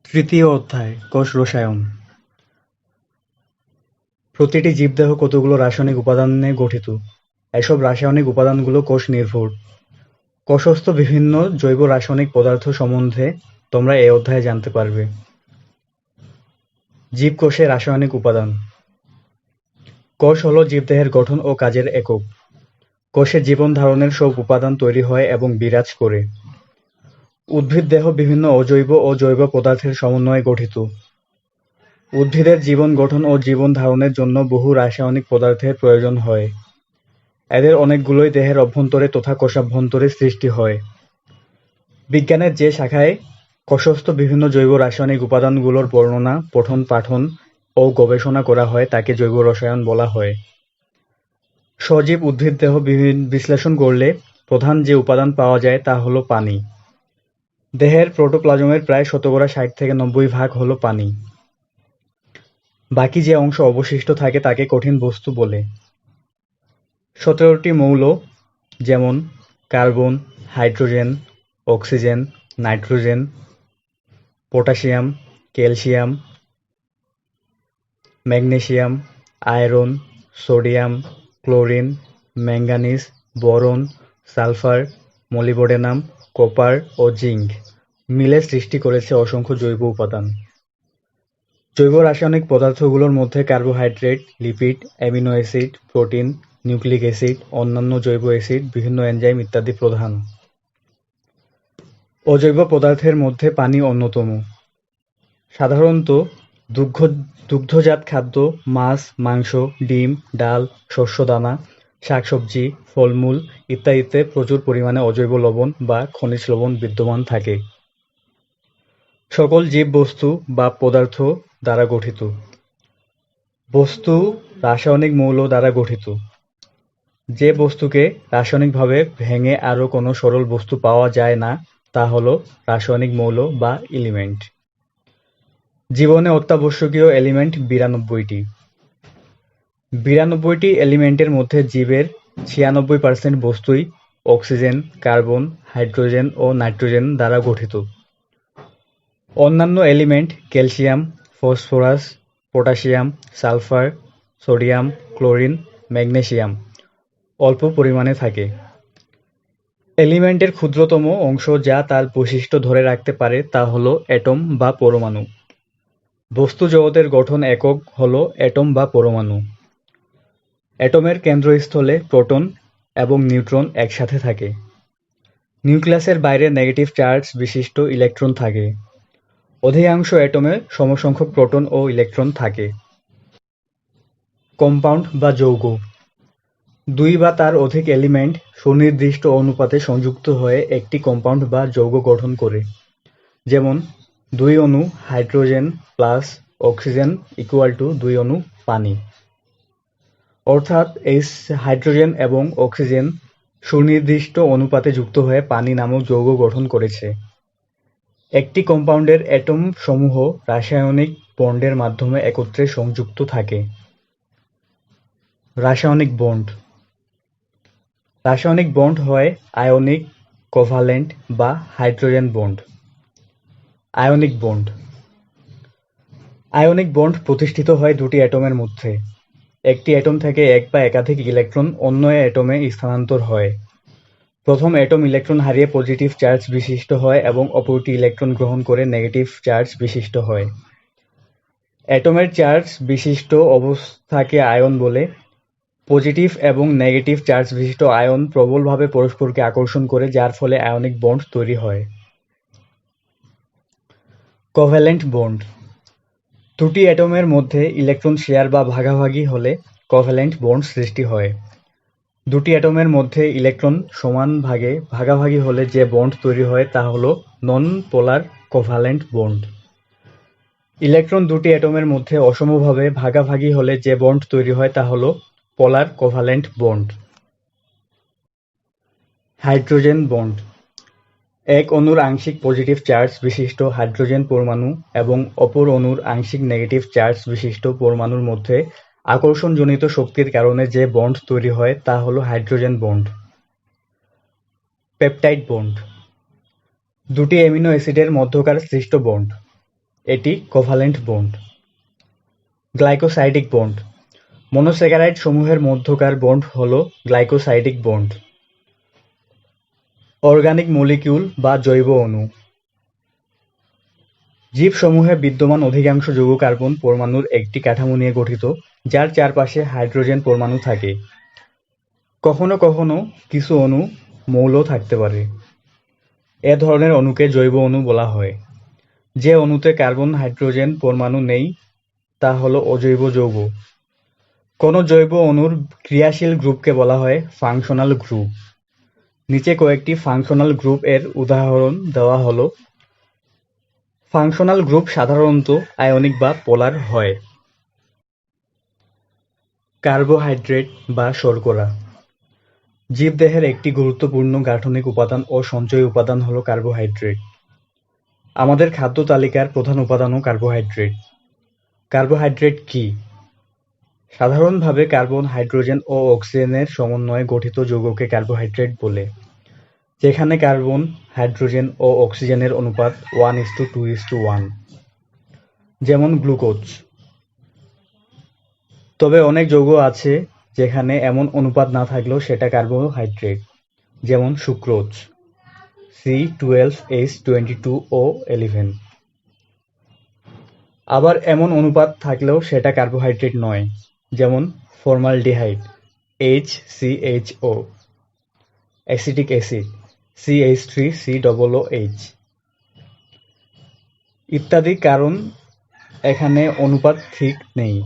তৃতীয় অধ্যায় কোষ রসায়ন। প্রতিটি জীবদেহ কতগুলো রাসায়নিক উপাদানে গঠিত। এসব রাসায়নিক উপাদানগুলো কোষ নির্ভর। কোষস্থ বিভিন্ন জৈব রাসায়নিক পদার্থ সম্বন্ধে তোমরা এই অধ্যায়ে জানতে পারবে। জীবকোষে রাসায়নিক উপাদান। কোষ হলো জীবদেহের গঠন ও কাজের একক। কোষে জীবন ধারণের সব উপাদান তৈরি হয় এবং বিরাজ করে। উদ্ভিদ দেহ বিভিন্ন অজৈব ও জৈব পদার্থের সমন্বয়ে গঠিত। উদ্ভিদের জীবন গঠন ও জীবন ধারণের জন্য বহু রাসায়নিক পদার্থের প্রয়োজন হয়। এদের অনেকগুলোই দেহের অভ্যন্তরে তথা কোষাভ্যন্তরে সৃষ্টি হয়। বিজ্ঞানের যে শাখায় কোষস্থ বিভিন্ন জৈব রাসায়নিক উপাদানগুলোর বর্ণনা, পঠন পাঠন ও গবেষণা করা হয় তাকে জৈব রসায়ন বলা হয়। সজীব উদ্ভিদ দেহ বিশ্লেষণ করলে প্রধান যে উপাদান পাওয়া যায় তা হলো পানি। দেহের প্রোটোপ্লাজমের প্রায় 60-90% হলো পানি। বাকি যে অংশ অবশিষ্ট থাকে তাকে কঠিন বস্তু বলে। 17টি মৌল যেমন carbon, hydrogen, oxygen, nitrogen, potassium, calcium, magnesium, iron, sodium, chlorine, manganese, boron, sulphur, molybdenum, copper ও জিঙ্ক মিলে সৃষ্টি করেছে অসংখ্য জৈব উপাদান। জৈব রাসায়নিক পদার্থগুলোর মধ্যে carbohydrate, lipid, amino acid, protein, nucleic acid, অন্যান্য জৈব অ্যাসিড, বিভিন্ন এনজাইম ইত্যাদি প্রধান। অজৈব পদার্থের মধ্যে পানি অন্যতম। সাধারণত দুগ্ধজাত খাদ্য, মাছ, মাংস, ডিম, ডাল, শস্যদানা, শাকসবজি, ফলমূল ইত্যাদিতে প্রচুর পরিমাণে অজৈব লবণ বা খনিজ লবণ বিদ্যমান থাকে। সকল জীব বস্তু বা পদার্থ দ্বারা গঠিত। বস্তু রাসায়নিক মৌল দ্বারা গঠিত। যে বস্তুকে রাসায়নিকভাবে ভেঙে আরও কোনো সরল বস্তু পাওয়া যায় না তা হলো রাসায়নিক মৌল বা এলিমেন্ট। জীবনে অত্যাবশ্যকীয় এলিমেন্ট 92টি। 92টি এলিমেন্টের মধ্যে জীবের 96% বস্তুই অক্সিজেন, কার্বন, হাইড্রোজেন ও নাইট্রোজেন দ্বারা গঠিত। অন্যান্য element calcium, phosphorus, potassium, sulphur, sodium, chlorine, magnesium অল্প পরিমাণে থাকে। এলিমেন্টের ক্ষুদ্রতম অংশ যা তার বৈশিষ্ট্য ধরে রাখতে পারে তা হলো অ্যাটম বা পরমাণু। বস্তু জগতের গঠন একক হলো অ্যাটম বা পরমাণু। অ্যাটমের কেন্দ্রস্থলে প্রোটন এবং নিউট্রন একসাথে থাকে। নিউক্লিয়াসের বাইরে নেগেটিভ চার্জ বিশিষ্ট ইলেকট্রন থাকে। অধিকাংশ অ্যাটমে সমসংখ্যক প্রোটন ও ইলেকট্রন থাকে। কম্পাউন্ড বা যৌগ। দুই বা তার অধিক এলিমেন্ট সুনির্দিষ্ট অনুপাতে সংযুক্ত হয়ে একটি কম্পাউন্ড বা যৌগ গঠন করে। যেমন 2 অণু হাইড্রোজেন প্লাস অক্সিজেন = 2 অণু পানি। অর্থাৎ এই হাইড্রোজেন এবং অক্সিজেন সুনির্দিষ্ট অনুপাতে যুক্ত হয়ে পানি নামক যৌগ গঠন করেছে। একটি কম্পাউন্ডের অ্যাটম সমূহ রাসায়নিক বন্ডের মাধ্যমে একত্রে সংযুক্ত থাকে। রাসায়নিক বন্ড। রাসায়নিক বন্ড হয় আয়নিক, কোভালেন্ট বা hydrogen bond. Ionic bond. Ionic bond প্রতিষ্ঠিত হয় দুটি অ্যাটমের মধ্যে। একটি অ্যাটম থেকে এক বা একাধিক ইলেকট্রন অন্য অ্যাটমে স্থানান্তর হয়। প্রথম অ্যাটম ইলেকট্রন হারিয়ে পজিটিভ চার্জ বিশিষ্ট হয় এবং অপরটি ইলেকট্রন গ্রহণ করে নেগেটিভ চার্জ বিশিষ্ট হয়। অ্যাটমের চার্জ বিশিষ্ট অবস্থাকে আয়ন বলে। পজিটিভ এবং নেগেটিভ চার্জ বিশিষ্ট আয়ন প্রবলভাবে পরস্পরকে আকর্ষণ করে যার ফলে আয়নিক বন্ড তৈরি হয়। Covalent bond. দুটি অ্যাটমের মধ্যে ইলেকট্রন শেয়ার বা ভাগাভাগি হলে কোভ্যালেন্ট বন্ড সৃষ্টি হয়। দুটি অ্যাটমের মধ্যে ইলেকট্রন সমান ভাগে ভাগাভাগি হলে যে বন্ড তৈরি হয় তা হলো নন পোলার কোভ্যালেন্ট বন্ড। ইলেকট্রন দুটি অ্যাটমের মধ্যে অসমভাবে ভাগাভাগি হলে যে বন্ড তৈরি হয় তা হলো পোলার কোভ্যালেন্ট বন্ড। Hydrogen bond. এক অণুর আংশিক পজিটিভ চার্জ বিশিষ্ট হাইড্রোজেন পরমাণু এবং অপর অণুর আংশিক নেগেটিভ চার্জ বিশিষ্ট পরমাণুর মধ্যে আকর্ষণজনিত শক্তির কারণে যে বন্ড তৈরি হয় তা হলো হাইড্রোজেন বন্ড। Peptide bond. দুটি অ্যামিনো অ্যাসিডের মধ্যকার সৃষ্ট বন্ড। এটি covalent bond. Glycosidic bond. Monosaccharide সমূহের মধ্যকার বন্ড হল গ্লাইকোসাইডিক বন্ড। অর্গানিক মলিকিউল বা জৈব অণু। জীবসমূহে বিদ্যমান অধিকাংশ যৌগ কার্বন পরমাণুর একটি কাঠামো নিয়ে গঠিত, যার চারপাশে হাইড্রোজেন পরমাণু থাকে। কখনো কখনো কিছু অণু মৌল থাকতে পারে। এ ধরনের অণুকে জৈব অণু বলা হয়। যে অণুতে কার্বন হাইড্রোজেন পরমাণু নেই তা হল অজৈব যৌগ। কোন জৈব অণুর ক্রিয়াশীল গ্রুপকে বলা হয় ফাংশনাল গ্রুপ। নিচে কয়েকটি ফাংশনাল গ্রুপ এর উদাহরণ দেওয়া হল। ফাংশনাল গ্রুপ সাধারণত আয়নিক বা পোলার হয়। কার্বোহাইড্রেট বা শর্করা। জীবদেহের একটি গুরুত্বপূর্ণ গাঠনিক উপাদান ও সঞ্চয়ী উপাদান হল কার্বোহাইড্রেট। আমাদের খাদ্য তালিকার প্রধান উপাদানও কার্বোহাইড্রেট। কার্বোহাইড্রেট কি? সাধারণভাবে কার্বন, হাইড্রোজেন ও অক্সিজেনের সমন্বয়ে গঠিত যৌগকে কার্বোহাইড্রেট বলে, যেখানে কার্বন, হাইড্রোজেন ও অক্সিজেনের অনুপাত 1:2:1, যেমন গ্লুকোজ। তবে অনেক যৌগ আছে যেখানে এমন অনুপাত না থাকলেও সেটা কার্বোহাইড্রেট, যেমন সুক্রোজ C12H22O11। আবার এমন অনুপাত থাকলেও সেটা কার্বোহাইড্রেট নয়, যেমন formaldehyde HCHO, acetic acid CH3COOH ইত্যাদি, কারণ এখানে অনুপাত ঠিক নেই।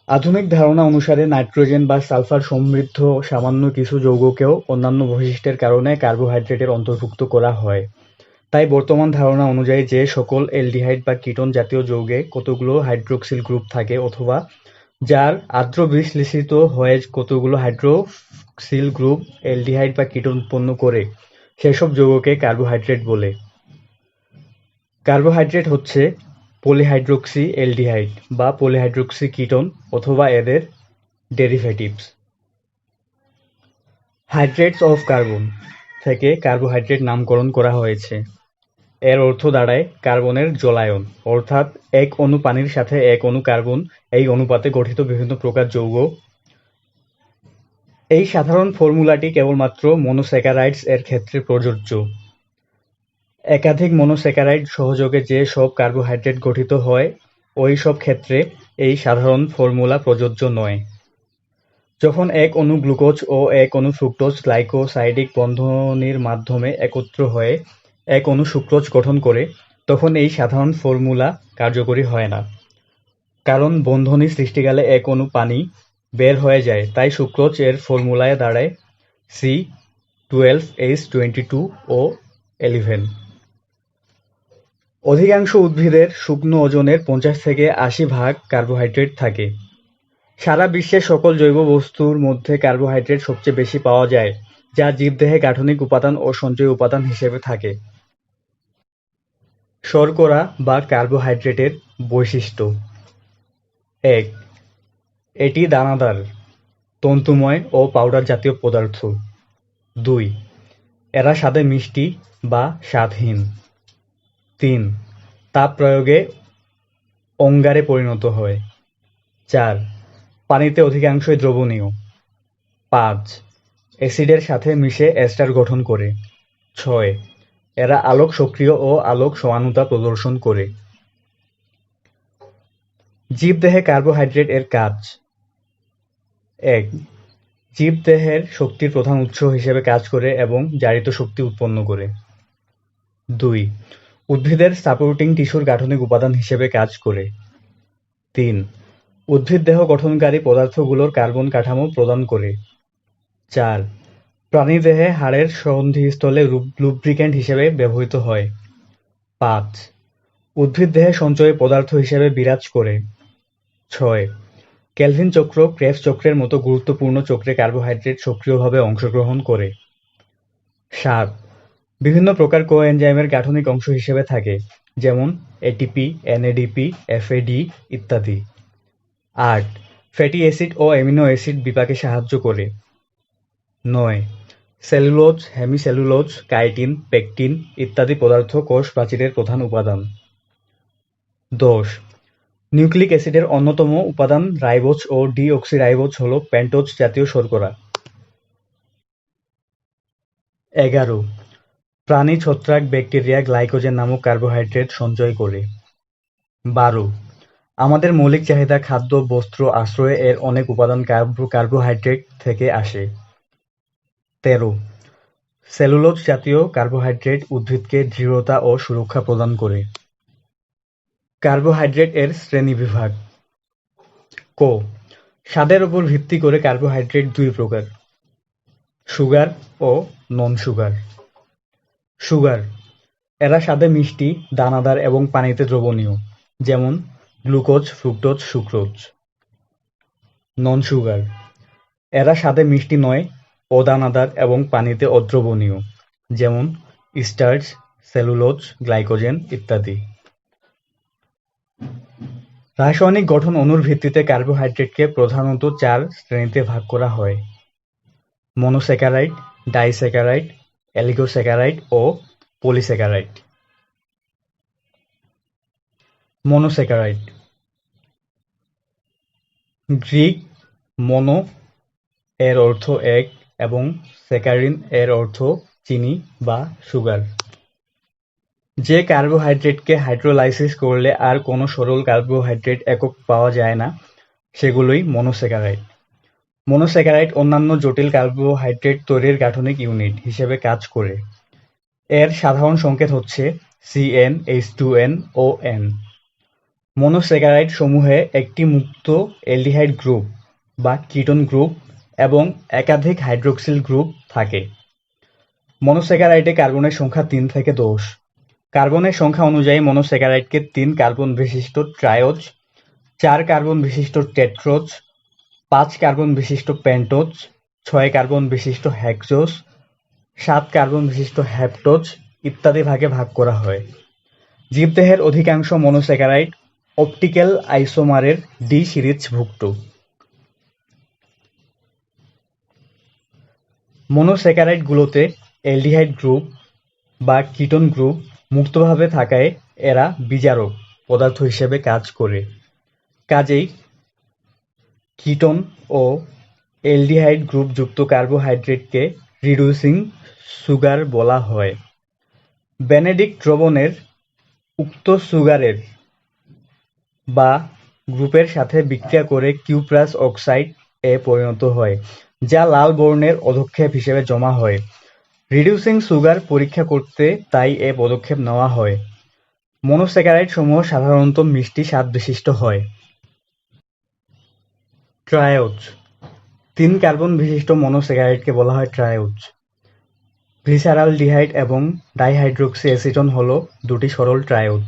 আধুনিক ধারণা অনুসারে নাইট্রোজেন বা সালফার সমৃদ্ধ সামান্য কিছু যৌগকেও অন্যান্য বৈশিষ্ট্যের কারণে কার্বোহাইড্রেটের অন্তর্ভুক্ত করা হয়। তাই বর্তমান ধারণা অনুযায়ী যে সকল অ্যালডিহাইড বা কিটোন জাতীয় যৌগে কতগুলো হাইড্রোক্সিল গ্রুপ থাকে, অথবা যার আর্দ্র বিশ্লেষিত হয়ে কতগুলো হাইড্রোক্সিল গ্রুপ অ্যালডিহাইড বা কিটোন উৎপন্ন করে, সেসব যৌগকে কার্বোহাইড্রেট বলে। কার্বোহাইড্রেট হচ্ছে পলিহাইড্রোক্সি অ্যালডিহাইড বা পলিহাইড্রোক্সি কিটোন অথবা এদের ডেরিভেটিভস। হাইড্রেটস অফ কার্বন থেকে কার্বোহাইড্রেট নামকরণ করা হয়েছে। এর অর্থ দাঁড়ায় কার্বনের জলায়ন, অর্থাৎ এক অণু পানির সাথে এক অণু কার্বন এই অনুপাতে গঠিত বিভিন্ন প্রকার যৌগ। এই সাধারণ ফর্মুলাটি কেবলমাত্র মনোস্যাকারাইডস এর ক্ষেত্রে প্রযোজ্য। একাধিক মনোস্যাকারাইড সহযোগে যে সব কার্বোহাইড্রেট গঠিত হয়, ওই সব ক্ষেত্রে এই সাধারণ ফর্মুলা প্রযোজ্য নয়। যখন এক অণু গ্লুকোজ ও এক অণু ফ্রুক্টোজ গ্লাইকোসাইডিক বন্ধনীর মাধ্যমে একত্র হয়ে এক অণু সুক্রোজ গঠন করে, তখন এই সাধারণ ফর্মুলা কার্যকরী হয় না। কারণ বন্ধনী সৃষ্টিকালে এক অণু পানি বের হয়ে যায়, তাই সুক্রোজ এর ফর্মুলায় দাঁড়ায় C12H22O11। অধিকাংশ উদ্ভিদের শুকনো ওজনের 50 থেকে 80% কার্বোহাইড্রেট থাকে। সারা বিশ্বের সকল জৈব বস্তুর মধ্যে কার্বোহাইড্রেট সবচেয়ে বেশি পাওয়া যায়, যা জীবদেহে গাঠনিক উপাদান ও সঞ্চয়ী উপাদান হিসেবে থাকে। শর্করা বা কার্বোহাইড্রেটের বৈশিষ্ট্য। 1. এটি দানাদার, তন্তুময় ও পাউডার জাতীয় পদার্থ। 2. এরা স্বাদে মিষ্টি বা স্বাদহীন। 3. তাপ প্রয়োগে অঙ্গারে পরিণত হয়। 4. পানিতে অধিকাংশই দ্রবণীয়। 5. অ্যাসিডের সাথে মিশে এস্টার গঠন করে। 6. এরা আলোক সক্রিয় ও আলোক সমানুতা প্রদর্শন করে। জীবদেহে কার্বোহাইড্রেট এর কাজ। 1. জীবদেহের শক্তির প্রধান উৎস হিসেবে কাজ করে এবং জারিত শক্তি উৎপন্ন করে। 2. উদ্ভিদের সাপোর্টিং টিস্যুর গাঠনিক উপাদান হিসেবে কাজ করে। 3. উদ্ভিদ দেহ গঠনকারী পদার্থগুলোর কার্বন কাঠামো প্রদান করে। 4. প্রাণীদেহে হাড়ের সন্ধিস্থলে লুব্রিক্যান্ট হিসেবে ব্যবহৃত হয়। 5. উদ্ভিদ দেহে সঞ্চয়ী পদার্থ হিসেবে বিরাজ করে। 6. কেলভিন চক্র, ক্রেবস চক্রের মতো গুরুত্বপূর্ণ চক্রে কার্বোহাইড্রেট সক্রিয়ভাবে অংশগ্রহণ করে। 7. বিভিন্ন প্রকার কোএনজাইমের গাঠনিক অংশ হিসেবে থাকে, যেমন এটিপি, এনএডিপি, এফএডি ইত্যাদি। 8. ফ্যাটি অ্যাসিড ও অ্যামিনো অ্যাসিড বিপাকে সাহায্য করে। 9. সেলুলোজ, হেমিসেলুলোজ, কাইটিন, পেকটিন ইত্যাদি পদার্থ কোষ প্রাচীরের প্রধান উপাদান। দোষ: নিউক্লিক অ্যাসিডের অন্যতম উপাদান রাইবোজ ও ডিঅক্সিরাইবোজ হল পেন্টোজ জাতীয় শর্করা। 11. প্রাণী, ছত্রাক, ব্যাকটেরিয়া গ্লাইকোজেন নামক কার্বোহাইড্রেট সঞ্চয় করে। 12. আমাদের মৌলিক চাহিদা খাদ্য, বস্ত্র, আশ্রয় এর অনেক উপাদান কার্বোহাইড্রেট থেকে আসে। 13. সেলুলোজ জাতীয় কার্বোহাইড্রেট উদ্ভিদকে দৃঢ়তা ও সুরক্ষা প্রদান করে। কার্বোহাইড্রেট এর শ্রেণীবিভাগ। ক. স্বাদের উপর ভিত্তি করে কার্বোহাইড্রেট দুই প্রকার: সুগার ও নন সুগার। সুগার: এরা স্বাদে মিষ্টি, দানাদার এবং পানিতে দ্রবণীয়, যেমন গ্লুকোজ, ফ্রুক্টোজ, সুক্রোজ। নন সুগার: এরা স্বাদে মিষ্টি নয়, অদানাদার এবং পানিতে অদ্রবণীয়, যেমন স্টার্চ, সেলুলোজ, গ্লাইকোজেন ইত্যাদি। রাসায়নিক গঠন অণুর ভিত্তিতে কার্বোহাইড্রেটকে প্রধানত 4 শ্রেণীতে ভাগ করা হয়: মনোস্যাকারাইড, ডাইস্যাকারাইড, অ্যালিগোস্যাকারাইড ও পলিস্যাকারাইড। মনোস্যাকারাইড: গ্রিক মনো এর অর্থ এক এবং স্যাকারিন এর অর্থ চিনি বা সুগার। যে কার্বোহাইড্রেটকে হাইড্রোলাইসিস করলে আর কোনো সরল কার্বোহাইড্রেট একক পাওয়া যায় না, সেগুলোই মনোস্যাকারাইড। মনোস্যাকারাইড অন্যান্য জটিল কার্বোহাইড্রেট তৈরির গাঠনিক ইউনিট হিসেবে কাজ করে। এর সাধারণ সংকেত হচ্ছে CnH2nOn। মনোস্যাকারাইড সমূহে একটি মুক্ত অ্যালডিহাইড গ্রুপ বা কিটোন গ্রুপ এবং একাধিক হাইড্রক্সিল গ্রুপ থাকে। মনোস্যাকারাইডে কার্বনের সংখ্যা 3 থেকে 10। কার্বনের সংখ্যা অনুযায়ী মনোস্যাকারাইডকে 3 কার্বন বিশিষ্ট ট্রায়োজ, 4 কার্বন বিশিষ্ট টেট্রোজ, 5 কার্বন বিশিষ্ট পেন্টোজ, 6 কার্বন বিশিষ্ট হেক্সোজ, 7 কার্বন বিশিষ্ট হেপ্টোজ ইত্যাদি ভাগে ভাগ করা হয়। জীবদেহের অধিকাংশ মনোস্যাকারাইড অপটিক্যাল আইসোমারের ডি সিরিজভুক্ত। মনোস্যাকারাইডগুলোতে অ্যালডিহাইড গ্রুপ বা কিটোন গ্রুপ মুক্তভাবে থাকায় এরা বিজারক পদার্থ হিসেবে কাজ করে। কাজেই কিটোন ও অ্যালডিহাইড গ্রুপযুক্ত কার্বোহাইড্রেটকে রিডিউসিং সুগার বলা হয়। বেনেডিক্ট দ্রবণের উক্ত সুগারের বা গ্রুপের সাথে বিক্রিয়া করে কিউপ্রাস অক্সাইড এ পরিণত হয়, যা লাল বর্ণের অধক্ষেপ হিসেবে জমা হয়। রিডিউসিং সুগার পরীক্ষা করতে তাই এ পদক্ষেপ নেওয়া হয়। মনোস্যাকারাইড সমূহ সাধারণত মিষ্টি স্বাদ বিশিষ্ট হয়। ট্রায়োজ: 3 কার্বন বিশিষ্ট মনোস্যাকারাইডকে বলা হয় ট্রায়োজ। গ্লিসারালডিহাইড এবং ডাইহাইড্রোক্সি অ্যাসিটোন হল দুটি সরল ট্রায়োজ।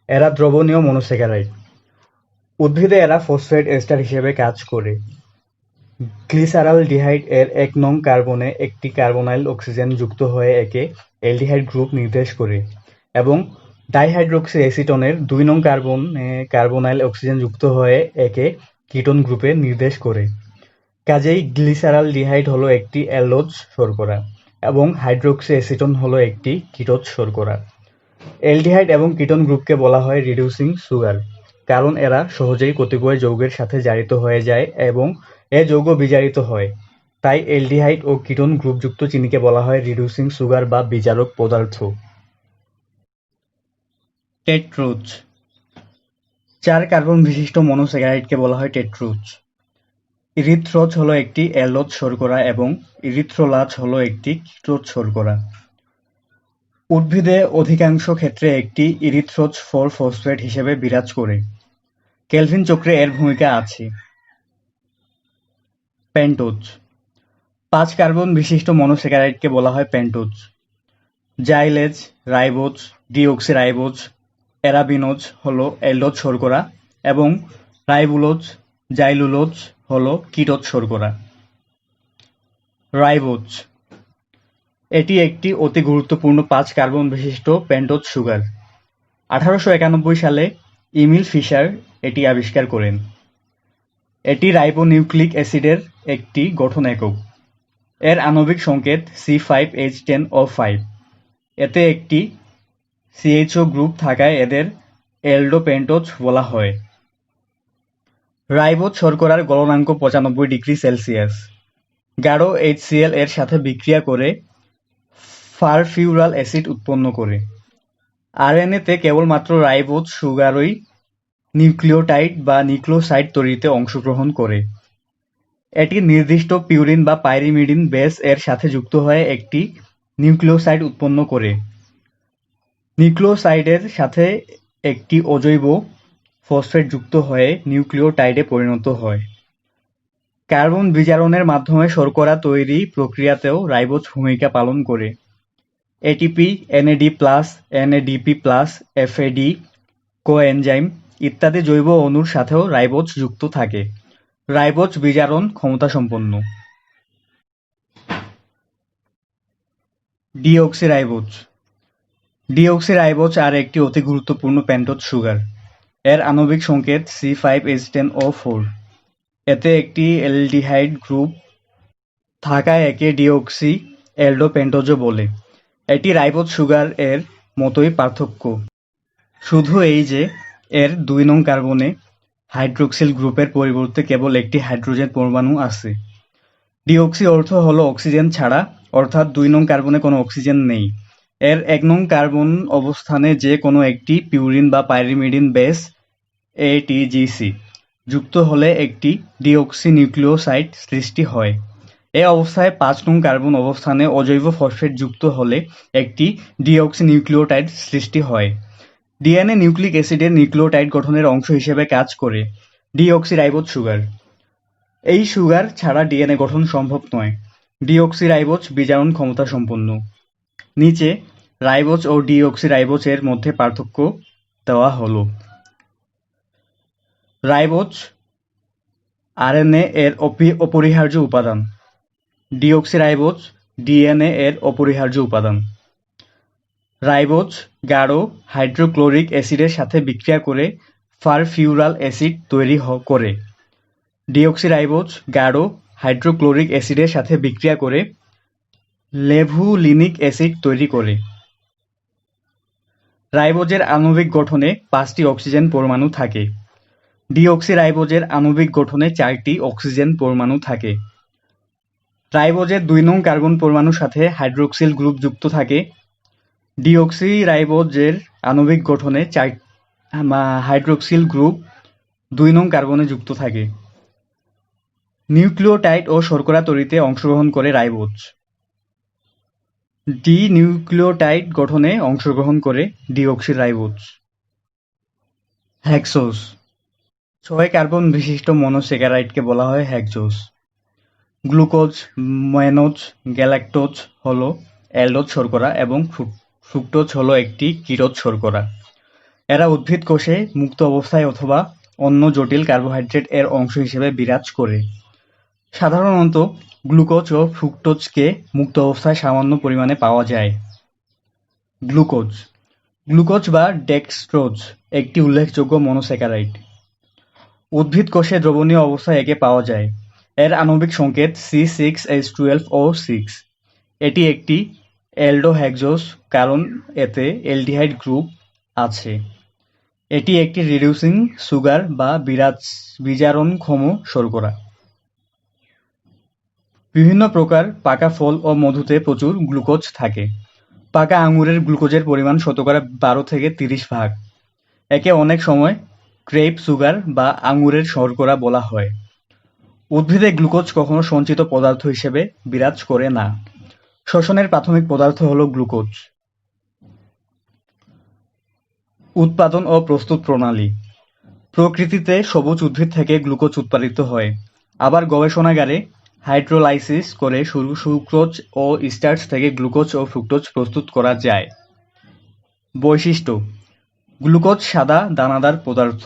এরা দ্রবণীয় মনোস্যাকারাইড। উদ্ভিদে এরা ফসফেট এস্টার হিসেবে কাজ করে। গ্লিসারালডিহাইড এর 1 নং কার্বনে একটি কার্বনাইল অক্সিজেন যুক্ত হয়ে একে অ্যালডিহাইড গ্রুপ নির্দেশ করে এবং ডাইহাইড্রোক্সি অ্যাসিটোনের 2 নং কার্বনে কার্বনাইল অক্সিজেন যুক্ত হয়ে একে কিটোন গ্রুপে নির্দেশ করে। কাজেই গ্লিসারালডিহাইড হলো একটি অ্যালোজ শর্করা এবং হাইড্রোক্সি অ্যাসিটোন হলো একটি কিটোজ শর্করা। অ্যালডিহাইড এবং কিটোন গ্রুপকে বলা হয় রিডিউসিং সুগার, কারণ এরা সহজেই কতিপয় যৌগের সাথে জারিত হয়ে যায় এবং এ যৌগ বিজারিত হয়। তাই অ্যালডিহাইড ও কিটোন গ্রুপযুক্ত চিনিকে বলা হয় রিডিউসিং সুগার বা বিজারক পদার্থ। টেট্রোজ: 4 কার্বন বিশিষ্ট মনোস্যাকারাইডকে বলা হয় টেট্রোজ। ইরিথ্রোজ হলো একটি অ্যালোজ শর্করা এবং ইরিথ্রোলাজ হলো একটি কিটোজ শর্করা। উদ্ভিদে অধিকাংশ ক্ষেত্রে একটি ইরিথ্রোজ 4-ফসফেট হিসেবে বিরাজ করে। কেলভিন চক্রে এর ভূমিকা আছে। পেন্টোজ: 5 কার্বন বিশিষ্ট মনোস্যাকারাইডকে বলা হয় পেন্টোজ। জাইলেজ, রাইবোজ, ডিঅক্সিরাইবোজ, অ্যারাবিনোজ হলো অ্যালডোজ শর্করা এবং রাইবুলোজ, জাইলুলোজ হলো কিটোজ শর্করা। রাইবোজ: এটি একটি অতি গুরুত্বপূর্ণ 5 কার্বন বিশিষ্ট পেন্টোজ সুগার। 1891 সালে ইমিল ফিশার এটি আবিষ্কার করেন। এটি রাইবোনিউক্লিক অ্যাসিডের একটি গঠন একক। এর আণবিক সংকেত C5H10O5। এতে একটি CHO গ্রুপ থাকায় এদের এল্ডোপেন্টোজ বলা হয়। রাইবোজ শর্করার গলনাঙ্ক 95°C। গাঢ় HCl এর সাথে বিক্রিয়া করে ফারফিউরাল অ্যাসিড উৎপন্ন করে। আরএনএ-তে কেবলমাত্র রাইবোজ সুগারই নিউক্লিওটাইড বা নিউক্লিওসাইড তৈরিতে অংশগ্রহণ করে। এটি নির্দিষ্ট পিউরিন বা পাইরিমিডিন বেস এর সাথে যুক্ত হয়ে একটি নিউক্লিওসাইড উৎপন্ন করে। নিউক্লিওসাইডের সাথে একটি অজৈব ফসফেট যুক্ত হয়ে নিউক্লিওটাইডে পরিণত হয়। কার্বন বিজারণের মাধ্যমে শর্করা তৈরি প্রক্রিয়াতেও রাইবোজ ভূমিকা পালন করে। ATP, NAD+, NADP+, FAD, coenzyme ইত্যাদি জৈব অণুর সাথেও রাইবোজ যুক্ত থাকে। রাইবোজ বিজারণ ক্ষমতাসম্পন্ন। ডিঅক্সিরাইবোজ। ডিঅক্সিরাইবোজ আর একটি অতি গুরুত্বপূর্ণ পেন্টোজ সুগার। এর আণবিক সংকেত C5H10O4। এতে একটি অ্যালডিহাইড গ্রুপ থাকায় একে ডিঅক্সি এল্ডোপেন্টোজও বলে। এটি রাইবোজ সুগার এর মতোই পার্থক্য শুধু এই যে এর 2 নং কার্বনে হাইড্রোক্সিল গ্রুপের পরিবর্তে কেবল একটি হাইড্রোজেন পরমাণু আছে। ডিঅক্সি অর্থ হলো অক্সিজেন ছাড়া, অর্থাৎ 2 নং কার্বনে কোনো অক্সিজেন নেই। এর 1 নং কার্বন অবস্থানে যে কোনো একটি পিউরিন বা পাইরিমিডিন বেস ATGC যুক্ত হলে একটি ডিঅক্সি নিউক্লিওসাইড সৃষ্টি হয়। এ অবস্থায় 5 নং কার্বন অবস্থানে অজৈব ফসফেট যুক্ত হলে একটি ডিঅক্সি নিউক্লিওটাইড সৃষ্টি হয়। ডিএনএ নিউক্লিক অ্যাসিডের নিউক্লিওটাইড গঠনের অংশ হিসেবে কাজ করে ডিঅক্সিরাইবোজ সুগার। এই সুগার ছাড়া ডিএনএ গঠন সম্ভব নয়। ডিঅক্সিরাইবোজ বিজারণ ক্ষমতা সম্পন্ন। নিচে রাইবোজ ও ডিঅক্সিরাইবোজ এর মধ্যে পার্থক্য দেওয়া হলো। রাইবোজ আরএনএ এর অপরিহার্য উপাদান। ডিঅক্সিরাইবোজ ডিএনএ এর অপরিহার্য উপাদান। রাইবোজ গাঢ় হাইড্রোক্লোরিক অ্যাসিডের সাথে বিক্রিয়া করে ফারফিউরাল অ্যাসিড তৈরি করে। ডিঅক্সিরাইবোজ গাঢ় হাইড্রোক্লোরিক অ্যাসিডের সাথে বিক্রিয়া করে লেভুলিনিক অ্যাসিড তৈরি করে। রাইবোজের আণবিক গঠনে 5টি অক্সিজেন পরমাণু থাকে। ডিঅক্সিরাইবোজের আণবিক গঠনে 4টি অক্সিজেন পরমাণু থাকে। রাইবোজের 2 নং কার্বন পরমাণুর সাথে হাইড্রোক্সিল গ্রুপ যুক্ত থাকে। ডিঅক্সিরাইবোজের আণবিক গঠনে হাইড্রোক্সিল গ্রুপ 2 নং কার্বনে যুক্ত থাকে। নিউক্লিওটাইড ও শর্করা তৈরিতে অংশগ্রহণ করে রাইবোজ। ডি-নিউক্লিওটাইড গঠনে অংশগ্রহণ করে ডিঅক্সিরাইবোজ। হেক্সোজ। 6 কার্বন বিশিষ্ট মনোস্যাকারাইডকে বলা হয় হেক্সোজ। গ্লুকোজ, ম্যানোজ, গ্যালাক্টোজ হলো অ্যালডোজ শর্করা এবং ফ্রুক্টোজ হলো একটি কিটোজ শর্করা। এরা উদ্ভিদ কোষে মুক্ত অবস্থায় অথবা অন্য জটিল কার্বোহাইড্রেট এর অংশ হিসেবে বিরাজ করে। সাধারণত গ্লুকোজ ও ফ্রুক্টোজকে মুক্ত অবস্থায় সামান্য পরিমাণে পাওয়া যায়। গ্লুকোজ। গ্লুকোজ বা ডেক্সট্রোজ একটি উল্লেখযোগ্য মনোস্যাকারাইড। উদ্ভিদ কোষে দ্রবণীয় অবস্থায় একে পাওয়া যায়। এর আণবিক সংকেত C6H12O6। এটি একটি অ্যালডোহেক্সোজ কারণ এতে অ্যালডিহাইড গ্রুপ আছে। এটি একটি রিডিউসিং সুগার বা বিজারণক্ষম শর্করা। বিভিন্ন প্রকার পাকা ফল ও মধুতে প্রচুর গ্লুকোজ থাকে। পাকা আঙুরের গ্লুকোজের পরিমাণ শতকরা 12 থেকে 30 ভাগ। একে অনেক সময় গ্রেপ সুগার বা আঙুরের শর্করা বলা হয়। উদ্ভিদে গ্লুকোজ কখনো সঞ্চিত পদার্থ হিসেবে বিরাজ করে না। শ্বসনের প্রাথমিক পদার্থ হলো গ্লুকোজ। উৎপাদন ও প্রস্তুত প্রণালী। প্রকৃতিতে সবুজ উদ্ভিদ থেকে গ্লুকোজ উৎপাদিত হয়। আবার গবেষণাগারে হাইড্রোলাইসিস করে সুক্রোজ ও স্টার্চ থেকে গ্লুকোজ ও ফ্রুক্টোজ প্রস্তুত করা যায়। বৈশিষ্ট্য: গ্লুকোজ সাদা দানাদার পদার্থ।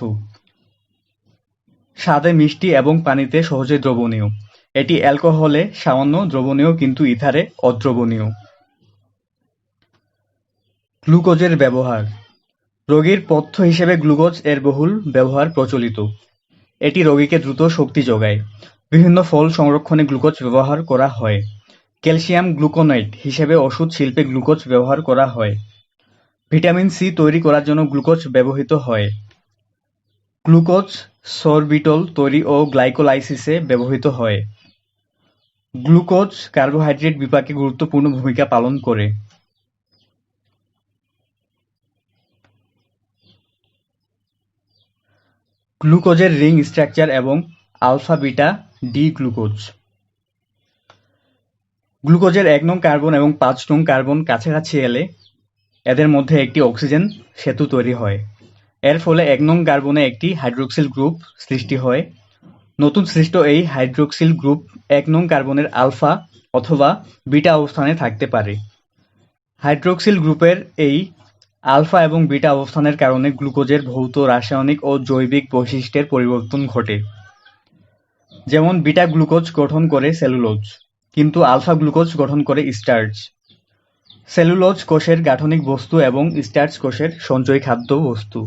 স্বাদে মিষ্টি এবং পানিতে সহজে দ্রবণীয়। এটি অ্যালকোহলে সামান্য দ্রবণীয় কিন্তু ইথারে অদ্রবণীয়। গ্লুকোজের ব্যবহার। রোগীর পথ্য হিসেবে গ্লুকোজ এর বহুল ব্যবহার প্রচলিত। এটি রোগীকে দ্রুত শক্তি যোগায়। বিভিন্ন ফল সংরক্ষণে গ্লুকোজ ব্যবহার করা হয়। ক্যালসিয়াম গ্লুকোনেট হিসেবে ওষুধ শিল্পে গ্লুকোজ ব্যবহার করা হয়। ভিটামিন সি তৈরি করার জন্য গ্লুকোজ ব্যবহৃত হয়। গ্লুকোজ সরবিটল তৈরি ও গ্লাইকোলাইসিসে ব্যবহৃত হয়। গ্লুকোজ কার্বোহাইড্রেট বিপাকে গুরুত্বপূর্ণ ভূমিকা পালন করে। গ্লুকোজের রিং স্ট্রাকচার এবং আলফা-বিটা ডি গ্লুকোজ। গ্লুকোজের ১ নং কার্বন এবং ৫ নং কার্বন কাছাকাছি এলে এদের মধ্যে একটি অক্সিজেন সেতু তৈরি হয়। এর ফলে ১ নং কার্বনে একটি হাইড্রোক্সিল গ্রুপ সৃষ্টি হয়। নতুন সৃষ্ট এই হাইড্রোক্সিল গ্রুপ ১ নং কার্বনের আলফা অথবা বিটা অবস্থানে থাকতে পারে। হাইড্রোক্সিল গ্রুপের এই আলফা এবং বিটা অবস্থানের কারণে গ্লুকোজের ভৌত, রাসায়নিক ও জৈবিক বৈশিষ্ট্যের পরিবর্তন ঘটে। যেমন বিটা গ্লুকোজ গঠন করে সেলুলোজ, কিন্তু আলফা গ্লুকোজ গঠন করে স্টার্চ। সেলুলোজ কোষের গাঠনিক বস্তু এবং স্টার্চ কোষের সঞ্চয়ী খাদ্য বস্তু।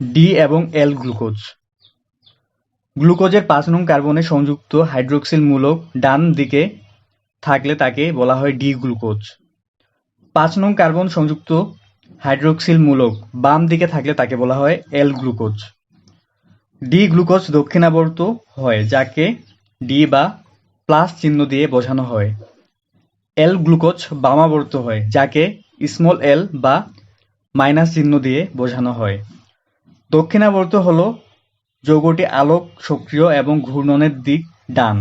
ডি এবং এল গ্লুকোজ। গ্লুকোজের ৫ নং কার্বনে সংযুক্ত হাইড্রোক্সিল মূলক ডান দিকে থাকলে তাকে বলা হয় ডি গ্লুকোজ। ৫ নং কার্বন সংযুক্ত হাইড্রোক্সিল মূলক বাম দিকে থাকলে তাকে বলা হয় এল গ্লুকোজ। ডি গ্লুকোজ দক্ষিণাবর্ত হয়, যাকে ডি বা প্লাস চিহ্ন দিয়ে বোঝানো হয়। এল গ্লুকোজ বামাবর্ত হয়, যাকে স্মল এল বা মাইনাস চিহ্ন দিয়ে বোঝানো হয়। দক্ষিণাবর্ত হল যৌগটি আলোক সক্রিয় এবং ঘূর্ণনের দিক ডান।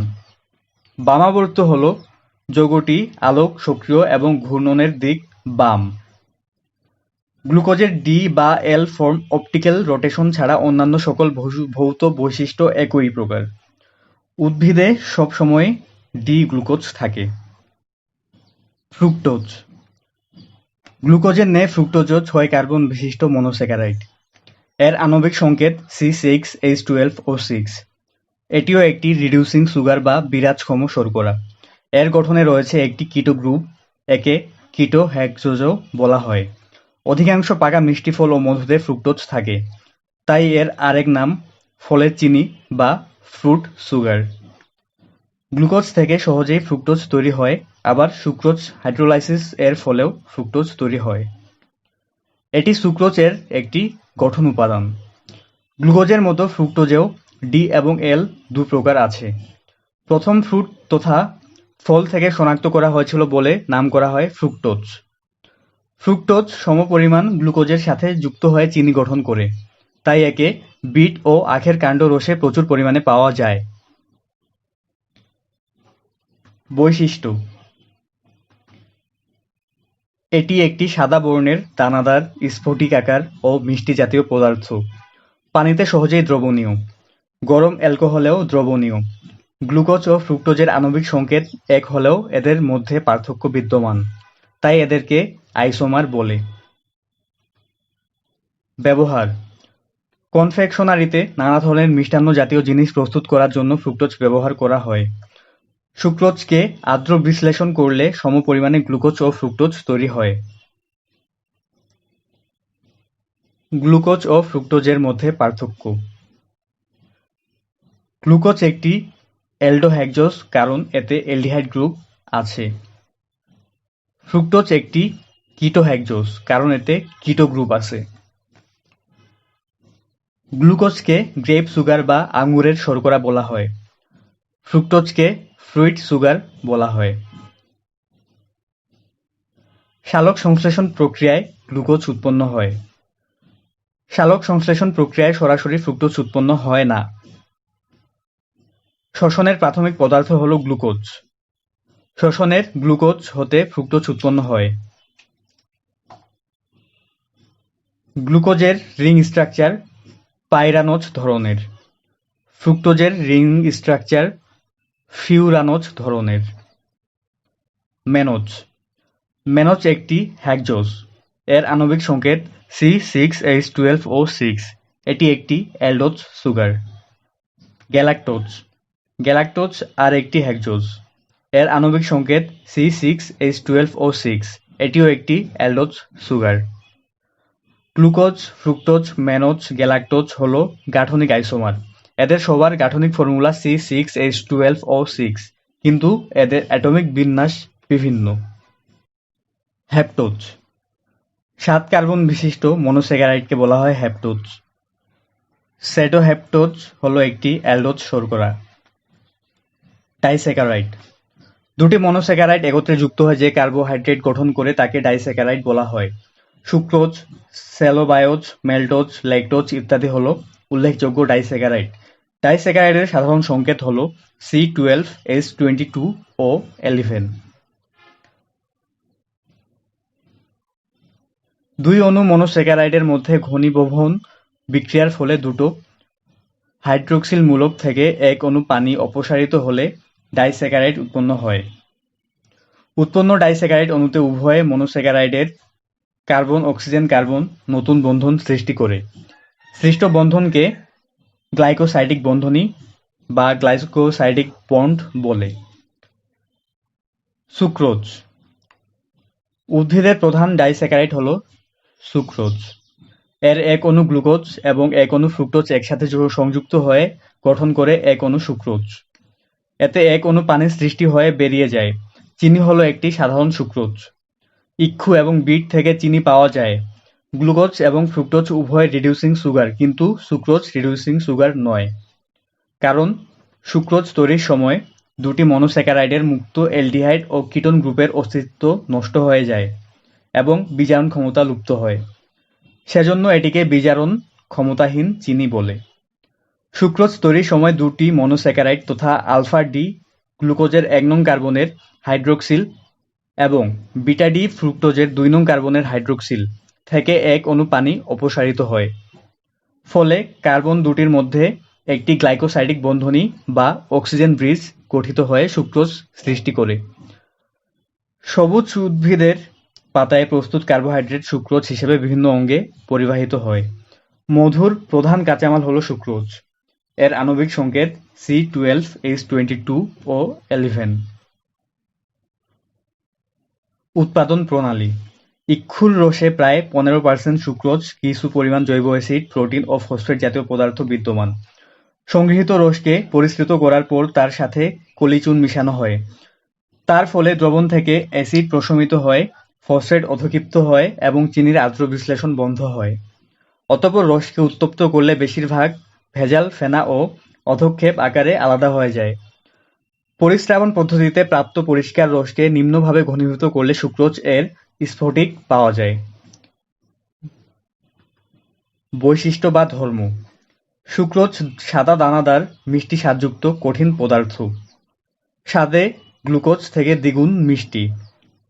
বামাবর্ত হল যৌগটি আলোক সক্রিয় এবং ঘূর্ণনের দিক বাম। গ্লুকোজের ডি বা এল ফর্ম অপটিক্যাল রোটেশন ছাড়া অন্যান্য সকল ভৌত বৈশিষ্ট্য একই প্রকার। উদ্ভিদে সবসময় ডি গ্লুকোজ থাকে। ফ্রুক্টোজ। গ্লুকোজের ন্যায় ফ্রুক্টোজও ৬ কার্বন বিশিষ্ট মনোস্যাকারাইড। এর আণবিক সংকেত C6H12O6। এটিও একটি রিডিউসিং সুগার বা বিরাজক্ষম শর্করা। এর গঠনে রয়েছে একটি কিটো গ্রুপ, একে কিটো হেক্সোজও বলা হয়। অধিকাংশ পাকা মিষ্টি ফল ও মধুতে ফ্রুক্টোজ থাকে, তাই এর আরেক নাম ফলের চিনি বা ফ্রুট সুগার। গ্লুকোজ থেকে সহজেই ফ্রুক্টোজ তৈরি হয়, আবার সুক্রোজ হাইড্রোলাইসিস এর ফলেও ফ্রুক্টোজ তৈরি হয়। এটি সুক্রোজ এর একটি গঠন উপাদান। গ্লুকোজের মতো ফ্রুক্টোজেও ডি এবং এল দু প্রকার আছে। প্রথম ফ্রুট তথা ফল থেকে শনাক্ত করা হয়েছিল বলে নাম করা হয় ফ্রুক্টোজ। ফ্রুক্টোজ সমপরিমাণ গ্লুকোজের সাথে যুক্ত হয়ে চিনি গঠন করে, তাই একে বিট ও আখের কাণ্ড রসে প্রচুর পরিমাণে পাওয়া যায়। বৈশিষ্ট্য: এটি একটি সাদা বর্ণের দানাদার স্ফটিকাকার ও মিষ্টি জাতীয় পদার্থ। পানিতে সহজেই দ্রবণীয়। গরম অ্যালকোহলেও দ্রবণীয়। গ্লুকোজ ও ফ্রুক্টোজের আণবিক সংকেত এক হলেও এদের মধ্যে পার্থক্য বিদ্যমান, তাই এদেরকে আইসোমার বলে। ব্যবহার: কনফেকশনারিতে নানা ধরনের মিষ্টান্ন জাতীয় জিনিস প্রস্তুত করার জন্য ফ্রুক্টোজ ব্যবহার করা হয়। সুক্রোজকে আর্দ্র বিশ্লেষণ করলে সমপরিমাণে গ্লুকোজ ও ফ্রুক্টোজ তৈরি হয়। গ্লুকোজ ও ফ্রুক্টোজের মধ্যে পার্থক্য: গ্লুকোজ একটি অ্যালডোহেক্সোজ কারণ এতে অ্যালডিহাইড গ্রুপ আছে। ফ্রুক্টোজ একটি কিটোহেক্সোজ কারণ এতে কিটো গ্রুপ আছে। গ্লুকোজকে গ্রেপ সুগার বা আঙুরের শর্করা বলা হয়। ফ্রুক্টোজকে ফ্রুইট সুগার বলা হয়। সালোক সংশ্লেষণ প্রক্রিয়ায় গ্লুকোজ উৎপন্ন হয়। সালোক সংশ্লেষণ প্রক্রিয়ায় সরাসরি ফ্রুক্টোজ উৎপন্ন হয় না। শ্বসনের প্রাথমিক পদার্থ হল গ্লুকোজ। শ্বসনের গ্লুকোজ হতে ফ্রুক্টোজ উৎপন্ন হয়। গ্লুকোজের রিং স্ট্রাকচার পাইরানোজ ধরনের। ফ্রুক্টোজের রিং স্ট্রাকচার ফিউরানোজ ধরনের। ম্যানোজ। ম্যানোজ একটি হেক্সোজ। এর আণবিক সংকেত C6H12O6। এটি একটি অ্যালডোজ সুগার। গ্যালাক্টোজ। গ্যালাক্টোজ আর একটি হেক্সোজ। এর আণবিক সংকেত C6H12O6। এটিও একটি aldose sugar. Glucose, fructose, mannose, galactose হল গাঠনিক আইসোমার। এদের সবার গাঠনিক ফর্মুলা C6H12O6, কিন্তু এদের অ্যাটমিক বিন্যাস বিভিন্ন। হ্যাপ্টোজ। 7 কার্বন বিশিষ্ট মনোস্যাকারাইডকে বলা হয় হ্যাপ্টোজ। সেটোহ্যাপ্টোজ হলো একটি অ্যালডোজ শর্করা। ডাইস্যাকারাইড। দুটি মনোস্যাকারাইড একত্রে যুক্ত হয়ে যে কার্বোহাইড্রেট গঠন করে তাকে ডাইস্যাকারাইড বলা হয়। সুক্রোজ, সেলোবায়োজ, ম্যালটোজ, ল্যাকটোজ ইত্যাদি হলো উল্লেখযোগ্য ডাইস্যাকারাইড। ডাইস্যাকারাইডের সাধারণ সংকেত হলো C12H22 ও 11। দুই অণু মনোস্যাকারাইডের মধ্যে ঘনীভবন বিক্রিয়ার ফলে দুটো হাইড্রোক্সিল মূলক থেকে এক অণু পানি অপসারিত হলে ডাইস্যাকারাইড উৎপন্ন হয়। উৎপন্ন ডাইস্যাকারাইড অণুতে উভয় মনোস্যাকারাইডের কার্বন-অক্সিজেন-কার্বন নতুন বন্ধন সৃষ্টি করে। সৃষ্ট বন্ধনকে গ্লাইকোসাইডিক বন্ধনী বা গ্লাইকোসাইডিক বন্ড বলে। সুক্রোজ। উদ্ভিদের প্রধান ডাইস্যাকারাইড হলো সুক্রোজ। এর এক অণু গ্লুকোজ এবং এক অণু ফ্রুক্টোজ একসাথে সংযুক্ত হয়ে গঠন করে এক অণু সুক্রোজ। এতে এক অণু পানির সৃষ্টি হয়ে বেরিয়ে যায়। চিনি হলো একটি সাধারণ সুক্রোজ। ইক্ষু এবং বিট থেকে চিনি পাওয়া যায়। গ্লুকোজ এবং ফ্রুক্টোজ উভয় রিডিউসিং সুগার, কিন্তু সুক্রোজ রিডিউসিং সুগার নয়, কারণ সুক্রোজ তৈরির সময় দুটি মনোস্যাকারাইডের মুক্ত অ্যালডিহাইড ও কিটোন গ্রুপের অস্তিত্ব নষ্ট হয়ে যায় এবং বিজারণ ক্ষমতা লুপ্ত হয়। সেজন্য এটিকে বিজারণ ক্ষমতাহীন চিনি বলে। সুক্রোজ তৈরির সময় দুটি মনোস্যাকারাইড তথা আলফা-ডি গ্লুকোজের 1 নং কার্বনের হাইড্রোক্সিল এবং বিটা-ডি ফ্রুক্টোজের 2 নং কার্বনের হাইড্রোক্সিল থেকে এক অণু পানি অপসারিত হয়। ফলে কার্বন দুটির মধ্যে একটি গ্লাইকোসাইডিক বন্ধনী বা অক্সিজেন ব্রিজ গঠিত হয়ে সুক্রোজ সৃষ্টি করে। সবুজ উদ্ভিদের পাতায় প্রস্তুত কার্বোহাইড্রেট সুক্রোজ হিসেবে বিভিন্ন অঙ্গে পরিবাহিত হয়। মধুর প্রধান কাঁচামাল হলো সুক্রোজ। এর আণবিক সংকেত C12H22 ও 11। উৎপাদন প্রণালী। ইক্ষুর রসে প্রায় 15% সুক্রোজ, কিছু পরিমাণ জৈব অ্যাসিড, প্রোটিন ও ফসফেট জাতীয় পদার্থ বিদ্যমান। সংগৃহীত রসকে পরিস্কৃত করার পর তার সাথে কলিচুন মিশানো হয়। তার ফলে দ্রবণ থেকে অ্যাসিড প্রশমিত হয়, ফসফেট অধঃক্ষিপ্ত হয় এবং চিনির আর্দ্র বিশ্লেষণ বন্ধ হয়। অতঃপর রসকে উত্তপ্ত করলে বেশিরভাগ ভেজাল ফেনা ও অধঃক্ষেপ আকারে আলাদা হয়ে যায়। পরিস্রাবণ পদ্ধতিতে প্রাপ্ত পরিষ্কার রসকে নিম্নভাবে ঘনীভূত করলে সুক্রোজ এর স্ফটিক পাওয়া যায়। বৈশিষ্ট্য বা ধর্ম। সুক্রোজ সাদা দানাদার মিষ্টি স্বাদযুক্ত কঠিন পদার্থ। স্বাদে গ্লুকোজ থেকে দ্বিগুণ মিষ্টি।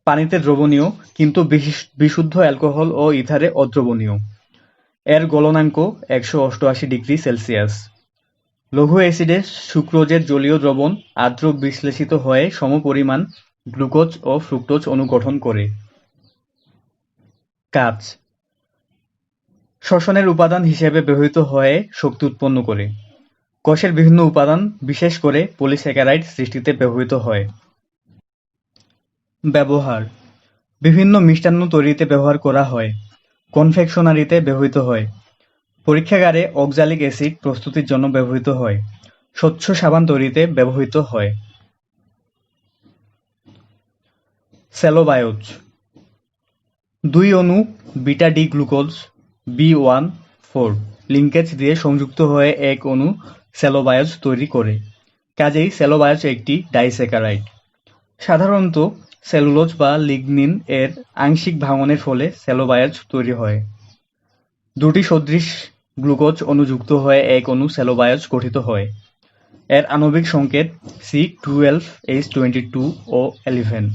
পানিতে দ্রবণীয়, কিন্তু বিশুদ্ধ অ্যালকোহল ও ইথারে অদ্রবণীয়। এর গলনাঙ্ক 188°C। লঘু অ্যাসিডে সুক্রোজের জলীয় দ্রবণ আর্দ্র বিশ্লেষিত হয়ে সমপরিমাণ গ্লুকোজ ও ফ্রুক্টোজ অণু গঠন করে। কাজ। শ্বসনের উপাদান হিসেবে ব্যবহৃত হয়ে শক্তি উৎপন্ন করে। কোষের বিভিন্ন উপাদান, বিশেষ করে পলিস্যাকারাইড সৃষ্টিতে ব্যবহৃত হয়। ব্যবহার। বিভিন্ন মিষ্টান্ন তৈরিতে ব্যবহার করা হয়। কনফেকশনারিতে ব্যবহৃত হয়। পরীক্ষাগারে অক্সালিক অ্যাসিড প্রস্তুতির জন্য ব্যবহৃত হয়। স্বচ্ছ সাবান তৈরিতে ব্যবহৃত হয়। সেলোবায়োজ। 2 অণু বিটা-ডি গ্লুকোজ B14 লিঙ্কেজ দিয়ে সংযুক্ত হয়ে এক অণু সেলোবায়োজ তৈরি করে। কাজেই সেলোবায়োজ একটি ডাইস্যাকারাইড। সাধারণত সেলুলোজ বা লিগনিন এর আংশিক ভাঙনের ফলে সেলোবায়োজ তৈরি হয়। দুটি সদৃশ গ্লুকোজ অণু যুক্ত হয়ে এক অণু সেলোবায়োজ গঠিত হয়। এর আণবিক সংকেত C12H22 ও 11।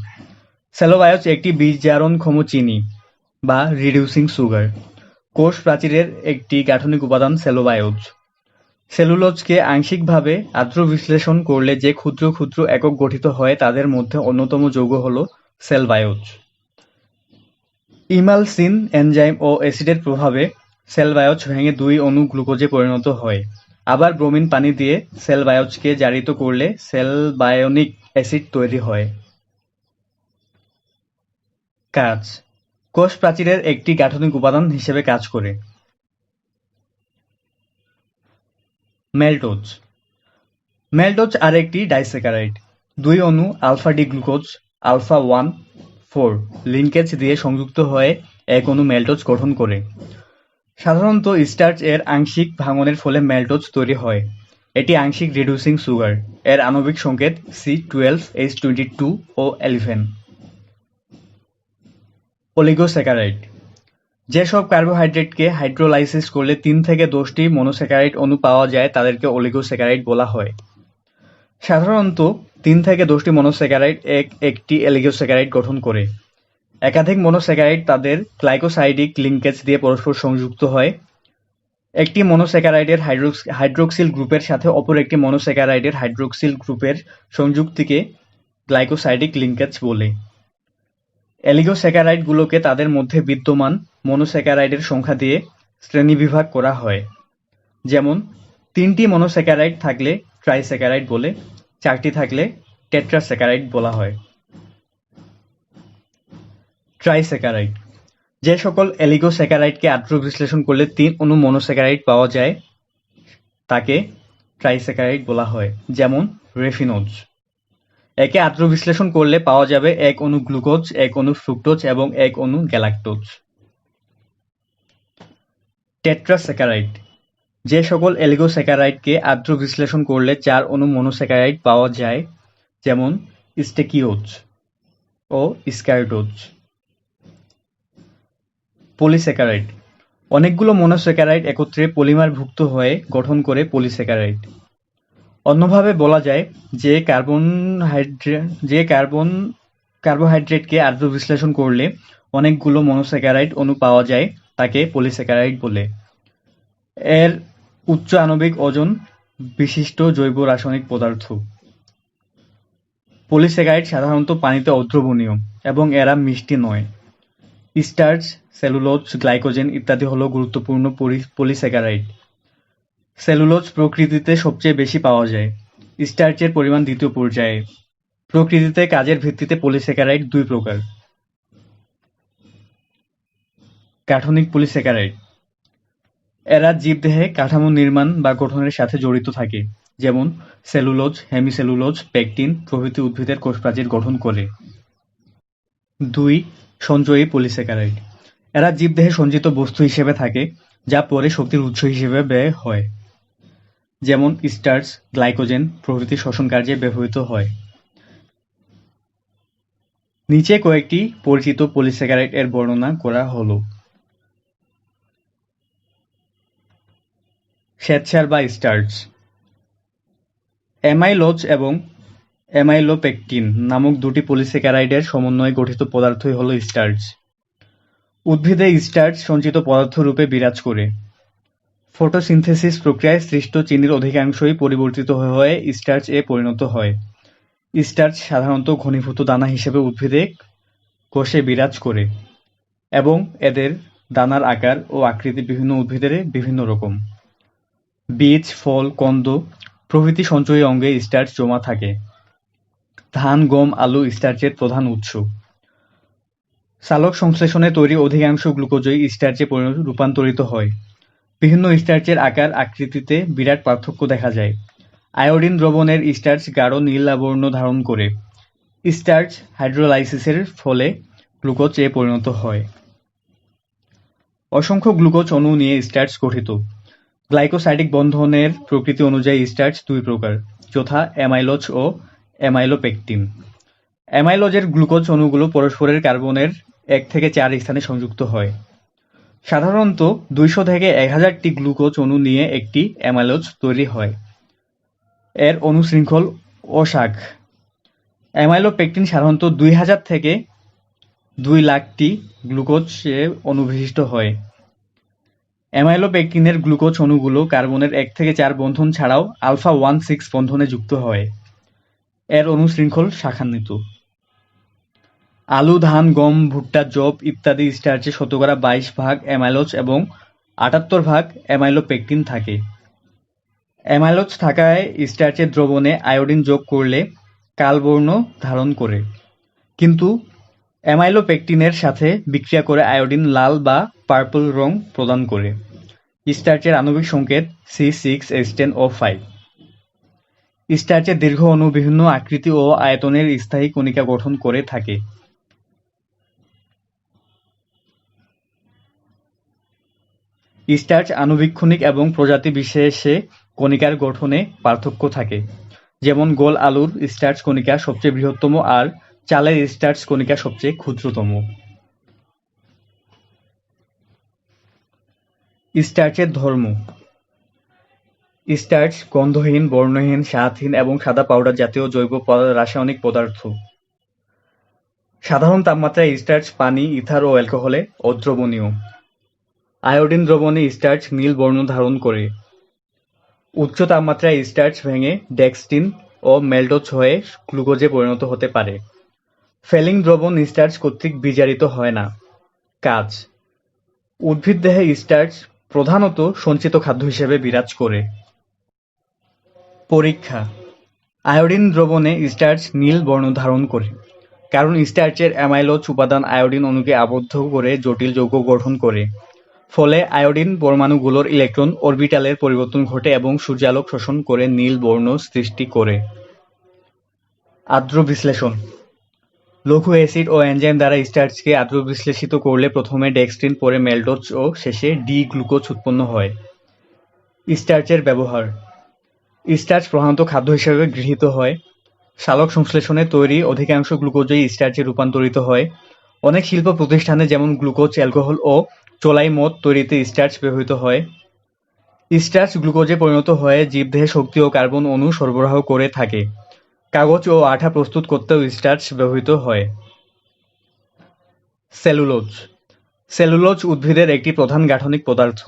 সেলোবায়োজ একটি বিজারণক্ষম চিনি বা রিডিউসিং সুগার। কোষ প্রাচীরের একটি গাঠনিক উপাদান সেলোবায়োজ। সেলুলোজকে আংশিকভাবে আর্দ্র বিশ্লেষণ করলে যে ক্ষুদ্র ক্ষুদ্র একক গঠিত হয় তাদের মধ্যে অন্যতম যৌগ হল সেলবায়োজ। ইমালসিন এনজাইম ও অ্যাসিডের প্রভাবে সেলবায়োজ ভেঙে 2 অণু গ্লুকোজে পরিণত হয়। আবার ব্রোমিন পানি দিয়ে সেলবায়োজকে জারিত করলে সেলবায়োনিক অ্যাসিড তৈরি হয়। কাজ। কোষ প্রাচীরের একটি গাঠনিক উপাদান হিসেবে কাজ করে। ম্যালটোজ। ম্যালটোজ আরেকটি ডাইস্যাকারাইড। 2 অণু alpha D glucose alpha 1,4 linkage দিয়ে সংযুক্ত হয়ে এক অণু ম্যালটোজ গঠন করে। সাধারণত স্টার্চ এর আংশিক ভাঙনের ফলে ম্যালটোজ তৈরি হয়। এটি আংশিক রিডিউসিং সুগার। এর আণবিক সংকেত C12H22 ও 11। অলিগোস্যাকারাইড। যেসব কার্বোহাইড্রেটকে হাইড্রোলাইসিস করলে 3 থেকে 10টি মনোস্যাকারাইড অণু পাওয়া যায় তাদেরকে অলিগোস্যাকারাইড বলা হয়। সাধারণত 3 থেকে 10টি মনোস্যাকারাইড একটি অলিগোস্যাকারাইড গঠন করে। একাধিক মনোস্যাকারাইড তাদের গ্লাইকোসাইডিক লিংকেজ দিয়ে পরস্পর সংযুক্ত হয়। একটি মনোস্যাকারাইডের হাইড্রোক্সিল গ্রুপের সাথে অপর একটি মনোস্যাকারাইডের হাইড্রোক্সিল গ্রুপের সংযুক্তিকে গ্লাইকোসাইডিক লিংকেজ বলে। অলিগোস্যাকারাইডগুলোকে তাদের মধ্যে বিদ্যমান মনোস্যাকারাইডের সংখ্যা দিয়ে শ্রেণীবিভাগ করা হয়। যেমন 3টি মনোস্যাকারাইড থাকলে ট্রাইস্যাকারাইড বলে, 4টি থাকলে টেট্রাস্যাকারাইড বলা হয়। ট্রাইস্যাকারাইড। যে সকল অলিগোস্যাকারাইডকে আদ্র বিশ্লেষণ করলে 3 অণু মনোস্যাকারাইড পাওয়া যায় তাকে ট্রাইস্যাকারাইড বলা হয়। যেমন রেফিনোজ। একে আদ্র বিশ্লেষণ করলে পাওয়া যাবে 1 অণু গ্লুকোজ, 1 অণু ফ্রুক্টোজ এবং 1 অণু গ্যালাক্টোজ। টেট্রাস্যাকারাইড। যে সকল অলিগোস্যাকারাইডকে আদ্র বিশ্লেষণ করলে 4 অণু মনোস্যাকারাইড পাওয়া যায় যেমন স্টেকিওজ ও স্কারডোজ। পলিস্যাকারাইড। অনেকগুলো মনোস্যাকারাইড একত্রে পলিমারভুক্ত হয়ে গঠন করে পলিস্যাকারাইড। অন্যভাবে বলা যায় যে কার্বোহাইড্রেটকে আদ্র বিশ্লেষণ করলে অনেকগুলো মনোস্যাকারাইড অণু পাওয়া যায় তাকে পলিস্যাকারাইড বলে। এর উচ্চ আণবিক ওজন বিশিষ্ট জৈব রাসায়নিক পদার্থ। পলিস্যাকারাইড সাধারণত পানিতে অদ্রবণীয় এবং এরা মিষ্টি নয়। স্টার্চ, সেলুলোজ, গ্লাইকোজেন ইত্যাদি হলো গুরুত্বপূর্ণ পলিস্যাকারাইড। সেলুলোজ প্রকৃতিতে সবচেয়ে বেশি পাওয়া যায়। স্টার্চের পরিমাণ দ্বিতীয় পর্যায়ে। প্রকৃতিতে কাজের ভিত্তিতে পলিস্যাকারাইড 2 প্রকার। গাঠনিক পলিস্যাকারাইড। এরা জীবদেহে কাঠামো নির্মাণ বা গঠনের সাথে জড়িত থাকে, যেমন সেলুলোজ, হেমিসেলুলোজ, পেকটিন প্রভৃতি উদ্ভিদের কোষপ্রাচীর গঠন করে। 2. সঞ্চয়ী পলিস্যাকারাইড। এরা জীবদেহে সঞ্চিত বস্তু হিসেবে থাকে যা পরে শক্তির উৎস হিসেবে ব্যয় হয়, যেমন স্টার্চ, গ্লাইকোজেন প্রভৃতি শ্বসন কার্যে ব্যবহৃত হয়। নিচে কয়েকটি পরিচিত পলিস্যাকারাইড এর বর্ণনা করা হলো। শ্বেতসার বা স্টার্চ। অ্যামাইলোজ এবং অ্যামাইলোপেকটিন নামক 2টি পলিস্যাকারাইডের সমন্বয়ে গঠিত পদার্থই হলো স্টার্চ। উদ্ভিদে স্টার্চ সঞ্চিত পদার্থ রূপে বিরাজ করে। ফটোসিনথেসিস প্রক্রিয়ায় সৃষ্ট চিনির অধিকাংশই পরিবর্তিত হয়ে স্টার্চ এ পরিণত হয়। স্টার্চ সাধারণত ঘনীভূত দানা হিসেবে উদ্ভিদে কোষে বিরাজ করে এবং এদের দানার আকার ও আকৃতি বিভিন্ন উদ্ভিদের বিভিন্ন রকম। বীজ, ফল, কন্দ প্রভৃতি সঞ্চয়ী অঙ্গে স্টার্চ জমা থাকে। ধান, গম, আলু স্টার্চের প্রধান উৎস। সালোক সংশ্লেষণে তৈরি অধিকাংশ গ্লুকোজই স্টার্চে রূপান্তরিত হয়। বিভিন্ন স্টার্চের আকার আকৃতিতে বিরাট পার্থক্য দেখা যায়। আয়োডিন দ্রবণের স্টার্চ গাঢ় নীল বর্ণ ধারণ করে। স্টার্চ হাইড্রোলাইসিসের ফলে গ্লুকোজ এ পরিণত হয়। অসংখ্য গ্লুকোজ অণু নিয়ে স্টার্চ গঠিত। গ্লাইকোসাইডিক বন্ধনের প্রকৃতি অনুযায়ী স্টার্চ 2 প্রকার, যথা অ্যামাইলোজ ও অ্যামাইলোপেকটিন। অ্যামাইলোজের গ্লুকোজ অণুগুলো পরস্পরের কার্বনের 1 থেকে 4 স্থানে সংযুক্ত হয়। সাধারণত 200 থেকে 1000টি গ্লুকোজ অণু নিয়ে একটি অ্যামাইলোজ তৈরি হয়। এর অণুশৃঙ্খল অশাখ। অ্যামাইলোপেকটিন সাধারণত 2000 থেকে 2,00,000টি গ্লুকোজ অণুবিশিষ্ট হয়। অ্যামাইলোপেকটিনের গ্লুকোজ অণুগুলো কার্বনের 1 থেকে 4 বন্ধন ছাড়াও আলফা 1,6 বন্ধনে যুক্ত হয়। এর অণুশৃঙ্খল শাখান্বিত। আলু, ধান, গম, ভুট্টা, যব ইত্যাদি স্টার্চে 22% অ্যামাইলোজ এবং 78% অ্যামাইলোপেকটিন থাকে। অ্যামাইলোজ থাকায় স্টার্চের দ্রবণে আয়োডিন যোগ করলে কাল বর্ণ ধারণ করে, কিন্তু অ্যামাইলোপেকটিনের সাথে বিক্রিয়া করে আয়োডিন লাল বা পার্পল রং প্রদান করে। স্টার্চের আণবিক সংকেত C6H10O5। স্টার্চের দীর্ঘ অণু বিভিন্ন আকৃতি ও আয়তনের স্থায়ী কণিকা গঠন করে থাকে। স্টার্চ আণুবীক্ষণিক এবং প্রজাতি বিশেষে কণিকার গঠনে পার্থক্য থাকে, যেমন গোল আলুর স্টার্চ কণিকা সবচেয়ে বৃহত্তম আর চালের স্টার্চ কণিকা সবচেয়ে ক্ষুদ্রতম। স্টার্চের ধর্ম। স্টার্চ গন্ধহীন, বর্ণহীন, স্বাদহীন এবং সাদা পাউডার জাতীয় জৈব রাসায়নিক পদার্থ। সাধারণ তাপমাত্রায় স্টার্চ পানি, ইথার ও অ্যালকোহলে অদ্রবণীয়। আয়োডিন দ্রবণে স্টার্চ নীল বর্ণ ধারণ করে। উচ্চ তাপমাত্রায় স্টার্চ ভেঙে ডেক্সট্রিন ও ম্যালটোজ হয়ে গ্লুকোজে পরিণত হতে পারে। ফেলিং দ্রবণ স্টার্চ কর্তৃক বিজারিত হয় না। কাজ: উদ্ভিদ দেহে স্টার্চ প্রধানত সঞ্চিত খাদ্য হিসেবে বিরাজ করে। পরীক্ষা: আয়োডিন দ্রবণে স্টার্চ নীল বর্ণ ধারণ করে, কারণ স্টার্চের অ্যামাইলোজ উপাদান আয়োডিন অণুকে আবদ্ধ করে জটিল যৌগ গঠন করে। ফলে আয়োডিন পরমাণুগুলোর ইলেকট্রন অরবিটালের পরিবর্তন ঘটে এবং সূর্যালোক শোষণ করে নীল বর্ণ সৃষ্টি করে। আর্দ্র বিশ্লেষণ: লঘু অ্যাসিড ও এনজাইম দ্বারা স্টার্চকে আর্দ্র বিশ্লেষিত করলে প্রথমে ডেক্সট্রিন, পরে ম্যালটোজ ও শেষে ডি-গ্লুকোজ উৎপন্ন হয়। স্টার্চের ব্যবহার: স্টার্চ প্রধানত খাদ্য হিসেবে গৃহীত হয়। সালোক সংশ্লেষণে তৈরি অধিকাংশ গ্লুকোজই স্টার্চে রূপান্তরিত হয়। অনেক শিল্প প্রতিষ্ঠানে যেমন গ্লুকোজ, অ্যালকোহল ও চোলাই মদ তৈরিতে স্টার্চ ব্যবহৃত হয়। স্টার্চ গ্লুকোজে পরিণত হয়ে জীবদেহে শক্তি ও কার্বন অণু সরবরাহ করে থাকে। কাগজ ও আঠা প্রস্তুত করতেও স্টার্চ ব্যবহৃত হয়। সেলুলোজ: সেলুলোজ উদ্ভিদের একটি প্রধান গাঠনিক পদার্থ।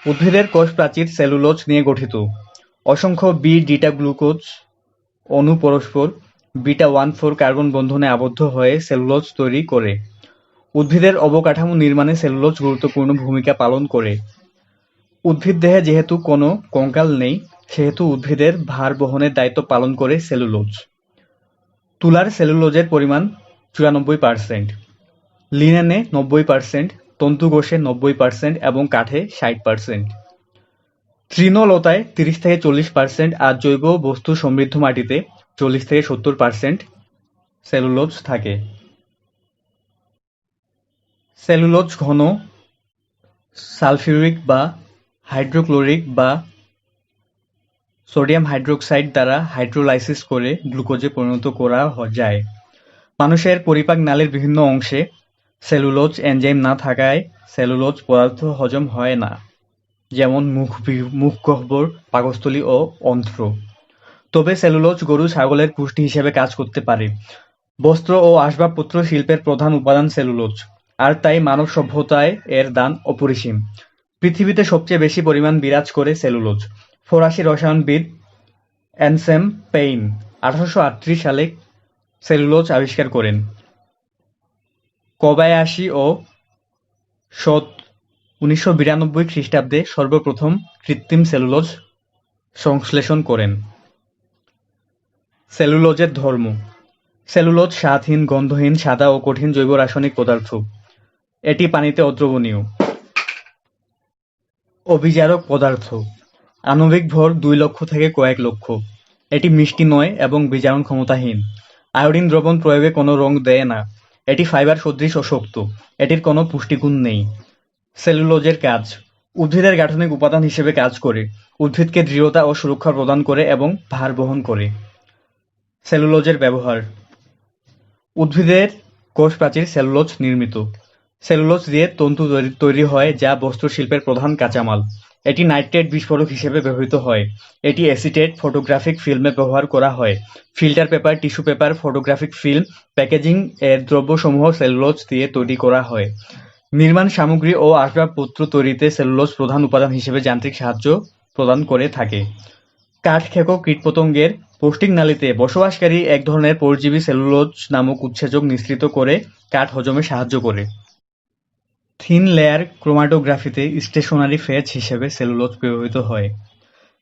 উদ্ভিদের কোষ প্রাচীর সেলুলোজ নিয়ে গঠিত। অসংখ্য বি-ডিটা-গ্লুকোজ অণু পরস্পর বিটা-1,4 কার্বন বন্ধনে আবদ্ধ হয়ে সেলুলোজ তৈরি করে। উদ্ভিদের অবকাঠামো নির্মাণে সেলুলোজ গুরুত্বপূর্ণ ভূমিকা পালন করে। উদ্ভিদ দেহে যেহেতু কোনো কঙ্কাল নেই, সেহেতু উদ্ভিদের ভার বহনের দায়িত্ব পালন করে সেলুলোজ। তুলার সেলুলোজের পরিমাণ 94%, লিনেনে 90%, তন্তুকোষে 90% এবং কাঠে 60%। তৃণলতায় 30-40% আর জৈব বস্তু সমৃদ্ধ মাটিতে 40-70% সেলুলোজ থাকে। সেলুলোজ ঘন, সালফিউরিক বা হাইড্রোক্লোরিক বা সোডিয়াম হাইড্রোক্সাইড দ্বারা হাইড্রোলাইসিস করে গ্লুকোজে পরিণত করা যায়। মানুষের পরিপাক নালীর বিভিন্ন অংশে সেলুলোজ এনজাইম না থাকায় সেলুলোজ পদার্থ হজম হয় না, যেমন মুখগহ্বর, পাকস্থলী ও অন্ত্র। তবে সেলুলোজ গরু, ছাগলের পুষ্টি হিসেবে কাজ করতে পারে। বস্ত্র ও আসবাবপত্র শিল্পের প্রধান উপাদান সেলুলোজ, আর তাই মানব সভ্যতায় এর দান অপরিসীম। পৃথিবীতে সবচেয়ে বেশি পরিমাণ বিরাজ করে সেলুলোজ। ফরাসি রসায়নবিদ অ্যানসেম পেইন 1838 সালে সেলুলোজ আবিষ্কার করেন। কোবায়াশি ও শোত 1992 খ্রিস্টাব্দে সর্বপ্রথম কৃত্রিম সেলুলোজ সংশ্লেষণ করেন। সেলুলোজের ধর্ম: সেলুলোজ স্বাদহীন, গন্ধহীন, সাদা ও কঠিন জৈব রাসায়নিক পদার্থ। এটি পানিতে অদ্রবণীয়। অবিজারক পদার্থ: আণবিক ভর 2 লক্ষ থেকে কয়েক লক্ষ। এটি মিষ্টি নয় এবং বিজারণ ক্ষমতাহীন। আয়োডিন দ্রবণ প্রয়োগে কোনো রং দেয় না। এটি ফাইবার সদৃশ ও শক্ত। এটির কোনো পুষ্টিগুণ নেই। সেলুলোজের কাজ: উদ্ভিদের গাঠনিক উপাদান হিসেবে কাজ করে, উদ্ভিদকে দৃঢ়তা ও সুরক্ষা প্রদান করে এবং ভার বহন করে। সেলুলোজের ব্যবহার: উদ্ভিদের কোষ প্রাচীর সেলুলোজ নির্মিত। সেলুলোজ দিয়ে তন্তু তৈরি হয়, যা বস্ত্র শিল্পের প্রধান কাঁচামাল। এটি নাইট্রেট বিস্ফোরক হিসেবে ব্যবহৃত হয়। এটি অ্যাসিটেট ফটোগ্রাফিক ফিল্মে ব্যবহার করা হয়। Filter paper, tissue paper, photographic film, packaging এর দ্রব্যসমূহ সেলুলোজ দিয়ে তৈরি করা হয়। নির্মাণ সামগ্রী ও আসবাবপত্র তৈরিতে সেলুলোজ প্রধান উপাদান হিসেবে যান্ত্রিক সাহায্য প্রদান করে থাকে। কাঠখেকো কীটপতঙ্গের পৌষ্টিকনালীতে বসবাসকারী এক ধরনের পরজীবী সেলুলোজ নামক উৎসেচক নিঃসৃত করে কাঠ হজমে সাহায্য করে। থিন লেয়ার ক্রোমাটোগ্রাফিতে স্টেশনারি ফেজ হিসেবে সেলুলোজ ব্যবহৃত হয়।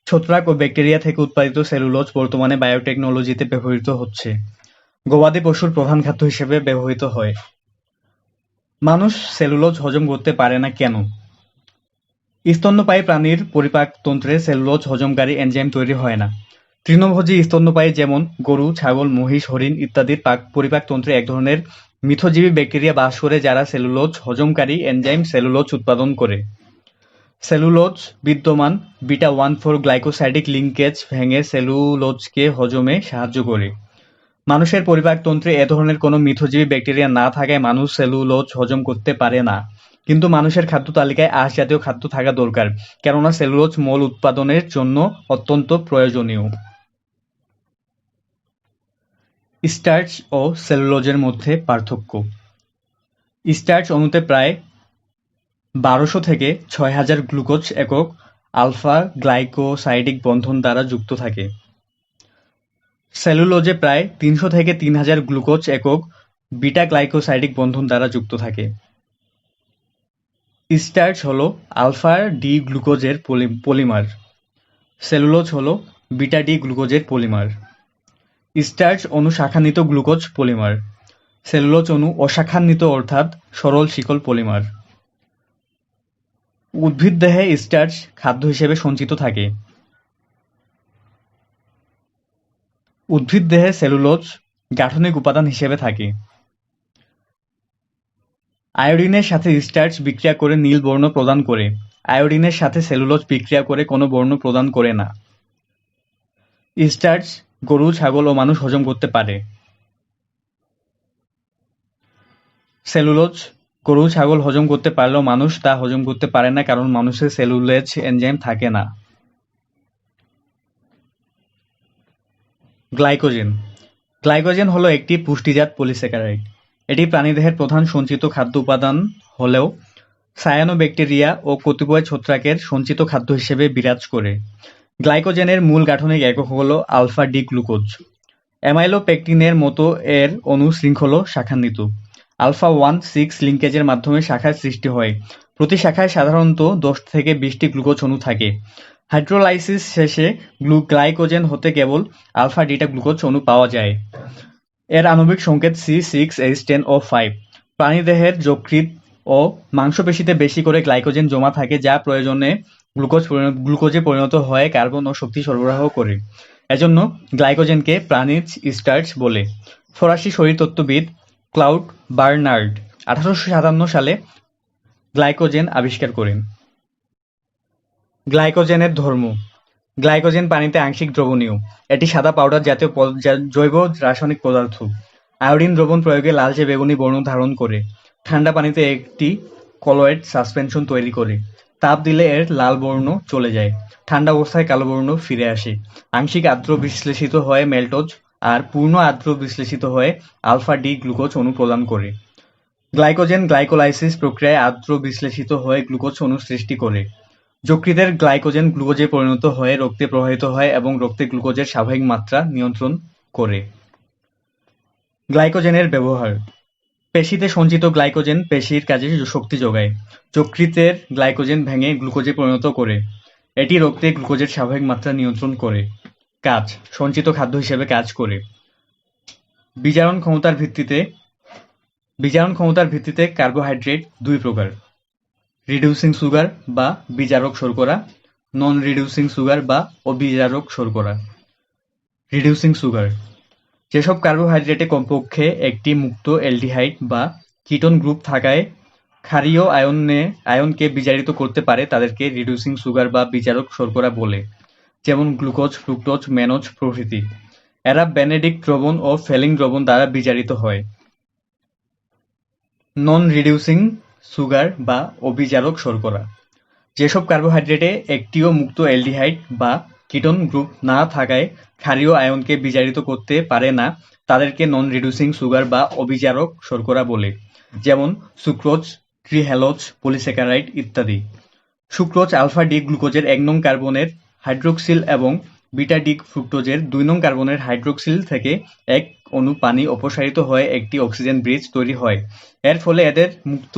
ছত্রাক ও ব্যাকটেরিয়া থেকে উৎপাদিত সেলুলোজ বর্তমানে বায়োটেকনোলজিতে ব্যবহৃত হচ্ছে। গবাদি পশুর প্রধান খাদ্য হিসেবে ব্যবহৃত হয়। মানুষ সেলুলোজ হজম করতে পারে না কেন? স্তন্যপায়ী প্রাণীর পরিপাকতন্ত্রে সেলুলোজ হজমকারী এনজাইম তৈরি হয় না। তৃণভোজী স্তন্যপায়ী যেমন গরু, ছাগল, মহিষ, হরিণ ইত্যাদির পরিপাকতন্ত্রে এক ধরনের মিথজীবী ব্যাকটেরিয়া বাস করে যারা সেলুলোজ হজমকারী এনজাইম সেলুলোজ উৎপাদন করে। সেলুলোজ বিদ্যমান বিটা-1,4 গ্লাইকোসাইডিক লিংকেজ ভেঙে সেলুলোজকে হজমে সাহায্য করে। মানুষের পরিপাকতন্ত্রে এ ধরনের কোনো মিথজীবী ব্যাকটেরিয়া না থাকায় মানুষ সেলুলোজ হজম করতে পারে না। কিন্তু মানুষের খাদ্য তালিকায় আঁশ জাতীয় খাদ্য থাকা দরকার, কেননা সেলুলোজ মল উৎপাদনের জন্য অত্যন্ত প্রয়োজনীয়। স্টার্চ ও সেলুলোজের মধ্যে পার্থক্য। স্টার্চ অণুতে প্রায় 1200 থেকে 6000 গ্লুকোজ একক আলফা গ্লাইকোসাইডিক বন্ধন দ্বারা যুক্ত থাকে। সেলুলোজে প্রায় 300 থেকে 3000 গ্লুকোজ একক বিটা গ্লাইকোসাইডিক বন্ধন দ্বারা যুক্ত থাকে। স্টার্চ হলো আলফা ডি গ্লুকোজের পলিমার, সেলুলোজ হলো বিটা ডি গ্লুকোজের পলিমার। স্টার্চ অণু শাখান্বিত গ্লুকোজ পলিমার, সেলুলোজ অণু অশাখান্বিত অর্থাৎ সরল শিকল পলিমার। উদ্ভিদ দেহে স্টার্চ খাদ্য হিসেবে সঞ্চিত থাকে। উদ্ভিদ দেহে সেলুলোজ গাঠনিক উপাদান হিসেবে থাকে। আয়োডিনের সাথে স্টার্চ বিক্রিয়া করে নীল বর্ণ প্রদান করে। আয়োডিনের সাথে সেলুলোজ বিক্রিয়া করে কোনো বর্ণ প্রদান করে না। স্টার্চ গরু, ছাগল ও মানুষ হজম করতে পারে। সেলুলোজ গরু, ছাগল হজম করতে পারলেও মানুষ তা হজম করতে পারে না, কারণ মানুষের সেলুলোজ এনজাইম থাকে না। গ্লাইকোজেন। গ্লাইকোজেন হলো একটি পুষ্টিজাত পলিস্যাকারাইড। এটি প্রাণীদেহের প্রধান সঞ্চিত খাদ্য উপাদান হলেও সায়ানোব্যাকটেরিয়া ও কতিপয় ছত্রাকের সঞ্চিত খাদ্য হিসেবে বিরাজ করে। গ্লাইকোজেনের মূল গাঠনিক একক হল আলফা ডি গ্লুকোজ। অ্যামাইলোপেকটিনের মতো এর অণু শৃঙ্খলও শাখান্বিত। আলফা-1,6 লিঙ্কেজের মাধ্যমে শাখার সৃষ্টি হয়। প্রতি শাখায় সাধারণত 10 থেকে 20টি গ্লুকোজ অণু থাকে। হাইড্রোলাইসিস শেষে গ্লাইকোজেন হতে কেবল আলফা-ডিটা গ্লুকোজ অণু পাওয়া যায়। এর আণবিক সংকেত C6H10O5। প্রাণীদেহের যকৃৎ ও মাংসপেশিতে বেশি করে গ্লাইকোজেন জমা থাকে, যা প্রয়োজনে গ্লুকোজে পরিণত হয়ে কার্বন ও শক্তি সরবরাহ করে। এজন্য গ্লাইকোজেনকে প্রাণীজ স্টার্চ বলে। ফরাসি শরীরতত্ত্ববিদ ক্লাউড বার্নার্ড 1857 সালে গ্লাইকোজেন আবিষ্কার করেন। গ্লাইকোজেনের ধর্ম। গ্লাইকোজেন পানিতে আংশিক দ্রবণীয়। এটি সাদা পাউডার জাতীয় জৈব রাসায়নিক পদার্থ। আয়োডিন দ্রবণ প্রয়োগে লালচে বেগুনি বর্ণ ধারণ করে। ঠান্ডা পানিতে একটি কলয়েড সাসপেনশন তৈরি করে। তাপ দিলে এর লাল বর্ণ চলে যায়। ঠান্ডা অবস্থায় কালো বর্ণ ফিরে আসে। আংশিক আর্দ্র বিশ্লেষিত হয়ে মেল্টোজ আর পূর্ণ আর্দ্র বিশ্লেষিত হয়ে আলফা ডি গ্লুকোজ অণু প্রদান করে। গ্লাইকোজেন গ্লাইকোলাইসিস প্রক্রিয়ায় আর্দ্র বিশ্লেষিত হয়ে গ্লুকোজ অণু সৃষ্টি করে। যকৃতের গ্লাইকোজেন গ্লুকোজে পরিণত হয়ে রক্তে প্রবাহিত হয় এবং রক্তে গ্লুকোজের স্বাভাবিক মাত্রা নিয়ন্ত্রণ করে। গ্লাইকোজেনের ব্যবহার। পেশিতে সঞ্চিত গ্লাইকোজেন পেশির কাজে শক্তি যোগায়। যকৃতের গ্লাইকোজেন ভেঙে গ্লুকোজে পরিণত করে। এটি রক্তে গ্লুকোজের স্বাভাবিক মাত্রা নিয়ন্ত্রণ করে। কাজ। সঞ্চিত খাদ্য হিসেবে কাজ করে। বিজারণ ক্ষমতার ভিত্তিতে কার্বোহাইড্রেট দুই প্রকার: রিডিউসিং সুগার বা বিজারক শর্করা, নন রিডিউসিং সুগার বা অবিজারক শর্করা। রিডিউসিং সুগার: যেসব কার্বোহাইড্রেটে কমপক্ষে একটি মুক্ত অ্যালডিহাইড বা কিটোন গ্রুপ থাকায় ক্ষারীয় আয়নকে বিজারিত করতে পারে তাদেরকে রিডিউসিং সুগার বা বিজারক শর্করা বলে, যেমন গ্লুকোজ, ফ্রুক্টোজ, ম্যানোজ প্রভৃতি। এরা বেনেডিক্ট দ্রবণ ও ফেলিং দ্রবণ দ্বারা বিজারিত হয়। নন রিডিউসিং সুগার বা অবিজারক শর্করা: যেসব কার্বোহাইড্রেটে একটিও মুক্ত অ্যালডিহাইড বা কিটোন গ্রুপ না থাকায় ক্ষারীয় আয়নকে বিজারিত করতে পারে না তাদেরকে নন রিডিউসিং সুগার বা অবিজারক শর্করা বলে, যেমন সুক্রোজ, ট্রিহ্যালোজ পলিস্যাকারাইড ইত্যাদি। সুক্রোজ আলফা ডি গ্লুকোজের 1 নং কার্বনের হাইড্রোক্সিল এবং বিটা ডি ফ্রুক্টোজের 2 নং কার্বনের হাইড্রোক্সিল থেকে এক অণু পানি অপসারিত হয়ে একটি অক্সিজেন ব্রিজ তৈরি হয়। এর ফলে এদের মুক্ত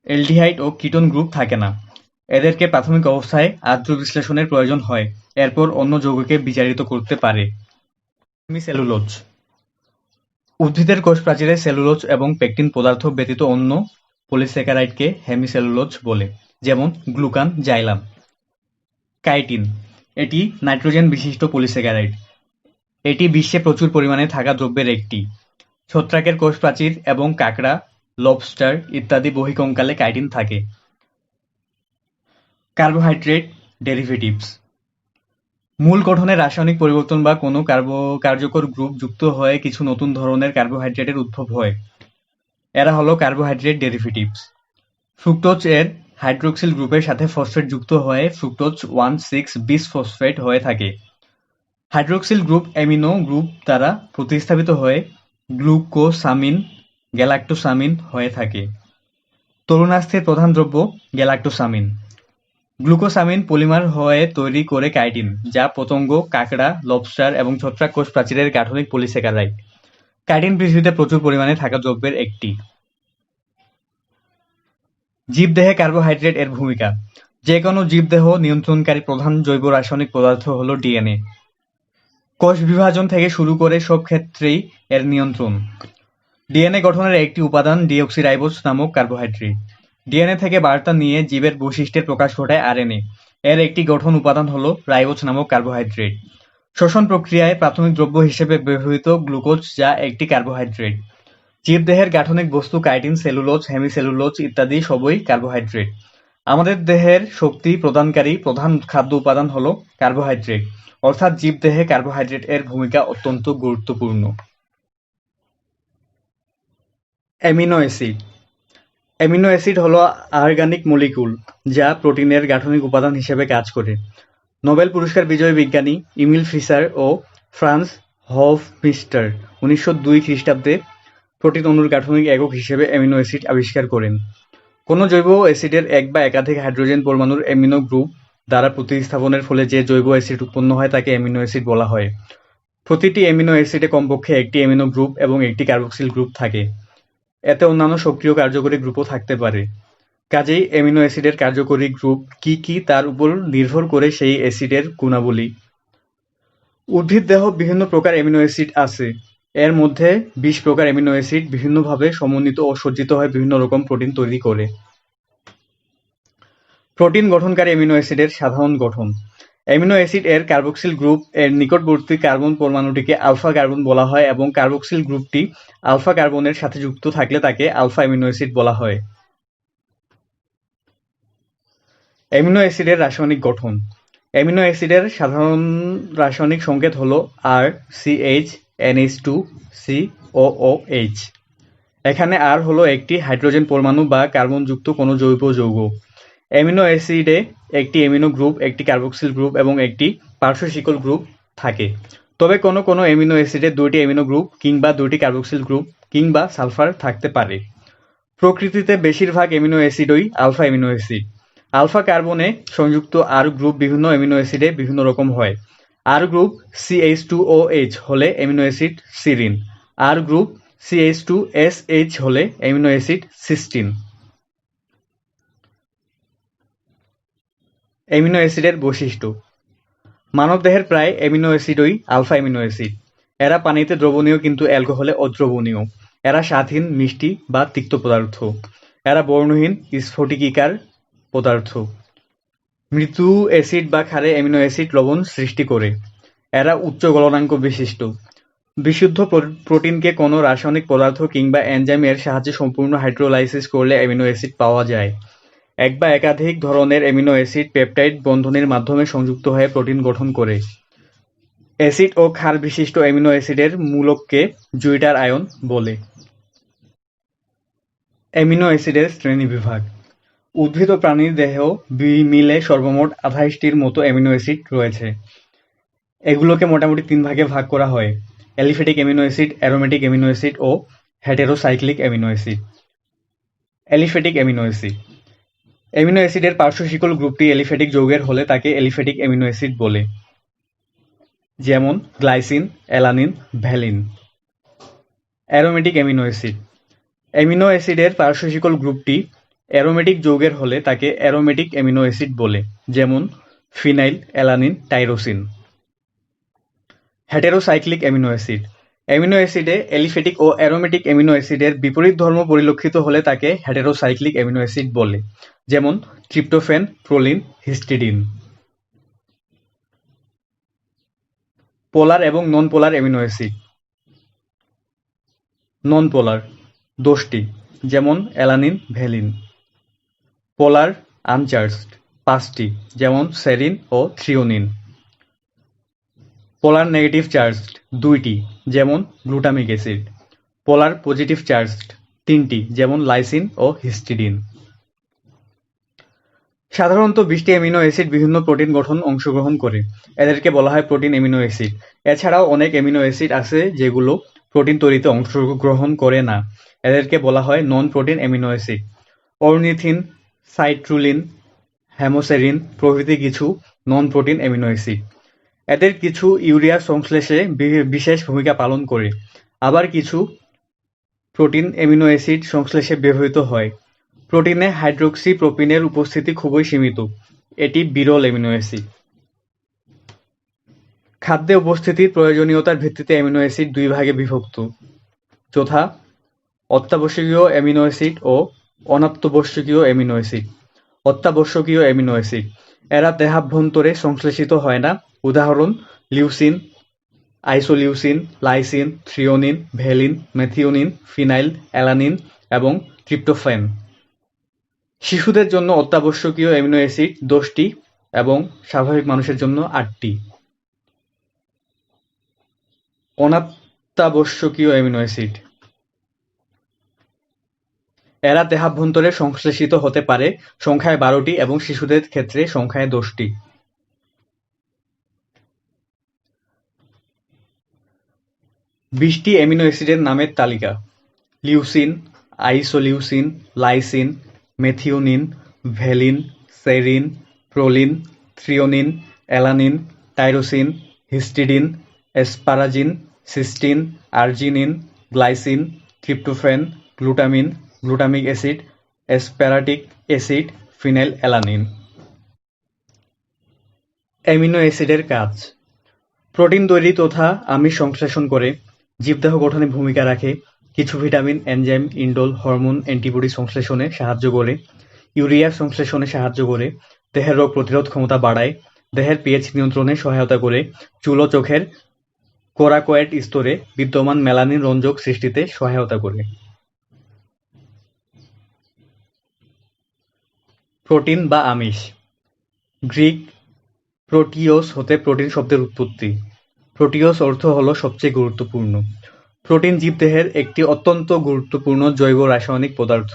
অ্যালডিহাইড ও কিটোন গ্রুপ থাকে না। এদেরকে প্রাথমিক অবস্থায় আর্দ্র বিশ্লেষণের প্রয়োজন হয়, এরপর অন্য যৌগকে বিজারিত করতে পারে। হেমিসেলুলোজ। উদ্ভিদের কোষ প্রাচীরে সেলুলোজ এবং পেকটিন পদার্থ ব্যতীত অন্য পলিস্যাকারাইডকে হেমিসেলুলোজ বলে। যেমন গ্লুকান, জাইলাম। কাইটিন, এটি নাইট্রোজেন বিশিষ্ট পলিস্যাকারাইড। এটি বিশ্বে প্রচুর পরিমাণে থাকা দ্রব্যের একটি। ছত্রাকের কোষ প্রাচীর এবং কাঁকড়া, লবস্টার ইত্যাদি বহিঃকঙ্কালে কাইটিন থাকে। কার্বোহাইড্রেট ডেরিভেটিভস, মূল গঠনে রাসায়নিক পরিবর্তন বা কোনো কার্যকর গ্রুপ যুক্ত হয়ে কিছু নতুন ধরনের কার্বোহাইড্রেটের উদ্ভব হয়। এরা হলো কার্বোহাইড্রেট ডেরিভেটিভস। ফ্রুক্টোজ এর হাইড্রোক্সিল গ্রুপের সাথে ফসফেট যুক্ত হয়ে ফ্রুক্টোজ 1,6-বিসফসফেট হয়ে থাকে। হাইড্রোক্সিল গ্রুপ অ্যামিনো গ্রুপ দ্বারা প্রতিস্থাপিত হয়ে গ্লুকোসামিন, গ্যালাক্টোসামিন হয়ে থাকে। তরুণাস্থির প্রধান দ্রব্য গ্যালাক্টোসামিন। গ্লুকোসামিন পলিমার হয়ে তৈরি করে কাইটিন, যা পতঙ্গ, কাঁকড়া, লবস্টার এবং ছত্রাক কোষ প্রাচীরের গাঠনিক পলিস্যাকারাইড। কাইটিন পৃথিবীতে প্রচুর পরিমাণে থাকা দ্রব্যের একটি। জীবদেহে কার্বোহাইড্রেট এর ভূমিকা। যে কোনো জীবদেহ নিয়ন্ত্রণকারী প্রধান জৈব রাসায়নিক পদার্থ হল ডিএনএ। কোষ বিভাজন থেকে শুরু করে সব ক্ষেত্রেই এর নিয়ন্ত্রণ। ডিএনএ গঠনের একটি উপাদান ডিঅক্সিরাইবোজ নামক কার্বোহাইড্রেট। ডিএনএ থেকে বার্তা নিয়ে জীবের বৈশিষ্ট্যের প্রকাশ ঘটায় আরএনএ। এর একটি গঠন উপাদান হল রাইবোজ নামক কার্বোহাইড্রেট। শ্বসন প্রক্রিয়ায় প্রাথমিক দ্রব্য হিসেবে ব্যবহৃত গ্লুকোজ, যা একটি কার্বোহাইড্রেট। জীবদেহের গাঠনিক বস্তু কাইটিন, সেলুলোজ, হেমিসেলুলোজ ইত্যাদি সবই কার্বোহাইড্রেট। আমাদের দেহের শক্তি প্রদানকারী প্রধান খাদ্য উপাদান হল কার্বোহাইড্রেট, অর্থাৎ জীবদেহে কার্বোহাইড্রেট এর ভূমিকা অত্যন্ত গুরুত্বপূর্ণ। Amino acid. অ্যামিনো অ্যাসিড হল অর্গানিক মলিকিউল যা প্রোটিনের গাঠনিক উপাদান হিসেবে কাজ করে। নোবেল পুরস্কার বিজয়ী বিজ্ঞানী ইমিল ফিশার ও ফ্রান্স হফমিস্টার 1902 খ্রিস্টাব্দে প্রোটিন অণুর গাঠনিক একক হিসেবে অ্যামিনো অ্যাসিড আবিষ্কার করেন। কোনো জৈব অ্যাসিডের এক বা একাধিক হাইড্রোজেন পরমাণুর অ্যামিনো গ্রুপ দ্বারা প্রতিস্থাপনের ফলে যে জৈব অ্যাসিড উৎপন্ন হয় তাকে অ্যামিনো অ্যাসিড বলা হয়। প্রতিটি অ্যামিনো অ্যাসিডে কমপক্ষে একটি অ্যামিনো গ্রুপ এবং একটি কার্বক্সিল গ্রুপ থাকে। এতে অন্যান্য সক্রিয় কার্যকরী গ্রুপও থাকতে পারে। কাজেই অ্যামিনো অ্যাসিডের কার্যকরী গ্রুপ কি কি তার উপর নির্ভর করে সেই অ্যাসিডের গুণাবলী। উদ্ভিদ দেহ বিভিন্ন প্রকার অ্যামিনো অ্যাসিড আছে। এর মধ্যে 20 প্রকার অ্যামিনো অ্যাসিড বিভিন্নভাবে সমন্বিত ও সজ্জিত হয়ে বিভিন্ন রকম প্রোটিন তৈরি করে। প্রোটিন গঠনকারী অ্যামিনো অ্যাসিডের সাধারণ গঠন। অ্যামিনো অ্যাসিড এর কার্বক্সিল গ্রুপ এর নিকটবর্তী কার্বন পরমাণুটিকে আলফা কার্বন বলা হয় এবং কার্বক্সিল গ্রুপটি আলফা কার্বনের সাথে যুক্ত থাকলে তাকে আলফা অ্যামিনো অ্যাসিড বলা হয়। অ্যামিনো অ্যাসিডের রাসায়নিক গঠন। অ্যামিনো অ্যাসিডের সাধারণ রাসায়নিক সংকেত হল আর, সিএইচ, এনএইচ2, সিওওএইচ। এখানে আর হলো একটি হাইড্রোজেন পরমাণু বা কার্বনযুক্ত কোনো জৈব যৌগ। অ্যামিনো অ্যাসিডে একটি অ্যামিনো গ্রুপ, একটি কার্বক্সিল গ্রুপ এবং একটি পার্শ্ব শিকল গ্রুপ থাকে। তবে কোনো কোনো অ্যামিনো অ্যাসিডে 2টি অ্যামিনো গ্রুপ কিংবা 2টি কার্বক্সিল গ্রুপ কিংবা সালফার থাকতে পারে। প্রকৃতিতে বেশিরভাগ অ্যামিনো অ্যাসিডই আলফা অ্যামিনো অ্যাসিড। আলফা কার্বনে সংযুক্ত আর গ্রুপ বিভিন্ন অ্যামিনো অ্যাসিডে বিভিন্ন রকম হয়। আর গ্রুপ CH2OH হলে অ্যামিনো অ্যাসিড সিরিন। আর গ্রুপ CH2SH হলে অ্যামিনো অ্যাসিড সিস্টিন। অ্যামিনো অ্যাসিডের বৈশিষ্ট্য। মানবদেহের প্রায় অ্যামিনো অ্যাসিডই আলফা অ্যামিনো অ্যাসিড। এরা পানিতে দ্রবণীয় কিন্তু অ্যালকোহলে অদ্রবণীয়। এরা স্বাদহীন, মিষ্টি বা তিক্ত পদার্থ। এরা বর্ণহীন, স্ফটিকিকার পদার্থ। মৃদু অ্যাসিড বা ক্ষারে অ্যামিনো অ্যাসিড লবণ সৃষ্টি করে। এরা উচ্চ গলনাঙ্ক বিশিষ্ট। বিশুদ্ধ প্রোটিনকে কোনো রাসায়নিক পদার্থ কিংবা এনজাইম এর সাহায্যে সম্পূর্ণ হাইড্রোলাইসিস করলে অ্যামিনো অ্যাসিড পাওয়া যায়। এক বা একাধিক ধরনের অ্যামিনো অ্যাসিড পেপটাইড বন্ধনের মাধ্যমে সংযুক্ত হয়ে প্রোটিন গঠন করে। অ্যাসিড ও ক্ষার বিশিষ্ট অ্যামিনো অ্যাসিডের মূলককে জুইটার আয়ন বলে। অ্যামিনো অ্যাসিডের শ্রেণীবিভাগ। উদ্ভিদ ও প্রাণীর দেহ মিলে সর্বমোট 28টির মতো অ্যামিনো অ্যাসিড রয়েছে। এগুলোকে মোটামুটি 3 ভাগে ভাগ করা হয়: aliphatic amino acid, aromatic amino acid ও heterocyclic amino acid. Aliphatic amino acid. Amino অ্যাসিডের পার্শ্ব শিকল গ্রুপটি অ্যালিফ্যাটিক যৌগের হলে তাকে অ্যালিফ্যাটিক অ্যামিনো অ্যাসিড বলে, যেমন glycine, alanine, valine. Aromatic amino acid. Amino অ্যাসিডের পার্শ্ব শিকল গ্রুপটি অ্যারোমেটিক যৌগের হলে তাকে অ্যারোমেটিক অ্যামিনো অ্যাসিড বলে, যেমন phenylalanine, tyrosine. Heterocyclic amino acid. Amino অ্যাসিডে অ্যালিফ্যাটিক ও অ্যারোমেটিক অ্যামিনো অ্যাসিডের বিপরীত ধর্ম পরিলক্ষিত হলে তাকে হেটেরোসাইক্লিক অ্যামিনো অ্যাসিড বলে, যেমন ট্রিপ্টোফ্যান, প্রোলিন, হিস্টিডিন। পোলার এবং নন পোলার অ্যামিনো অ্যাসিড। নন পোলার 10টি, যেমন অ্যালানিন, ভ্যালিন। পোলার আনচার্জড 5টি, যেমন সেরিন ও থ্রিওনিন। পোলার নেগেটিভ চার্জড 2টি, যেমন গ্লুটামিক অ্যাসিড। পোলার পজিটিভ চার্জড 3টি, যেমন লাইসিন ও হিস্টিডিন। সাধারণত 20টি অ্যামিনো অ্যাসিড বিভিন্ন প্রোটিন গঠন অংশগ্রহণ করে, এদেরকে বলা হয় প্রোটিন অ্যামিনো অ্যাসিড। এছাড়াও অনেক অ্যামিনো অ্যাসিড আছে যেগুলো প্রোটিন তৈরিতে অংশগ্রহণ করে না, এদেরকে বলা হয় non protein amino acid. Ornithine, citrulline, homoserine প্রভৃতি কিছু নন প্রোটিন অ্যামিনো অ্যাসিড। এদের কিছু ইউরিয়া সংশ্লেষে বিশেষ ভূমিকা পালন করে, আবার কিছু প্রোটিন অ্যামিনো অ্যাসিড সংশ্লেষে ব্যবহৃত হয়। প্রোটিনে হাইড্রোক্সি প্রোপিনের উপস্থিতি খুবই সীমিত, এটি বিরল অ্যামিনো অ্যাসিড। খাদ্যে উপস্থিতির প্রয়োজনীয়তার ভিত্তিতে অ্যামিনো অ্যাসিড 2 ভাগে বিভক্ত, যথা অত্যাবশ্যকীয় অ্যামিনো অ্যাসিড ও অনাত্যাবশ্যকীয় অ্যামিনো অ্যাসিড। অত্যাবশ্যকীয় অ্যামিনো অ্যাসিড এরা দেহাভ্যন্তরে সংশ্লেষিত হয় না, উদাহরণ leucine, isoleucine, lysine, threonine, valine, methionine, phenyl alanine এবং ট্রিপ্টোফ্যান। শিশুদের জন্য অত্যাবশ্যকীয় অ্যামিনো অ্যাসিড 10টি এবং স্বাভাবিক মানুষের জন্য 8টি। অনাত্যাবশ্যকীয় অ্যামিনো অ্যাসিড এরা দেহাভ্যন্তরে সংশ্লেষিত হতে পারে সংখ্যায় 12টি এবং শিশুদের ক্ষেত্রে সংখ্যায় 10টি। 20টি অ্যামিনো অ্যাসিডের নামের তালিকা: leucine, isoleucine, lysine, methionine, valine, serine, proline, threonine, alanine, tyrosine, histidine, asparagine, cystine, arginine, glycine, tryptophan, glutamine, glutamic acid, aspartic acid, phenyl alanine. Amino অ্যাসিডের কাজ: প্রোটিন তৈরি তথা আমিষ সংশ্লেষণ করে, জীবদেহ গঠনে ভূমিকা রাখে, কিছু vitamin, enzyme, indole, hormone, antibody সংশ্লেষণে সাহায্য করে, ইউরিয়া সংশ্লেষণে সাহায্য করে, দেহের রোগ প্রতিরোধ ক্ষমতা বাড়ায়, দেহের পিএইচ নিয়ন্ত্রণে সহায়তা করে, চুল ও চোখের কোরাকয়েড স্তরে বিদ্যমান মেলানিন রঞ্জক সৃষ্টিতে সহায়তা করে। প্রোটিন বা আমিষ। গ্রিক প্রোটিওস হতে প্রোটিন শব্দের উৎপত্তি। প্রোটিওস অর্থ হল সবচেয়ে গুরুত্বপূর্ণ। প্রোটিন জীবদেহের একটি অত্যন্ত গুরুত্বপূর্ণ জৈব রাসায়নিক পদার্থ।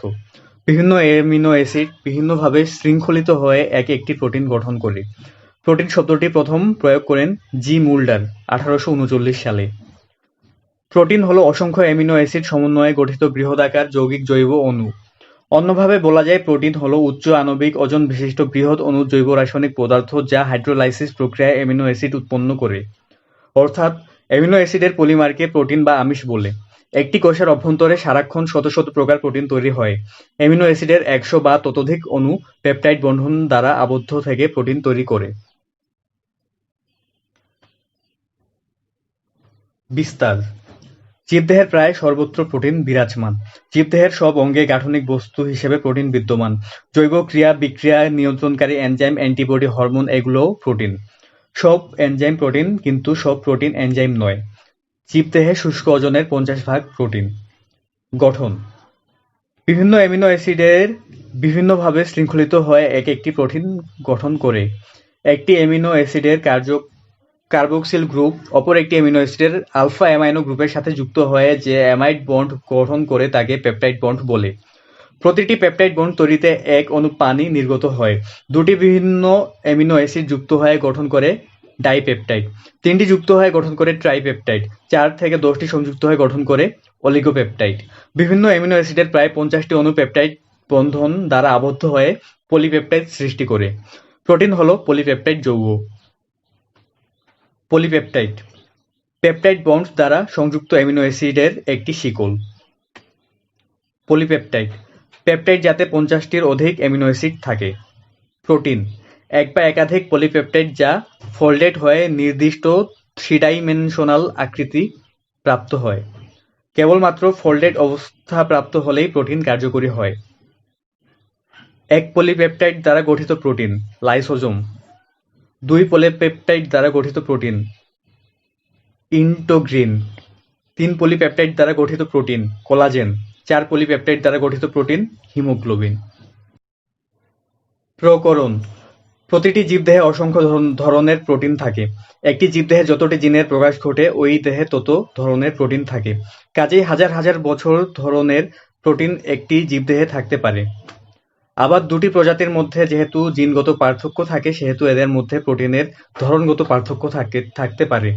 বিভিন্ন অ্যামিনো অ্যাসিড বিভিন্নভাবে শৃঙ্খলিত হয়ে একটি প্রোটিন গঠন করে। প্রোটিন শব্দটি প্রথম প্রয়োগ করেন জি. মুল্ডার 1839 সালে। প্রোটিন হল অসংখ্য অ্যামিনো অ্যাসিড সমন্বয়ে গঠিত বৃহদাকার যৌগিক জৈব অণু। অন্যভাবে বলা যায় প্রোটিন হল উচ্চ আণবিক ওজন বিশিষ্ট বৃহৎ অণু জৈব রাসায়নিক পদার্থ যা হাইড্রোলাইসিস প্রক্রিয়ায় অ্যামিনো অ্যাসিড উৎপন্ন করে। অর্থাৎ অ্যামিনো অ্যাসিডের পলিমারকে প্রোটিন বা আমিষ বলে। একটি কোষের অভ্যন্তরে সারাক্ষণ শত শত প্রকার প্রোটিন তৈরি হয়। অ্যামিনো অ্যাসিডের 100 বা ততোধিক অণু পেপটাইড বন্ধন দ্বারা আবদ্ধ থেকে প্রোটিন তৈরি করে। বিস্তার: জীবদেহের প্রায় সর্বত্র প্রোটিন বিরাজমান। জীবদেহের সব অঙ্গে গাঠনিক বস্তু হিসেবে প্রোটিন বিদ্যমান। জৈব ক্রিয়া বিক্রিয়া নিয়ন্ত্রণকারী এনজাইম, অ্যান্টিবডি, হরমোন এগুলোও প্রোটিন। সব এনজাইম প্রোটিন, কিন্তু সব প্রোটিন এনজাইম নয়। জীবদেহে শুষ্ক ওজনের 50% প্রোটিন। গঠন: বিভিন্ন অ্যামিনো অ্যাসিডের বিভিন্নভাবে শৃঙ্খলিত হয়ে একটি প্রোটিন গঠন করে। একটি অ্যামিনো অ্যাসিডের কার্বক্সিল গ্রুপ অপর একটি অ্যামিনো অ্যাসিডের আলফা অ্যামাইনো গ্রুপের সাথে যুক্ত হয়ে যে অ্যামাইড বন্ড গঠন করে তাকে পেপটাইড বন্ড বলে। প্রতিটি পেপটাইড বন্ড তৈরিতে এক অণু পানি নির্গত হয়। 2টি বিভিন্ন অ্যামিনো অ্যাসিড যুক্ত হয়ে গঠন করে ডাইপেপটাইড। 3টি যুক্ত হয়ে গঠন করে ট্রাইপেপটাইড। 4 থেকে 10টি সংযুক্ত হয়ে গঠন করে অলিগোপেপটাইড। বিভিন্ন অ্যামিনো অ্যাসিডের প্রায় 50টি অণু পেপটাইড বন্ধন দ্বারা আবদ্ধ হয়ে পলিপেপটাইড সৃষ্টি করে। প্রোটিন হল পলিপেপটাইড যৌগ। পলিপেপটাইড: পেপটাইড বন্ডস দ্বারা সংযুক্ত অ্যামিনো অ্যাসিডের একটি শিকল। পলিপেপটাইড: পেপটাইড যাতে 50টির অধিক অ্যামিনো অ্যাসিড থাকে। প্রোটিন: এক বা একাধিক পলিপেপটাইড যা ফোল্ডেড হয়ে নির্দিষ্ট 3 ডাইমেনশনাল আকৃতি প্রাপ্ত হয়। কেবলমাত্র ফোল্ডেড অবস্থা প্রাপ্ত হলেই প্রোটিন কার্যকরী হয়। এক পলিপেপটাইড দ্বারা গঠিত প্রোটিন লাইসোজোম, দুই পলিপেপটাইড দ্বারা গঠিত প্রোটিন ইন্টোগ্রিন, তিন পলিপেপটাইড দ্বারা গঠিত প্রোটিন কোলাজেন, চার পলিপেপটাইড দ্বারা গঠিত প্রোটিন হিমোগ্লোবিন। প্রকরণ: প্রতিটি জীবদেহে অসংখ্য ধরনের প্রোটিন থাকে। একটি জীবদেহে যতটি জিনের প্রকাশ ঘটে ওই দেহে তত ধরনের প্রোটিন থাকে। কাজেই হাজার হাজার বছর ধরনের প্রোটিন একটি জীবদেহে থাকতে পারে। আবার দুটি প্রজাতির মধ্যে যেহেতু জিনগত পার্থক্য থাকে সেহেতু এদের মধ্যে প্রোটিনের ধরনগত পার্থক্য থাকতে পারে।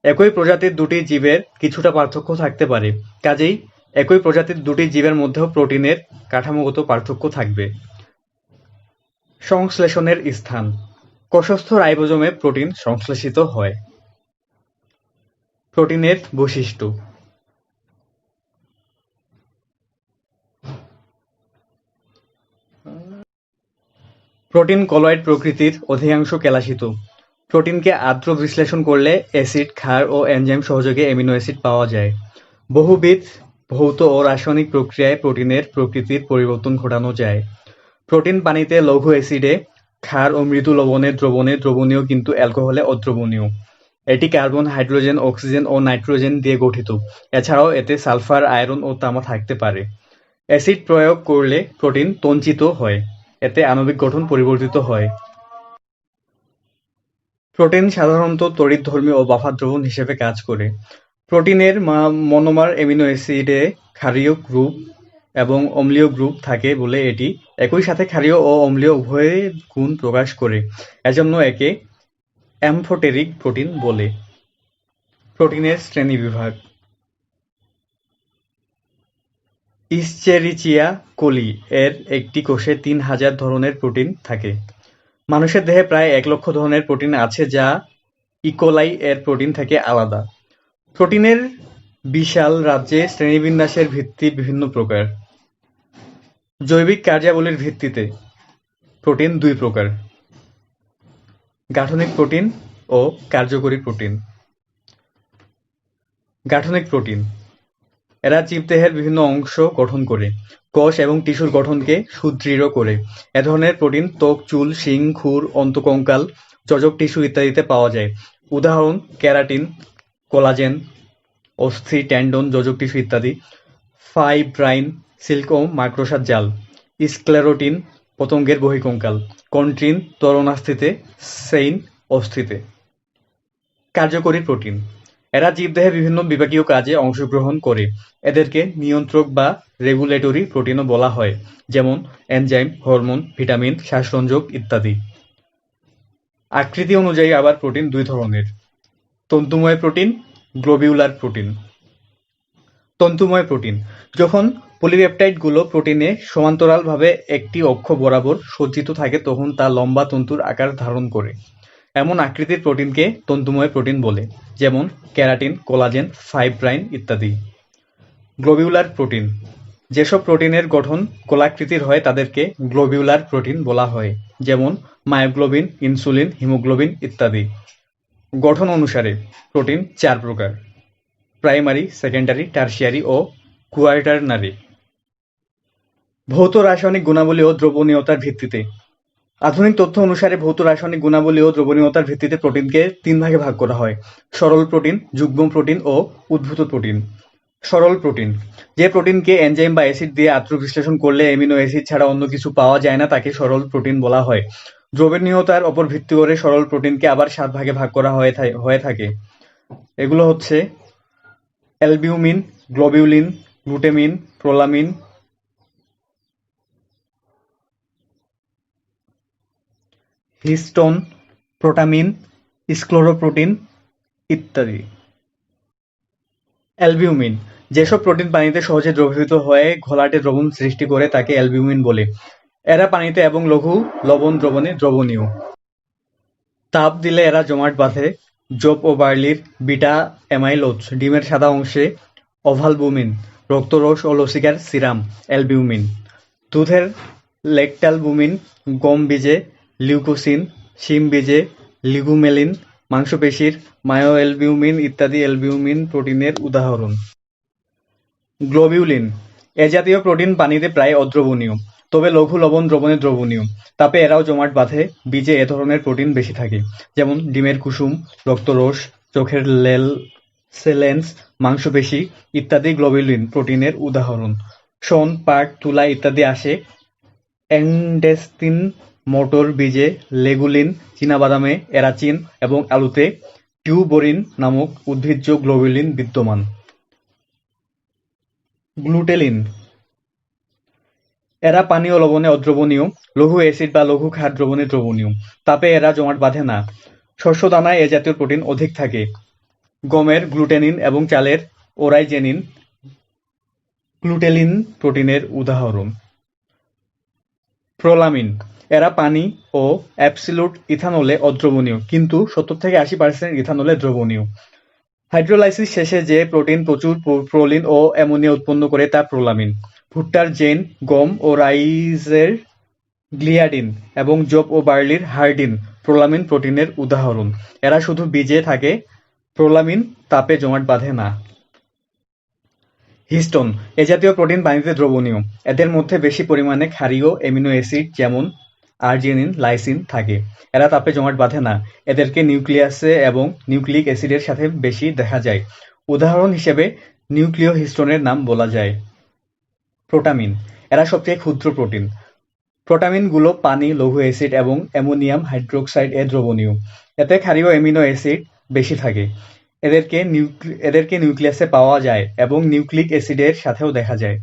একই প্রজাতির দুটি জীবের কিছুটা পার্থক্য থাকতে পারে, কাজেই একই প্রজাতির দুটি জীবের মধ্যেও প্রোটিনের কাঠামোগত পার্থক্য থাকবে। সংশ্লেষণের স্থান: কোষস্থ রাইবোজোমে প্রোটিন সংশ্লেষিত হয়। প্রোটিনের বৈশিষ্ট্য: প্রোটিন কলয়েড প্রকৃতির, অধিকাংশ কেলাসিত। প্রোটিনকে আর্দ্র বিশ্লেষণ করলে অ্যাসিড, ক্ষার ও এনজাইম সহযোগে অ্যামিনো অ্যাসিড পাওয়া যায়। বহুবিধ ভৌত ও রাসায়নিক প্রক্রিয়ায় প্রোটিনের প্রকৃতির পরিবর্তন ঘটানো যায়। প্রোটিন পানিতে লঘু অ্যাসিডে, ক্ষার ও মৃদু লবণে দ্রবণে দ্রবণীয় কিন্তু অ্যালকোহলে অদ্রবণীয়। এটি কার্বন, হাইড্রোজেন, অক্সিজেন ও নাইট্রোজেন দিয়ে গঠিত। এছাড়াও এতে সালফার, আয়রন ও তামা থাকতে পারে। অ্যাসিড প্রয়োগ করলে প্রোটিন তঞ্চিত হয়, এতে আণবিক গঠন পরিবর্তিত হয়। প্রোটিন সাধারণত তড়িৎধর্মী ও বাফার দ্রবণ হিসেবে কাজ করে। প্রোটিনের মনোমার অ্যামিনো অ্যাসিডে ক্ষারীয় গ্রুপ এবং অম্লীয় গ্রুপ থাকে বলে এটি একই সাথে ক্ষারীয় ও অম্লীয় উভয় গুণ প্রকাশ করে। এজন্য একে অ্যামফোটেরিক প্রোটিন বলে। প্রোটিনের শ্রেণীবিভাগ: ইশ্চেরিচিয়া কোলি এর একটি কোষে ৩,০০০ ধরনের প্রোটিন থাকে। মানুষের দেহে প্রায় ১,০০,০০০ ধরনের প্রোটিন আছে যা ইকোলাই এর প্রোটিন থেকে আলাদা। প্রোটিনের বিশাল রাজ্যে শ্রেণীবিন্যাসের ভিত্তি বিভিন্ন প্রকার। জৈবিক কার্যাবলীর ভিত্তিতে প্রোটিন দুই প্রকার: গাঠনিক প্রোটিন ও কার্যকরী প্রোটিন। গাঠনিক প্রোটিন: এরা জীবদেহের বিভিন্ন অংশ গঠন করে, কোষ এবং টিস্যুর গঠনকে সুদৃঢ় করে। এ ধরনের প্রোটিন ত্বক, চুল, শিং, খুর, অন্তঃকঙ্কাল, যোজক টিস্যু ইত্যাদিতে পাওয়া যায়। উদাহরণ: কেরাটিন, কোলাজেন, অস্থি, টেন্ডন, যোজক টিস্যু ইত্যাদি। ফাইব্রাইন, সিল্ক ও মাকড়সার জাল। স্ক্লেরোটিন, পতঙ্গের বহিঃকঙ্কাল। কন্ট্রিন, তরুণাস্থিতে, সেইন, অস্থিতে। কার্যকরী প্রোটিন: এরা জীবদেহে বিভিন্ন বিপাকীয় কাজে অংশগ্রহণ করে। এদেরকে নিয়ন্ত্রক বা রেগুলেটরি প্রোটিনও বলা হয়, যেমন এনজাইম, হরমোন, ভিটামিন, শ্বাসরঞ্জক ইত্যাদি। আকৃতি অনুযায়ী আবার প্রোটিন দুই ধরনের: তন্তুময় প্রোটিন, গ্লোবিউলার প্রোটিন। তন্তুময় প্রোটিন: যখন পলিপেপটাইডগুলো প্রোটিনে সমান্তরালভাবে একটি অক্ষ বরাবর সজ্জিত থাকে তখন তা লম্বা তন্তুর আকার ধারণ করে। এমন আকৃতির প্রোটিনকে তন্তুময় প্রোটিন বলে, যেমন কেরাটিন, কোলাজেন, ফাইব্রাইন ইত্যাদি। গ্লোবিউলার প্রোটিন: যেসব প্রোটিনের গঠন গোলাকৃতির হয় তাদেরকে গ্লোবিউলার প্রোটিন বলা হয়, যেমন মায়োগ্লোবিন, ইনসুলিন, হিমোগ্লোবিন ইত্যাদি। গঠন অনুসারে প্রোটিন চার প্রকার: প্রাইমারি, সেকেন্ডারি, টারশিয়ারি ও কোয়াটারনারি। ভৌত রাসায়নিক গুণাবলী ও দ্রবণীয়তার ভিত্তিতে। আধুনিক তথ্য অনুসারে ভৌত রাসায়নিক গুণাবলী ও দ্রবণীয়তার ভিত্তিতে প্রোটিনকে তিন ভাগে ভাগ করা হয়: সরল প্রোটিন, যুগ্ম প্রোটিন ও উদ্ভূত প্রোটিন। সরল প্রোটিন: যে প্রোটিনকে এনজাইম বা অ্যাসিড দিয়ে আর্দ্র বিশ্লেষণ করলে অ্যামিনো অ্যাসিড ছাড়া অন্য কিছু পাওয়া যায় না তাকে সরল প্রোটিন বলা হয়। দ্রবণীয়তার উপর ভিত্তি করে সরল প্রোটিনকে আবার ৭ ভাগে ভাগ করা হয়ে থাকে। এগুলো হচ্ছে: albumin, globulin, glutamine, prolamin, histone, protamine, scleroprotein ইত্যাদি। অ্যালবিউমিন: যেসব প্রোটিন পানিতে সহজে দ্রবীভূত হয়ে ঘোলাটে দ্রবণ সৃষ্টি করে তাকে অ্যালবিউমিন বলে। এরা পানিতে এবং লঘু লবণ দ্রবণে দ্রবণীয়। তাপ দিলে এরা জমাট বাঁধে। যব ও বার্লির বিটা অ্যামাইলোজ, ডিমের সাদা অংশে ওভালবুমিন, রক্তরস ও লসিকার সিরাম অ্যালবিউমিন। দুধের ল্যাক্টালবুমিন, গম বীজে লিউকোসিন, শিম বীজে লিগুমেলিন মাংসপেশির মায়োঅ্যালবিউমিন ইত্যাদি অ্যালবিউমিন প্রোটিনের উদাহরণ। গ্লোবিউলিন এ জাতীয় প্রোটিন পানিতে প্রায় অদ্রবণীয়, তবে লঘু লবণ দ্রবণে দ্রবণীয়। তাপে এরাও জমাট বাঁধে। বীজে এ ধরনের প্রোটিন বেশি থাকে, যেমন ডিমের কুসুম, রক্তরস, চোখের লেন্স, মাংসপেশি ইত্যাদি গ্লোবিউলিন প্রোটিনের উদাহরণ। শন, পাট, তুলা ইত্যাদি আসে এন্ডেস্তিন মটর বীজে, লেগুলিন, চীনাবাদামে, এরাচিন এবং আলুতে টিউবরিন নামক উদ্ভিজ্জ গ্লোবিউলিন বিদ্যমান। গ্লুটেলিন এরা পানি ও লবণে অদ্রবণীয়, লঘু অ্যাসিড বা লঘু ক্ষার দ্রবণে দ্রবণীয়। তাপে এরা জমাট বাঁধে না। শস্যদানায় এ জাতীয় প্রোটিন অধিক থাকে। গমের গ্লুটেনিন এবং চালের ওরাইজেনিন গ্লুটেলিন প্রোটিনের উদাহরণ। প্রোলামিন এরা পানি ও অ্যাবসলিউট ইথানলে অদ্রবণীয়, কিন্তু 70-80% ইথানলে দ্রবণীয়। হাইড্রোলাইসিস শেষে যে প্রোটিন প্রচুর প্রোলিন ও অ্যামোনিয়া উৎপন্ন করে তা প্রোলামিন। ভুট্টার জেন, গম ও রাইজের গ্লিয়াডিন এবং যব ও বার্লির হার্ডিন প্রোলামিন প্রোটিনের উদাহরণ। এরা শুধু বীজে থাকে। প্রোলামিন তাপে জমাট বাঁধে না। হিস্টোন এ জাতীয় প্রোটিন পানিতে দ্রবণীয়। এদের মধ্যে বেশি পরিমাণে ক্ষারীয় অ্যামিনো অ্যাসিড যেমন আর্জিনিন, লাইসিন থাকে। এরা তাপে জমাট বাঁধে না। এদেরকে নিউক্লিয়াসে এবং নিউক্লিক অ্যাসিডের সাথে বেশি দেখা যায়। উদাহরণ হিসেবে নিউক্লিওহিস্টোনের নাম বলা যায়। প্রোটামিন এরা সবচেয়ে ক্ষুদ্র প্রোটিন। প্রোটামিনগুলো পানি, লঘু অ্যাসিড এবং অ্যামোনিয়াম হাইড্রোক্সাইড এ দ্রবণীয়। এতে ক্ষারীয় অ্যামিনো অ্যাসিড বেশি থাকে। এদেরকে নিউক্লিয়াসে পাওয়া যায় এবং নিউক্লিক অ্যাসিডের সাথেও দেখা যায়।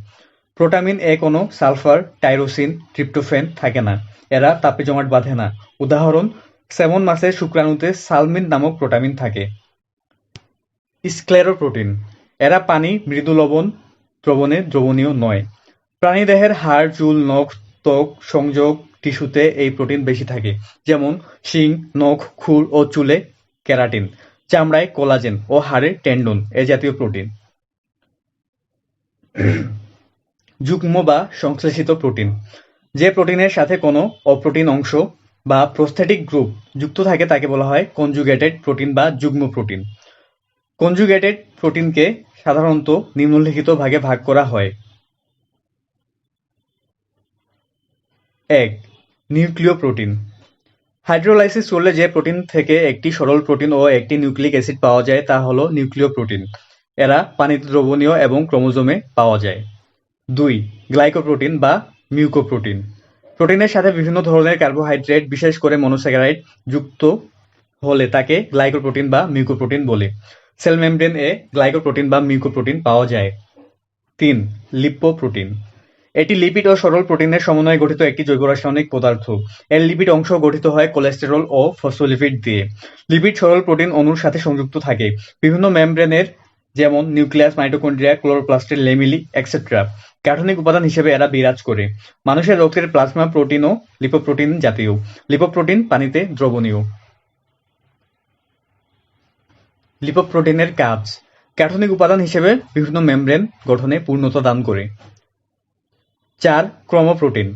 প্রোটামিন এ কোনো সালফার, টাইরোসিন, ট্রিপ্টোফ্যান থাকে না। এরা তাপে জমাট বাঁধে না। উদাহরণ: স্যামন মাছের শুক্রাণুতে সালমিন নামক প্রোটামিন থাকে। স্ক্লেরোপ্রোটিন এরা পানি, মৃদু লবণ দ্রবণে দ্রবণীয় নয়। প্রাণীদেহের হাড়, চুল, নখ, ত্বক সংযোগ টিস্যুতে এই প্রোটিন বেশি থাকে, যেমন শিং, নখ, খুর ও চুলে কেরাটিন, চামড়ায় কোলাজেন ও হাড়ে টেন্ডন এ জাতীয় প্রোটিন। যুগ্ম বা সংশ্লেষিত প্রোটিন যে প্রোটিনের সাথে কোনো অপ্রোটিন অংশ বা প্রস্থেটিক গ্রুপ যুক্ত থাকে তাকে বলা হয় কনজুগেটেড প্রোটিন বা যুগ্ম প্রোটিন। কনজুগেটেড প্রোটিনকে সাধারণত নিম্নলিখিত ভাগে ভাগ করা হয়। 1. নিউক্লিওপ্রোটিন হাইড্রোলাইসিস করলে যে প্রোটিন থেকে একটি সরল প্রোটিন ও একটি নিউক্লিক অ্যাসিড পাওয়া যায় তা হল নিউক্লিওপ্রোটিন। এরা পানিতে দ্রবণীয় এবং ক্রোমোজোমে পাওয়া যায়। 2. গ্লাইকোপ্রোটিন বা মিউকোপ্রোটিন প্রোটিনের সাথে বিভিন্ন ধরনের কার্বোহাইড্রেট, বিশেষ করে মনোস্যাকারাইড যুক্ত হলে তাকে গ্লাইকোপ্রোটিন বা মিউকোপ্রোটিন বলে। সেল মেমব্রেন এ গ্লাইকোপ্রোটিন বা মিউকোপ্রোটিন পাওয়া যায়। 3. লিপোপ্রোটিন এটি লিপিড ও সরল প্রোটিনের সমন্বয়ে গঠিত একটি জৈব রাসায়নিক পদার্থ। এর লিপিড অংশ গঠিত হয় কোলেস্টেরল ও ফসফোলিপিড দিয়ে। লিপিড সরল প্রোটিন অণুর সাথে সংযুক্ত থাকে বিভিন্ন মেমব্রেনের, যেমন নিউক্লিয়াস, মাইটোকন্ড্রিয়া, ক্লোরোপ্লাস্টের ল্যামেলি এটসেট্রা। গাঠনিক উপাদান হিসেবে এরা বিরাজ করে। মানুষের রক্তের প্লাজমা প্রোটিনও লিপোপ্রোটিন জাতীয়। লিপোপ্রোটিন পানিতে দ্রবণীয়। লিপোপ্রোটিনের কাজ: গাঠনিক উপাদান হিসেবে বিভিন্ন মেমব্রেন গঠনে পূর্ণতা দান করে। 4. ক্রোমোপ্রোটিন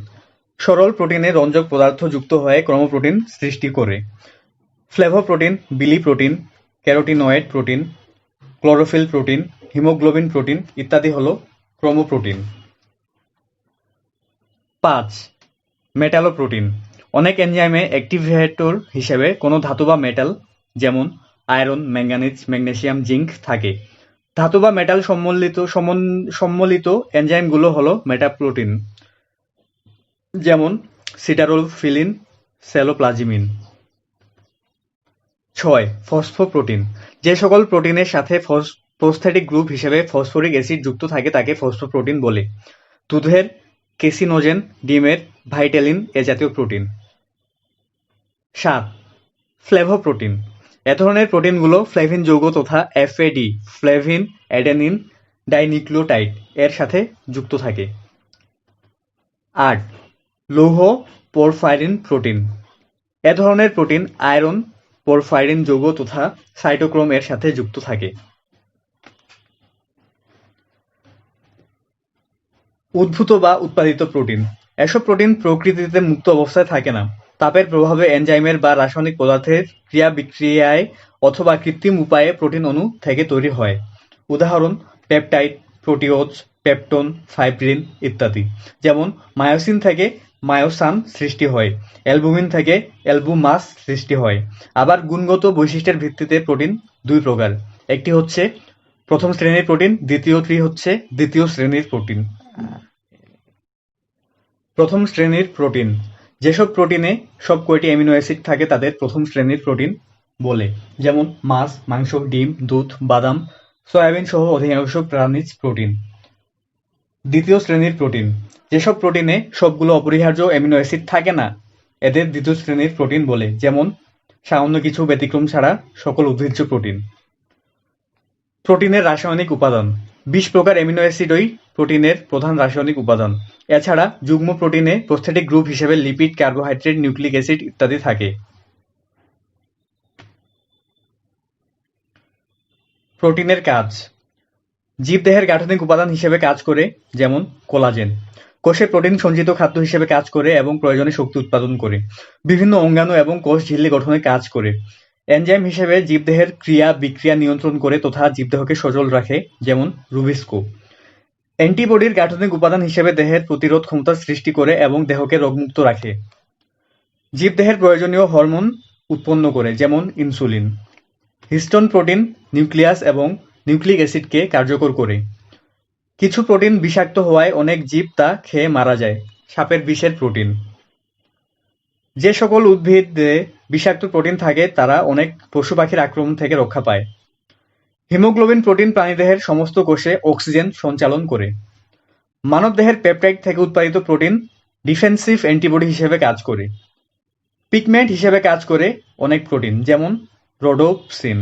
সরল প্রোটিনে রঞ্জক পদার্থ যুক্ত হয়ে ক্রোমোপ্রোটিন সৃষ্টি করে। Flavoprotein, biliprotein, carotenoid protein, chlorophyll protein, haemoglobin protein ইত্যাদি হল ক্রোমোপ্রোটিন। 5. মেটালোপ্রোটিন অনেক এনজাইমে অ্যাক্টিভেটর হিসেবে কোনো ধাতু বা মেটাল, যেমন আয়রন, ম্যাঙ্গানিজ, ম্যাগনেসিয়াম, জিঙ্ক থাকে। ধাতু বা মেটাল সম্মিলিত এনজাইমগুলো হলো মেটাপ্রোটিন, যেমন সিটারোফিলিন, সেলোপ্লাজমিন। 6. ফসফোপ্রোটিন যে সকল প্রোটিনের সাথে প্রস্থেটিক গ্রুপ হিসেবে ফসফরিক অ্যাসিড যুক্ত থাকে তাকে ফসফোপ্রোটিন বলে। দুধের কেসিনোজেন, ডিমের ভাইটেলিন এ জাতীয় প্রোটিন। 7. ফ্লেভোপ্রোটিন এ ধরনের প্রোটিনগুলো ফ্লেভিন যৌগ তথা এফএডি, ফ্লেভিন অ্যাডেনিন ডাইনিউক্লিওটাইড এর সাথে যুক্ত থাকে। 8. লৌহ পোরফাইরিন প্রোটিন এ ধরনের প্রোটিন আয়রন, পোরফাইরিন যৌগ তথা সাইটোক্রোম এর সাথে যুক্ত থাকে। উদ্ভূত বা উৎপাদিত প্রোটিন এসব প্রোটিন প্রকৃতিতে মুক্ত অবস্থায় থাকে না। তাপের প্রভাবে এনজাইমের বা রাসায়নিক পদার্থের ক্রিয়া-বিক্রিয়ায় অথবা কৃত্রিম উপায়ে প্রোটিন অণু থেকে তৈরি হয়। উদাহরণ: পেপটাইড, প্রোটিওজ, পেপটোন, ফাইব্রিন ইত্যাদি। যেমন মায়োসিন থেকে মায়োসান সৃষ্টি হয়, অ্যালবুমিন থেকে অ্যালবুমাস সৃষ্টি হয়। আবার গুণগত বৈশিষ্ট্যের ভিত্তিতে প্রোটিন দুই প্রকার, একটি হচ্ছে প্রথম শ্রেণীর প্রোটিন, দ্বিতীয়টি হচ্ছে দ্বিতীয় শ্রেণীর প্রোটিন। প্রথম শ্রেণীর প্রোটিন: যেসব প্রোটিনে সব কয়টি অ্যামিনো অ্যাসিড থাকে তাদের প্রথম শ্রেণীর প্রোটিন বলে। যেমন মাছ, মাংস, ডিম, দুধ, বাদাম, সয়াবিন সহ অধিকাংশ প্রাণীজ প্রোটিন। দ্বিতীয় শ্রেণীর প্রোটিন: যেসব প্রোটিনে সবগুলো অপরিহার্য অ্যামিনো অ্যাসিড থাকে না এদের দ্বিতীয় শ্রেণীর প্রোটিন বলে। যেমন সামান্য কিছু ব্যতিক্রম ছাড়া সকল উদ্ভিজ্জ প্রোটিন। প্রোটিনের রাসায়নিক উপাদান: 20 প্রকার অ্যামিনো অ্যাসিডই প্রোটিনের প্রধান রাসায়নিক উপাদান। এছাড়া যুগ্ম প্রোটিনে প্রস্থেটিক গ্রুপ হিসেবে লিপিড, কার্বোহাইড্রেট, নিউক্লিক অ্যাসিড ইত্যাদি থাকে। প্রোটিনের কাজ: জীবদেহের গাঠনিক উপাদান হিসেবে কাজ করে, যেমন কোলাজেন। কোষে প্রোটিন সঞ্চিত খাদ্য হিসেবে কাজ করে এবং প্রয়োজনে শক্তি উৎপাদন করে। বিভিন্ন অঙ্গাণু এবং কোষ ঝিল্লি গঠনে কাজ করে। এনজাইম হিসেবে জীবদেহের ক্রিয়া-বিক্রিয়া নিয়ন্ত্রণ করে তথা জীবদেহকে সচল রাখে, যেমন রুবিস্কো। অ্যান্টিবডির গাঠনিক উপাদান হিসেবে দেহের প্রতিরোধ ক্ষমতা সৃষ্টি করে এবং দেহকে রোগমুক্ত রাখে। জীবদেহের প্রয়োজনীয় হরমোন উৎপন্ন করে, যেমন ইনসুলিন। হিস্টোন প্রোটিন নিউক্লিয়াস এবং নিউক্লিক অ্যাসিডকে কার্যকর করে। কিছু প্রোটিন বিষাক্ত হওয়ায় অনেক জীব তা খেয়ে মারা যায়। সাপের বিষের প্রোটিন: যে সকল উদ্ভিদে বিষাক্ত প্রোটিন থাকে তারা অনেক পশু পাখির আক্রমণ থেকে রক্ষা পায়। হিমোগ্লোবিন প্রোটিন প্রাণীদেহের সমস্ত কোষে অক্সিজেন সঞ্চালন করে। মানবদেহের পেপটাইড থেকে উৎপাদিত প্রোটিন ডিফেন্সিভ অ্যান্টিবডি হিসেবে কাজ করে। পিগমেন্ট হিসেবে কাজ করে অনেক প্রোটিন, যেমন রোডোপসিন।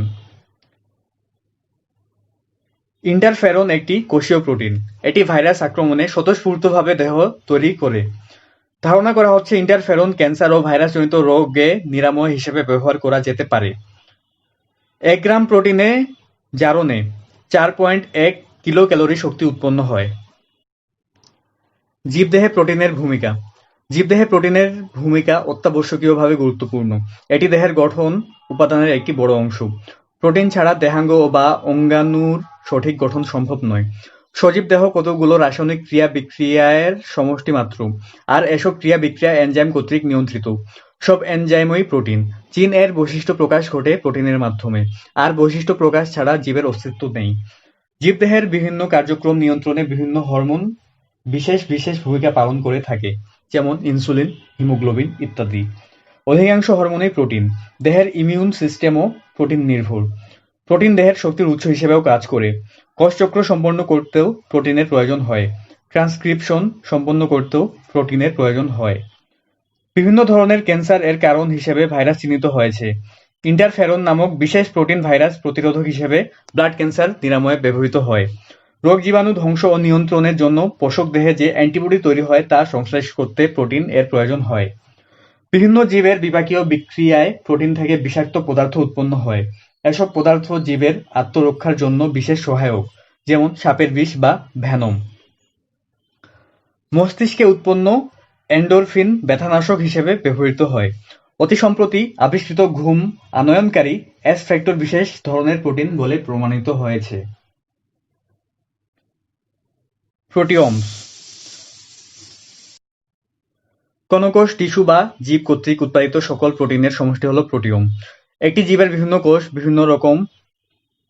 ইন্টারফেরন একটি কোষীয় প্রোটিন। এটি ভাইরাস আক্রমণে স্বতঃস্ফূর্তভাবে দেহ তৈরি করে। ধারণা করা হচ্ছে ইন্টারফেরন ক্যান্সার ও ভাইরাসজনিত রোগে নিরাময় হিসেবে ব্যবহার করা যেতে পারে। 1 গ্রাম প্রোটিনে জারণে 4.1 কিলোক্যালোরি শক্তি উৎপন্ন হয়। জীবদেহে প্রোটিনের ভূমিকা: জীবদেহে প্রোটিনের ভূমিকা অত্যাবশ্যকীয়ভাবে গুরুত্বপূর্ণ। এটি দেহের গঠন উপাদানের একটি বড় অংশ। প্রোটিন ছাড়া দেহাঙ্গ বা অঙ্গাণুর সঠিক গঠন সম্ভব নয়। সজীব দেহ কতগুলো রাসায়নিক ক্রিয়া-বিক্রিয়ার সমষ্টি মাত্র, আর এসব ক্রিয়া-বিক্রিয়া এনজাইম কর্তৃক নিয়ন্ত্রিত। সব এনজাইমই প্রোটিন। জিন এর বৈশিষ্ট্য প্রকাশ ঘটে প্রোটিনের মাধ্যমে, আর বৈশিষ্ট্য প্রকাশ ছাড়া জীবের অস্তিত্ব নেই। জীবদেহের বিভিন্ন কার্যক্রম নিয়ন্ত্রণে বিভিন্ন হরমোন বিশেষ বিশেষ ভূমিকা পালন করে থাকে, যেমন ইনসুলিন, হিমোগ্লোবিন ইত্যাদি। অধিকাংশ হরমোনই প্রোটিন। দেহের ইমিউন সিস্টেমও প্রোটিন নির্ভর। প্রোটিন দেহের শক্তির উৎস হিসেবেও কাজ করে। কোষচক্র সম্পন্ন করতেও প্রোটিনের প্রয়োজন হয়। ট্রান্সক্রিপশন সম্পন্ন করতেও প্রোটিনের প্রয়োজন হয়। বিভিন্ন ধরনের ক্যান্সার এর কারণ হিসেবে ভাইরাস চিহ্নিত হয়েছে। ইন্টারফেরন নামক বিশেষ প্রোটিন ভাইরাস প্রতিরোধক হিসেবে ব্লাড ক্যান্সার নিরাময়ে ব্যবহৃত হয়। রোগ জীবাণু ধ্বংস ও নিয়ন্ত্রণের জন্য পোষক দেহে যে অ্যান্টিবডি তৈরি হয় তা সংশ্লেষ করতে প্রোটিন এর প্রয়োজন হয়। বিভিন্ন জীবের বিপাকীয় বিক্রিয়ায় প্রোটিন থেকে বিষাক্ত পদার্থ উৎপন্ন হয়। এসব পদার্থ জীবের আত্মরক্ষার জন্য বিশেষ সহায়ক, যেমন সাপের বিষ বা ভেনম। মস্তিষ্কে উৎপন্ন এন্ডোরফিন ব্যথানাশক হিসেবে ব্যবহৃত হয়। অতি সম্প্রতি আবিষ্কৃত ঘুম আনয়নকারী এস ফ্যাক্টর বিশেষ ধরনের প্রোটিন বলে প্রমাণিত হয়েছে। প্রোটিওমস: কোষ, টিস্যু বা জীব কর্তৃক উৎপাদিত সকল প্রোটিনের সমষ্টি হল প্রোটিওম। একটি জীবের বিভিন্ন কোষ বিভিন্ন রকম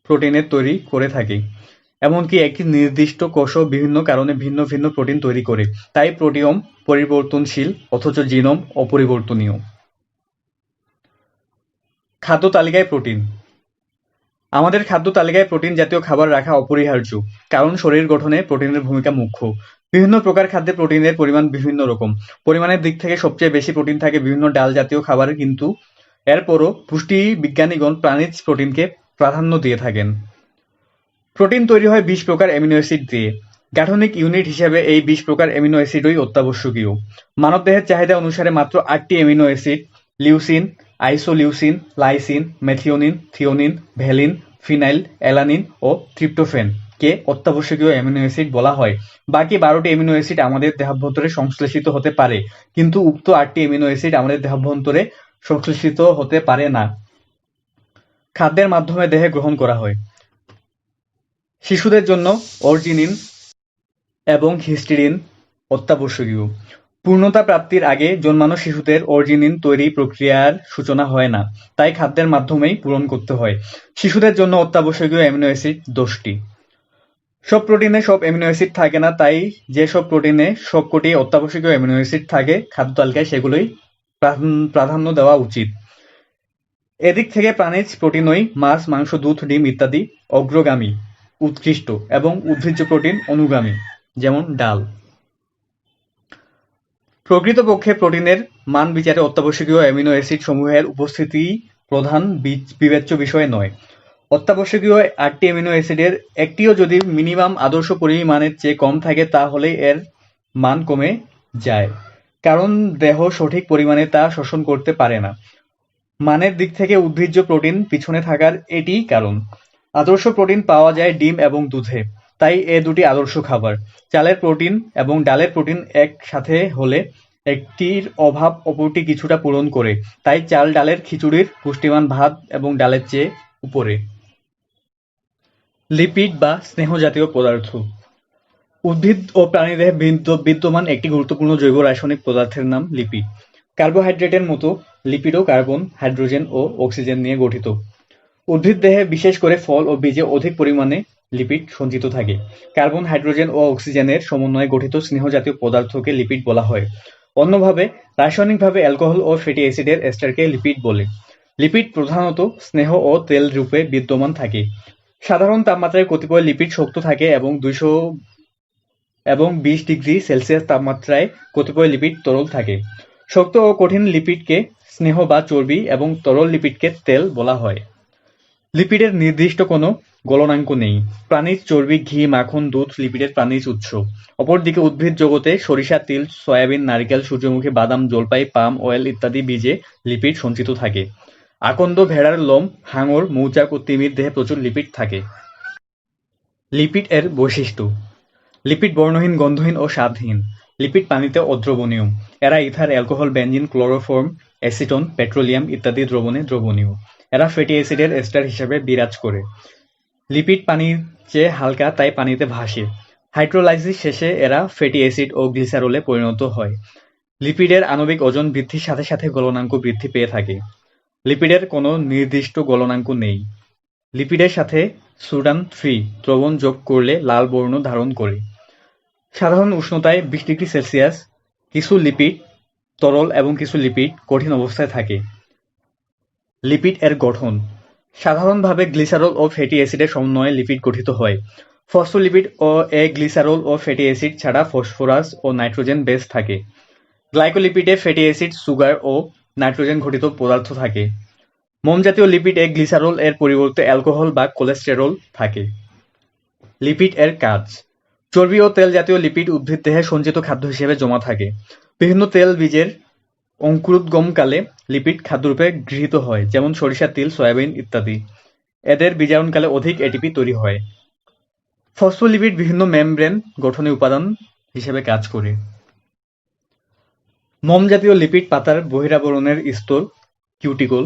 প্রোটিনের তৈরি করে থাকে। এমনকি একটি নির্দিষ্ট কোষও বিভিন্ন কারণে ভিন্ন ভিন্ন প্রোটিন তৈরি করে। তাই প্রোটিওম পরিবর্তনশীল, অথচ জিনোম অপরিবর্তনীয়। খাদ্য তালিকায় প্রোটিন: আমাদের খাদ্য তালিকায় প্রোটিন জাতীয় খাবার রাখা অপরিহার্য, কারণ শরীর গঠনে প্রোটিনের ভূমিকা মুখ্য। বিভিন্ন প্রকার খাদ্যে প্রোটিনের পরিমাণ বিভিন্ন রকম। পরিমাণের দিক থেকে সবচেয়ে বেশি প্রোটিন থাকে বিভিন্ন ডাল জাতীয় খাবারে, কিন্তু এরপরও পুষ্টিবিজ্ঞানীগণ প্রাণীজ প্রোটিনকে প্রাধান্য দিয়ে থাকেন। প্রোটিন তৈরি হয় 20 প্রকার অ্যামিনো অ্যাসিড দিয়ে। গাঠনিক ইউনিট হিসেবে এই 20 প্রকার অ্যামিনো অ্যাসিডই অত্যাবশ্যকীয়। মানবদেহের চাহিদা অনুসারে মাত্র 8টি amino acid, leucine, isoleucine, lysine, methionine, threonine, valine, phenyl alanine ও ট্রিপ্টোফ্যান কে অত্যাবশ্যকীয় অ্যামিনো অ্যাসিড বলা হয়। বাকি 12টি অ্যামিনো অ্যাসিড আমাদের দেহাভ্যন্তরে সংশ্লেষিত হতে পারে, কিন্তু উক্ত 8টি অ্যামিনো অ্যাসিড আমাদের দেহাভ্যন্তরে সংশ্লেষিত হতে পারে না। খাদ্যের মাধ্যমে দেহে গ্রহণ করা হয়। শিশুদের জন্য অর্জিনিন এবং হিস্টিডিন অত্যাবশ্যকীয়। পূর্ণতা প্রাপ্তির আগে জন্মানো শিশুদের অর্জিনিন তৈরি প্রক্রিয়ার সূচনা হয় না, তাই খাদ্যের মাধ্যমেই পূরণ করতে হয়। শিশুদের জন্য অত্যাবশ্যকীয় অ্যামিনো অ্যাসিড 10টি। সব প্রোটিনে সব অ্যামিনো অ্যাসিড থাকে না, তাই যেসব প্রোটিনে সবকটি অত্যাবশ্যকীয় অ্যামিনো অ্যাসিড থাকে খাদ্য তালিকায় সেগুলোই প্রাধান্য দেওয়া উচিত। এদিক থেকে প্রাণীজ প্রোটিনই মাছ, মাংস, দুধ, ডিম ইত্যাদি অগ্রগামী, উৎকৃষ্ট, এবং উদ্ভিজ্জ প্রোটিন অনুগামী, যেমন ডাল। প্রকৃতপক্ষে প্রোটিনের মান বিচারে অত্যাবশ্যকীয় অ্যামিনো অ্যাসিড সমূহের উপস্থিতি প্রধান বিবেচ্য বিষয় নয়। অত্যাবশ্যকীয় 8টি অ্যামিনো অ্যাসিডের একটিও যদি মিনিমাম আদর্শ পরিমাণের চেয়ে কম থাকে তাহলে এর মান কমে যায়, কারণ দেহ সঠিক পরিমাণে তা শোষণ করতে পারে না। মানের দিক থেকে উদ্ভিজ্জ প্রোটিন পিছনে থাকার এটিই কারণ। আদর্শ প্রোটিন পাওয়া যায় ডিম এবং দুধে, তাই এ দুটি আদর্শ খাবার। চালের প্রোটিন এবং ডালের প্রোটিন একসাথে হলে একটির অভাব অপরটি কিছুটা পূরণ করে, তাই চাল ডালের খিচুড়ির পুষ্টিমান ভাত এবং ডালের চেয়ে উপরে। লিপিড বা স্নেহ জাতীয় পদার্থ। উদ্ভিদ ও প্রাণীদেহে বিদ্যমান একটি গুরুত্বপূর্ণ জৈব রাসায়নিক পদার্থের নাম লিপিড। কার্বোহাইড্রেটের মতো লিপিডও কার্বন, হাইড্রোজেন ও অক্সিজেন নিয়ে গঠিত। উদ্ভিদ দেহে বিশেষ করে ফল ও বীজে অধিক পরিমাণে লিপিড সঞ্চিত থাকে। কার্বন, হাইড্রোজেন ও অক্সিজেনের সমন্বয়ে গঠিত স্নেহ জাতীয় পদার্থকে লিপিড বলা হয়। অন্যভাবে রাসায়নিকভাবে অ্যালকোহল ও ফ্যাটি অ্যাসিডের এস্টারকে লিপিড বলে। লিপিড প্রধানত স্নেহ ও তেল রূপে বিদ্যমান থাকে। সাধারণ তাপমাত্রায় কতিপয় লিপিড শক্ত থাকে এবং 220°C তাপমাত্রায় কতিপয় লিপিড তরল থাকে। শক্ত ও কঠিন লিপিডকে স্নেহ বা চর্বি এবং তরল লিপিডকে তেল বলা হয়। লিপিডের নির্দিষ্ট কোনো গলনাঙ্ক নেই। প্রাণীজ চর্বি, ঘি, মাখন, দুধ লিপিডের প্রাণীজ উৎস। অপরদিকে উদ্ভিদ জগতে সরিষা, তিল, সয়াবিন, নারিকেল, সূর্যমুখী, বাদাম, জলপাই, পাম অয়েল ইত্যাদি বীজে লিপিড সঞ্চিত থাকে। আকন্দ, ভেড়ার লোম, হাঙর, মৌচাক ও তিমির দেহে প্রচুর লিপিড থাকে। লিপিড এর বৈশিষ্ট্য। লিপিড বর্ণহীন, গন্ধহীন ও স্বাদহীন। লিপিড পানিতে অদ্রবণীয়। এরা ether, alcohol, benzene, chloroform, acetone, petroleum ইত্যাদি দ্রবণে দ্রবণীয়। এরা ফ্যাটি অ্যাসিডের এস্টার হিসেবে বিরাজ করে। লিপিড পানির চেয়ে হালকা, তাই পানিতে ভাসে। হাইড্রোলাইসিস শেষে এরা ফ্যাটি অ্যাসিড ও গ্লিসারলে পরিণত হয়। লিপিডের আণবিক ওজন বৃদ্ধির সাথে সাথে গলনাঙ্ক বৃদ্ধি পেয়ে থাকে। লিপিডের কোনো নির্দিষ্ট গলনাঙ্ক নেই। লিপিডের সাথে সুডান-3 দ্রবণ যোগ করলে লাল বর্ণ ধারণ করে। সাধারণ উষ্ণতায় 20°C কিছু লিপিড তরল এবং কিছু লিপিড কঠিন অবস্থায় থাকে। লিপিড এর গঠন। সাধারণভাবে গ্লিসারল ও ফ্যাটি অ্যাসিডের সমন্বয়ে লিপিড গঠিত হয়। ফসফোলিপিড ও গ্লিসারল ও ফ্যাটি অ্যাসিড ছাড়া ফসফরাস ও নাইট্রোজেন বেস থাকে। গ্লাইকোলিপিডে ফ্যাটি অ্যাসিড, সুগার ও নাইট্রোজেন ঘটিত পদার্থ থাকে। মোম জাতীয় লিপিড গ্লিসারল এর পরিবর্তে অ্যালকোহল বা কোলেস্টেরল থাকে। লিপিড এর কাজ। চর্বি ও তেল জাতীয় লিপিড উদ্ভিদ দেহে সঞ্চিত খাদ্য হিসেবে জমা থাকে। বিভিন্ন তেল বীজের অঙ্কুরোদ্গমকালে লিপিড খাদ্যরূপে গৃহীত হয়, যেমন সরিষা, তিল, সয়াবিন ইত্যাদি। এদের বীজাণুকালে অধিক এটিপি তৈরি হয়। ফসফোলিপিড বিভিন্ন মেমব্রেন গঠনে উপাদান হিসেবে কাজ করে। মোম জাতীয় লিপিড পাতার বহিরাবরণের স্তর কিউটিকল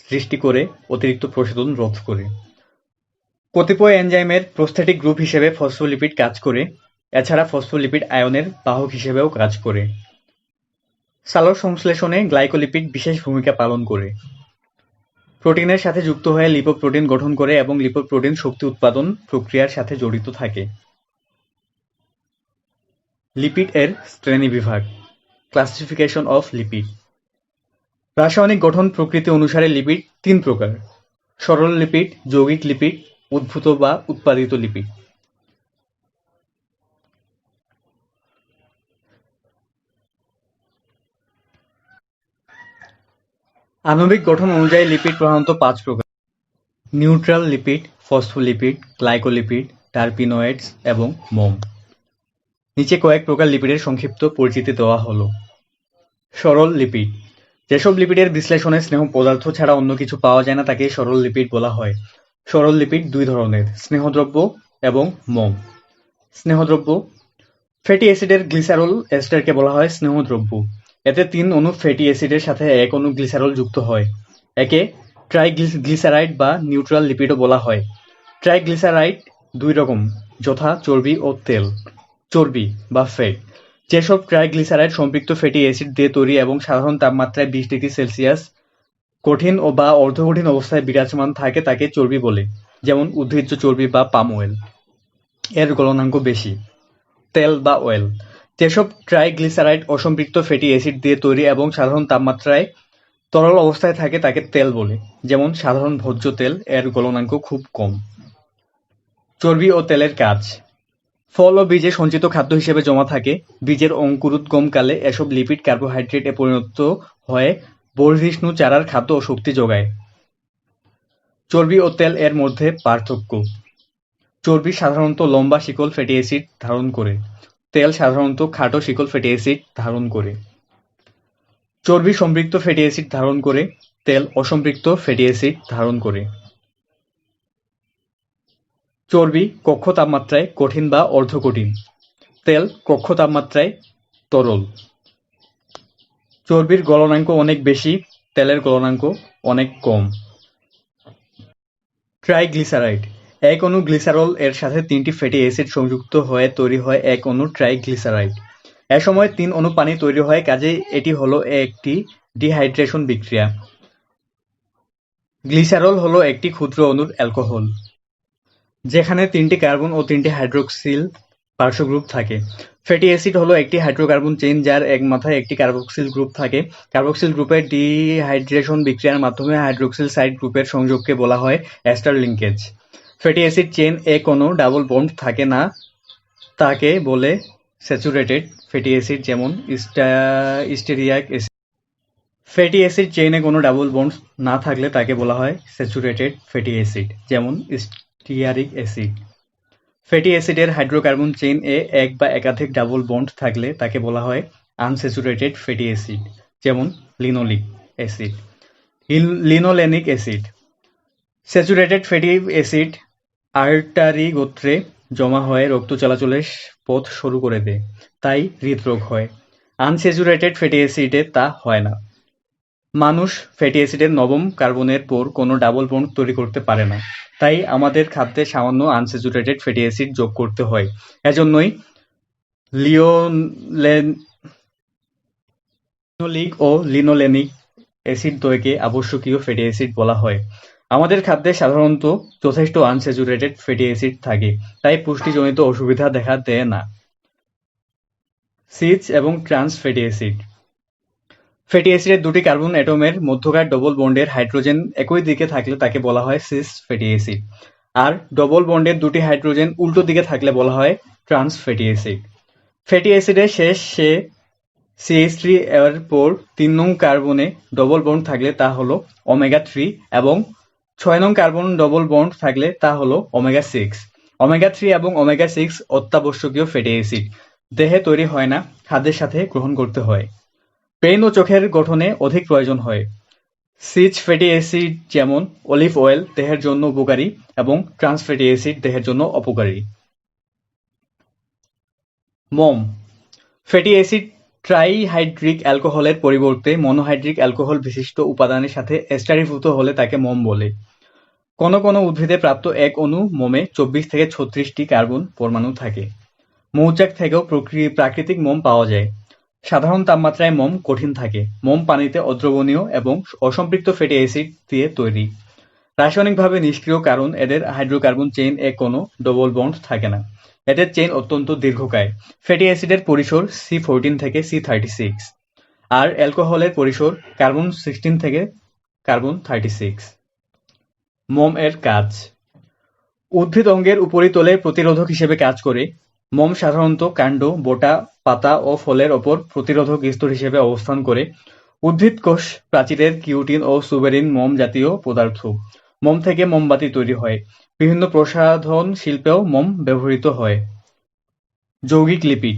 সৃষ্টি করে অতিরিক্ত প্রশোধন রোধ করে। কতিপয় এনজাইমের প্রস্থেটিক গ্রুপ হিসেবে ফসফোলিপিড কাজ করে। এছাড়া ফসফোলিপিড আয়নের বাহক হিসেবেও কাজ করে। সালোক সংশ্লেষণে গ্লাইকোলিপিড বিশেষ ভূমিকা পালন করে। প্রোটিনের সাথে যুক্ত হয়ে লিপোপ্রোটিন গঠন করে এবং লিপোপ্রোটিন শক্তি উৎপাদন প্রক্রিয়ার সাথে জড়িত থাকে। লিপিড এর শ্রেণীবিভাগ। Classification of lipid. রাসায়নিক গঠন প্রকৃতি অনুসারে লিপিড 3 প্রকার: সরল লিপিড, যৌগিক লিপিড, উদ্ভূত বা উৎপাদিত লিপিড। আণবিক গঠন অনুযায়ী লিপিড প্রধানত 5 প্রকার: neutral lipid, phospholipid, glycolipid, terpenoids এবং মোম। নিচে কয়েক প্রকার লিপিডের সংক্ষিপ্ত পরিচিতি দেওয়া হলো। সরল লিপিড। যেসব লিপিডের বিশ্লেষণে স্নেহ পদার্থ ছাড়া অন্য কিছু পাওয়া যায় না তাকে সরল লিপিড বলা হয়। সরল লিপিড 2 ধরনের: স্নেহদ্রব্য এবং মোম। স্নেহদ্রব্য। ফ্যাটি অ্যাসিডের গ্লিসারল এস্টারকে বলা হয় স্নেহদ্রব্য। এতে 3 অণু ফ্যাটি অ্যাসিডের সাথে 1 অণু গ্লিসারল যুক্ত হয়। একে ট্রাইগ্লিসারাইড বা নিউট্রাল লিপিডও বলা হয়। ট্রাইগ্লিসারাইড 2 রকম, যথা চর্বি ও তেল। চর্বি বা ফ্যাট। যেসব ট্রাইগ্লিসারাইড সম্পৃক্ত ফ্যাটি অ্যাসিড দিয়ে তৈরি এবং সাধারণ তাপমাত্রায় 20 ডিগ্রি সেলসিয়াস কঠিন বা অর্ধকঠিন অবস্থায় বিরাজমান থাকে তাকে চর্বি বলে, যেমন উদ্ভিজ্জ চর্বি বা পাম অয়েল। এর গলনাঙ্ক বেশি। তেল বা অয়েল। যেসব ট্রাইগ্লিসারাইড অসম্পৃক্ত ফ্যাটি অ্যাসিড দিয়ে তৈরি এবং সাধারণ তাপমাত্রায় তরল অবস্থায় থাকে তাকে তেল বলে, যেমন সাধারণ ভোজ্য তেল। এর গলনাঙ্ক খুব কম। চর্বি ও তেলের কাজ। ফল ও বীজে সঞ্চিত খাদ্য হিসেবে জমা থাকে। বীজের অঙ্কুরোদ্গমকালে এসব লিপিড কার্বোহাইড্রেটে পরিণত হয়ে বহির্বিষ্ণু চারার খাদ্য ও শক্তি যোগায়। চর্বি ও তেল এর মধ্যে পার্থক্য। চর্বি সাধারণত লম্বা শিকল ফ্যাটি অ্যাসিড ধারণ করে। তেল সাধারণত খাটো শিকল ফ্যাটি অ্যাসিড ধারণ করে। চর্বি সম্পৃক্ত ফ্যাটি অ্যাসিড ধারণ করে, তেল অসম্পৃক্ত ফ্যাটি অ্যাসিড ধারণ করে। চর্বি কক্ষ তাপমাত্রায় কঠিন বা অর্ধকঠিন। তেল কক্ষ তাপমাত্রায় তরল। চর্বির গলনাঙ্ক অনেক বেশি, তেলের গলনাঙ্ক অনেক কম। ট্রাইগ্লিসারাইড। 1 অণু গ্লিসারল এর সাথে 3টি ফ্যাটি অ্যাসিড সংযুক্ত হয়ে তৈরি হয় 1 অণু ট্রাইগ্লিসারাইড। এ সময় 3 অণু পানি তৈরি হয়, কাজেই এটি হলো একটি ডিহাইড্রেশন বিক্রিয়া। গ্লিসারল হলো একটি ক্ষুদ্র অণুর অ্যালকোহল, যেখানে 3টি কার্বন ও 3টি হাইড্রক্সিল পার্শ্ব গ্রুপ থাকে। ফ্যাটি অ্যাসিড হলো একটি হাইড্রোকার্বন চেইন যার এক মাথায় একটি কার্বক্সিল গ্রুপ থাকে। কার্বক্সিল গ্রুপের ডিহাইড্রেশন বিক্রিয়ার মাধ্যমে হাইড্রক্সিল সাইড গ্রুপের সংযোগকে বলা হয় ester linkage. Fatty acid chain এ কোনো ডাবল বন্ড থাকে না, তাকে বলে স্যাচুরেটেড ফ্যাটি অ্যাসিড, যেমন স্টেরিক অ্যাসিড। ফ্যাটি অ্যাসিড চেইনে কোনো ডাবল বন্ড না থাকলে তাকে বলা হয় স্যাচুরেটেড ফ্যাটি অ্যাসিড, যেমন স্টিয়ারিক অ্যাসিড। ফ্যাটি অ্যাসিডের হাইড্রোকার্বন চেইন এ এক বা একাধিক ডাবল বন্ড থাকলে তাকে বলা হয় আনস্যাচুরেটেড ফ্যাটি অ্যাসিড, যেমন linoleic acid. Linolenic acid. Saturated fatty acid artery গোত্রে জমা হয়ে রক্ত চলাচলের পথ শুরু করে দেয়, তাই হৃদরোগ হয়। আনস্যাচুরেটেড ফ্যাটি অ্যাসিডে তা হয় না। মানুষ ফ্যাটি অ্যাসিডের নবম কার্বনের পর কোনো ডাবল বন্ড তৈরি করতে পারে না, তাই আমাদের খাদ্যে সামান্য আনস্যাচুরেটেড ফ্যাটি অ্যাসিড যোগ করতে হয়। এজন্যই লিনোলিক ও লিনোলেনিক অ্যাসিড দ্বয়কে আবশ্যকীয় ফ্যাটি অ্যাসিড বলা হয়। আমাদের খাদ্যে সাধারণত যথেষ্ট আনস্যাচুরেটেড ফ্যাটি অ্যাসিড থাকে, তাই পুষ্টিজনিত অসুবিধা দেখা দেয় না। সিস এবং ট্রান্স ফ্যাটি অ্যাসিড। ফ্যাটি অ্যাসিডের 2টি কার্বন অ্যাটমের মধ্যকার ডবল বন্ডের হাইড্রোজেন একই দিকে থাকলে তাকে বলা হয় সিস ফ্যাটি অ্যাসিড, আর ডবল বন্ডের 2টি হাইড্রোজেন উল্টো দিকে থাকলে বলা হয় ট্রান্স ফ্যাটি অ্যাসিড। ফ্যাটি অ্যাসিডের শেষে CH3 এর পর 3 নং কার্বনে ডবল বন্ড থাকলে তা হলো ওমেগা-3 এবং 6 নং কার্বন ডবল বন্ড থাকলে তা হলো ওমেগা-6। ওমেগা-3 এবং ওমেগা-6 অত্যাবশ্যকীয় ফ্যাটি অ্যাসিড, দেহে তৈরি হয় না, খাদ্যের সাথে গ্রহণ করতে হয়। ব্রেন ও চোখের গঠনে অধিক প্রয়োজন হয়। সিচ ফ্যাটি অ্যাসিড যেমন অলিভ অয়েল দেহের জন্য উপকারী এবং ট্রান্স ফ্যাটি অ্যাসিড দেহের জন্য অপকারী। মোম। ফ্যাটি অ্যাসিড ট্রাইহাইড্রিক অ্যালকোহলের পরিবর্তে মনোহাইড্রিক অ্যালকোহল বিশিষ্ট উপাদানের সাথে এস্টারীভূত হলে তাকে মোম বলে। কোনো কোনো উদ্ভিদে প্রাপ্ত এক অণু মোমে 24 থেকে 36টি কার্বন পরমাণু থাকে। মৌচাক থেকেও প্রাকৃতিক মোম পাওয়া যায়। সাধারণ তাপমাত্রায় মোম কঠিন থাকে। মোম পানিতে অদ্রবণীয় এবং অসম্পৃক্ত ফ্যাটি অ্যাসিড দিয়ে তৈরি। রাসায়নিকভাবে নিষ্ক্রিয় কারণ এদের হাইড্রোকার্বন চেইন এ কোনো ডবল বন্ড থাকে না। এদের চেইন অত্যন্ত দীর্ঘকায়। ফ্যাটি অ্যাসিডের পরিসর C14 থেকে C36, আর অ্যালকোহলের পরিসর কার্বন 16 থেকে কার্বন 36। মোম এর কাজ। উদ্ভিদ অঙ্গের উপরিতলে প্রতিরোধক হিসেবে কাজ করে। মোম সাধারণত কাণ্ড, বোটা, পাতা ও ফলের ওপর প্রতিরোধক স্তর হিসেবে অবস্থান করে। উদ্ভিদ কোষ প্রাচীরের কিউটিন ও সুবেরিন মোম জাতীয় পদার্থ। মোম থেকে মোমবাতি তৈরি হয়। বিভিন্ন প্রসাধন শিল্পেও মোম ব্যবহৃত হয়। যৌগিক লিপিড।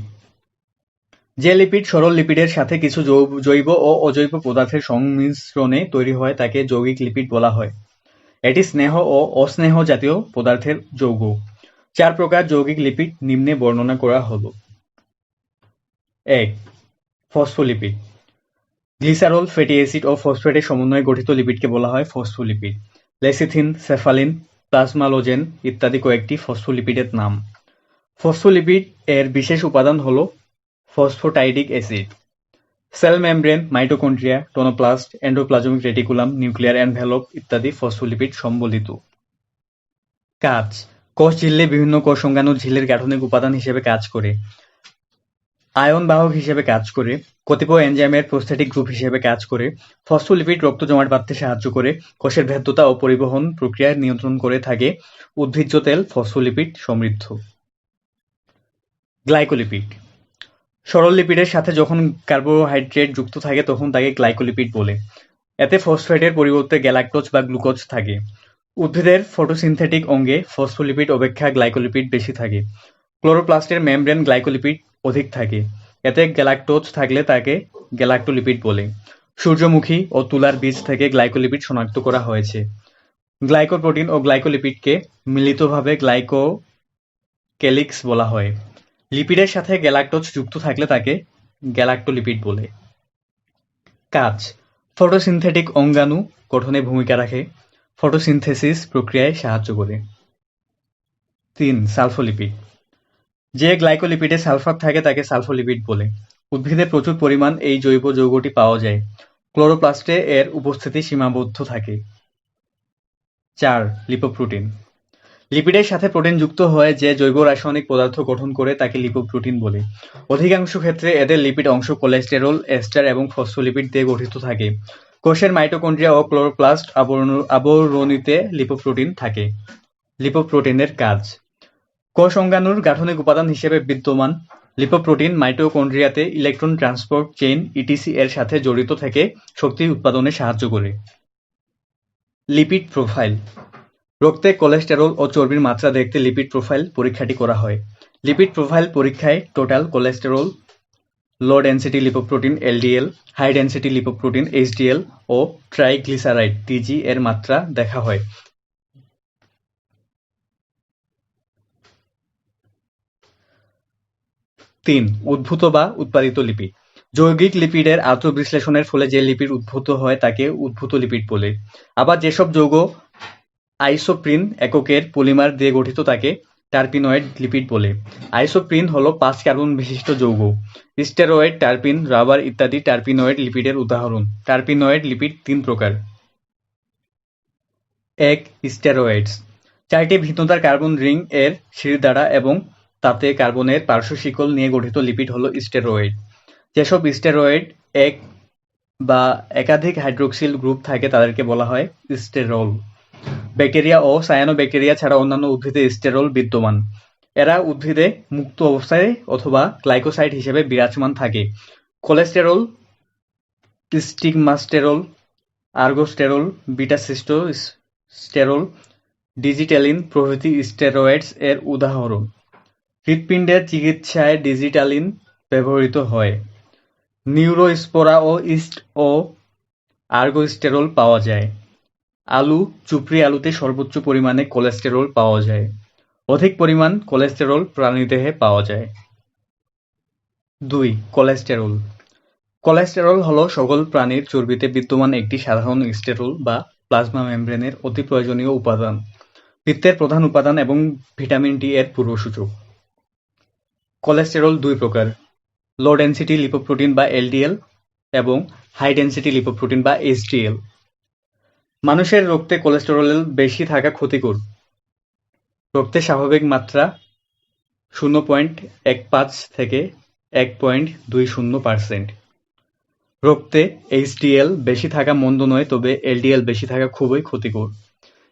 যে লিপিড সরল লিপিডের সাথে কিছু জৈব ও অজৈব পদার্থের সংমিশ্রণে তৈরি হয় তাকে যৌগিক লিপিড বলা হয়। এটি স্নেহ ও অস্নেহ জাতীয় পদার্থের যৌগ। 4 প্রকার যৌগিক লিপিড নিম্নে বর্ণনা করা হলো। 1. ফসফোলিপিড। গ্লিসারল, ফ্যাটি অ্যাসিড ও ফসফেটের সমন্বয়ে গঠিত লিপিডকে বলা হয় ফসফোলিপিড। লেসিথিন, সেফালিন, প্লাজমালোজেন ইত্যাদি কয়েকটি ফসফোলিপিডের নাম। ফসফোলিপিড এর বিশেষ উপাদান হল phosphatidic acid. Cell membrane, mitochondria, tonoplast, endoplasmic reticulum, nuclear envelope ইত্যাদি ফসফোলিপিড সম্বলিত। কাজ: কোষ ঝিল্লি বিভিন্ন কোষ অঙ্গাণু ঝিল্লির গাঠনিক উপাদান হিসেবে কাজ করে, আয়ন বাহক হিসেবে কাজ করে, কতিপয় এনজাইমের প্রোস্থেটিক গ্রুপ হিসেবে কাজ করে। ফসফোলিপিড রক্ত জমাট বাঁধতে সাহায্য করে, কোষের ভেদ্যতা ও পরিবহন প্রক্রিয়া নিয়ন্ত্রণ করে থাকে। উদ্ভিজ্জ তেল ফসফোলিপিড সমৃদ্ধ। গ্লাইকোলিপিড। সরল লিপিডের সাথে যখন কার্বোহাইড্রেট যুক্ত থাকে তখন তাকে গ্লাইকোলিপিড বলে। এতে ফসফেটের পরিবর্তে গ্যালাক্টোজ বা গ্লুকোজ থাকে। উদ্ভিদের ফটোসিনথেটিক অঙ্গে ফসফোলিপিড অপেক্ষা গ্লাইকোলিপিড বেশি থাকে। ক্লোরোপ্লাস্টের মেমব্রেন গ্লাইকোলিপিড অধিক থাকে। এতে গ্যালাক্টোজ থাকলে তাকে গ্যালাক্টোলিপিড বলে। সূর্যমুখী ও তুলার বীজ থেকে গ্লাইকোলিপিড শনাক্ত করা হয়েছে। গ্লাইকোপ্রোটিন ও গ্লাইকোলিপিডকে মিলিতভাবে গ্লাইকোক্যালিক্স বলা হয়। লিপিডের সাথে গ্যালাক্টোজ যুক্ত থাকলে তাকে গ্যালাক্টোলিপিড বলে। কাজ: ফটোসিনথেটিক অঙ্গাণু গঠনে ভূমিকা রাখে, ফটোসিনথেসিস প্রক্রিয়ায় সাহায্য করে। 3. সালফোলিপিড। যে গ্লাইকোলিপিডে সালফার থাকে তাকে সালফোলিপিড বলে। উদ্ভিদে প্রচুর পরিমাণ এই জৈব যৌগটি পাওয়া যায়। ক্লোরোপ্লাস্টে এর উপস্থিতি সীমাবদ্ধ থাকে। 4. লিপোপ্রোটিন। লিপিডের সাথে প্রোটিন যুক্ত হয়ে যে জৈব রাসায়নিক পদার্থ গঠন করে তাকে লিপোপ্রোটিন বলে। অধিকাংশ ক্ষেত্রে এদের লিপিড অংশ কোলেস্টেরল, এস্টার এবং ফসফোলিপিড দিয়ে গঠিত থাকে। কোষের মাইটোকন্ড্রিয়া ও ক্লোরোপ্লাস্ট আবরণীতে লিপোপ্রোটিন থাকে। লিপোপ্রোটিনের কাজ: কোষ অঙ্গাণুর গাঠনিক উপাদান হিসেবে বিদ্যমান। লিপোপ্রোটিন মাইটোকন্ড্রিয়াতে ইলেকট্রন ট্রান্সপোর্ট চেইন ইটিসি এর সাথে জড়িত থেকে শক্তি উৎপাদনে সাহায্য করে। Lipid profile. রক্তে কোলেস্টেরল ও চর্বির মাত্রা দেখতে লিপিড প্রোফাইল পরীক্ষাটি করা হয়। লিপিড প্রোফাইল পরীক্ষায় total cholesterol, low density lipoprotein LDL, high density lipoprotein HDL ও ট্রাইগ্লিসারাইড টিজি এর মাত্রা দেখা হয়। 3. উদ্ভূত বা উৎপাদিত লিপিড। যৌগিক লিপিডের আত্মবিশ্লেষণের ফলে যে লিপিড উদ্ভূত হয় তাকে উদ্ভূত লিপিড বলে। আবার যেসব যৌগ আইসোপ্রিন এককের পলিমার দিয়ে গঠিত তাকে টার্পিনয়েড লিপিড বলে। আইসোপ্রিন হলো 5 কার্বন বিশিষ্ট যৌগ। স্টেরয়েড, টার্পিন, রাবার ইত্যাদি টার্পিনয়েড লিপিডের উদাহরণ। টার্পিনয়েড লিপিড 3 প্রকার। 1. স্টেরয়েডস। 4টি ভিন্নতার কার্বন রিং এর সিঁড়ি দ্বারা এবং তাতে কার্বনের পার্শ্ব শিকল নিয়ে গঠিত লিপিড হলো স্টেরয়েড। যেসব স্টেরয়েড এক বা একাধিক হাইড্রোক্সিল গ্রুপ থাকে তাদেরকে বলা হয় স্টেরল। ব্যাকটেরিয়া ও সায়ানোব্যাকটেরিয়া ছাড়া অন্যান্য উদ্ভিদে স্টেরল বিদ্যমান। এরা উদ্ভিদে মুক্ত অবস্থায় অথবা গ্লাইকোসাইড হিসেবে বিরাজমান থাকে। কোলেস্টেরল, স্টিগমাস্টেরল, আর্গোস্টেরল, বিটা-সিস্টোস্টেরল, ডিজিটালিন প্রভৃতি স্টেরয়েডস এর উদাহরণ। হৃৎপিণ্ডের চিকিৎসায় ডিজিটালিন ব্যবহৃত হয়। নিউরোস্পোরা ও ইস্ট ও আর্গোস্টেরল পাওয়া যায়। আলু, চুপড়ি আলুতে সর্বোচ্চ পরিমাণে কোলেস্টেরল পাওয়া যায়। অধিক পরিমাণ কোলেস্টেরল প্রাণীদেহে পাওয়া যায়। 2. কোলেস্টেরল। কোলেস্টেরল হলো সকল প্রাণীর চর্বিতে বিদ্যমান একটি সাধারণ স্টেরল বা প্লাজমা মেমব্রেনের অতি প্রয়োজনীয় উপাদান। পিত্তের প্রধান উপাদান এবং ভিটামিন ডি এর পূর্বসূচক। কোলেস্টেরল 2 প্রকার: লো ডেনসিটি লিপোপ্রোটিন বা এলডিএল এবং হাই ডেনসিটি লিপোপ্রোটিন বা এইচডিএল। মানুষের রক্তে কোলেস্টেরল বেশি থাকা ক্ষতিকর। রক্তে স্বাভাবিক মাত্রা 0.15 থেকে 1.20%। রক্তে এইচডিএল বেশি থাকা মন্দ নয়, তবে এলডিএল বেশি থাকা খুবই ক্ষতিকর।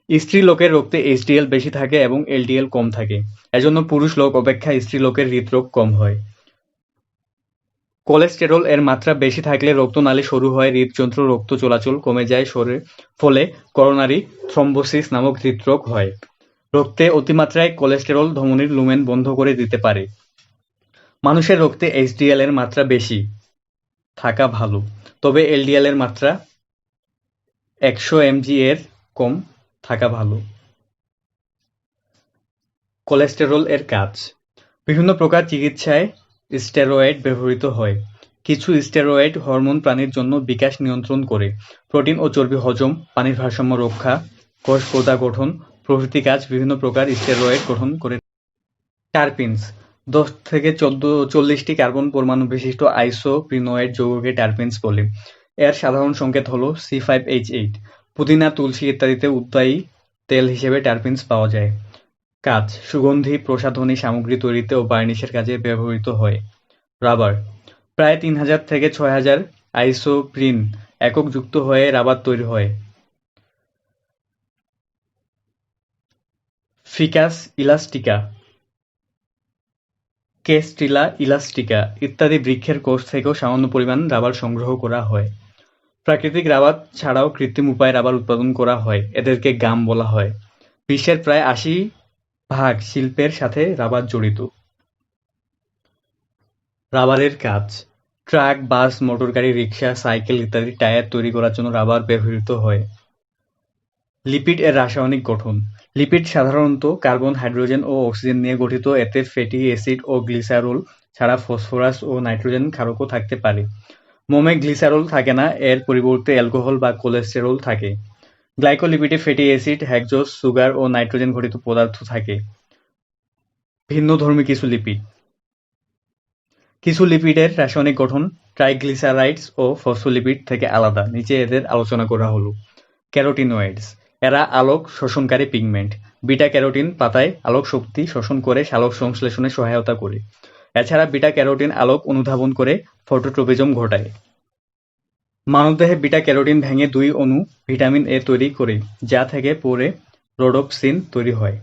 স্ত্রী লোকের রক্তে এইচডিএল বেশি থাকে এবং এলডিএল কম থাকে। এজন্য পুরুষ লোক অপেক্ষা স্ত্রী লোকের হৃদরোগ কম হয়। কোলেস্টেরল এর মাত্রা বেশি থাকলে রক্তনালী সরু হয়, হৃদযন্ত্র রক্ত চলাচল কমে যায়, ফলে করোনারি থ্রম্বোসিস নামক হৃদরোগ হয়। রক্তে অতিমাত্রায় কোলেস্টেরল ধমনীর লুমেন বন্ধ করে দিতে পারে। মানুষের রক্তে এইচডিএল এর মাত্রা বেশি থাকা ভালো, তবে এলডিএল এর মাত্রা 100 mg এর কম থাকা ভালো। কোলেস্টেরল এর কাজ। বিভিন্ন প্রকার চিকিৎসায় স্টেরয়েড ব্যবহৃত হয়। কিছু স্টেরয়েড হরমোন প্রাণীর জন্য বিকাশ নিয়ন্ত্রণ করে, প্রোটিন ও চর্বি হজম, পানির ভারসাম্য রক্ষা, কোষ প্রদা গঠন প্রভৃতি কাজ বিভিন্ন প্রকার স্টেরয়েড গঠন করে। টারপিনস 10 থেকে 40টি কার্বন পরমাণু বিশিষ্ট আইসোপ্রিনোয়েড যৌগকে টারপিনস বলে। এর সাধারণ সংকেত হল C5H8। পুদিনা, তুলসী ইত্যাদিতে উদ্বায়ী তেল হিসেবে টারপিনস পাওয়া যায়। কাজ: সুগন্ধি, প্রসাধনী সামগ্রী তৈরিতে ও বার্নিশের কাজে ব্যবহৃত হয়। রাবার: প্রায় 3000 থেকে 6000 আইসোপ্রিন একক যুক্ত হয়ে রাবার তৈরি হয়। ফিকাস ইলাস্টিকা, কেস্টিলা ইলাস্টিকা ইত্যাদি বৃক্ষের কোষ থেকেও সামান্য পরিমাণ রাবার সংগ্রহ করা হয়। প্রাকৃতিক রাবার ছাড়াও কৃত্রিম উপায়ে রাবার উৎপাদন করা হয়, এদেরকে গাম বলা হয়। বিশ্বের প্রায় 80% শিল্পের সাথে রাবার জড়িত। রাবারের কাজ: ট্রাক, বাস, মোটরগাড়ি, রিক্সা, সাইকেল ইত্যাদি টায়ার তৈরি করার জন্য রাবার ব্যবহৃত হয়। লিপিড এর রাসায়নিক গঠন: লিপিড সাধারণত কার্বন, হাইড্রোজেন ও অক্সিজেন নিয়ে গঠিত। এতে ফ্যাটি অ্যাসিড ও গ্লিসারল ছাড়া ফসফরাস ও নাইট্রোজেন ক্ষারকও থাকতে পারে। মোমে গ্লিসারল থাকে না, এর পরিবর্তে অ্যালকোহল বা কোলেস্টেরল থাকে। গ্লাইকোলিপিডে ফ্যাটি অ্যাসিড, হেক্সোজ, সুগার ও নাইট্রোজেন ঘটিত পদার্থ থাকে। ভিন্নধর্মী কিছু লিপিড: কিছু লিপিডের রাসায়নিক গঠন ট্রাইগ্লিসারাইডস ও ফসফোলিপিড থেকে আলাদা, নিচে এদের আলোচনা করা হলো। ক্যারোটিনয়েডস: এরা আলোক শোষণকারী পিগমেন্ট। বিটা ক্যারোটিন পাতায় আলোক শক্তি শোষণ করে সালোক সংশ্লেষণে সহায়তা করে। এছাড়া বিটা ক্যারোটিন আলোক অনুধাবন করে ফটোট্রপিজম ঘটায়। মানবদেহে বিটা ক্যারোটিন ভেঙে 2 অণু ভিটামিন এ তৈরি করে, যা থেকে পরে রোডোপসিন তৈরি হয়।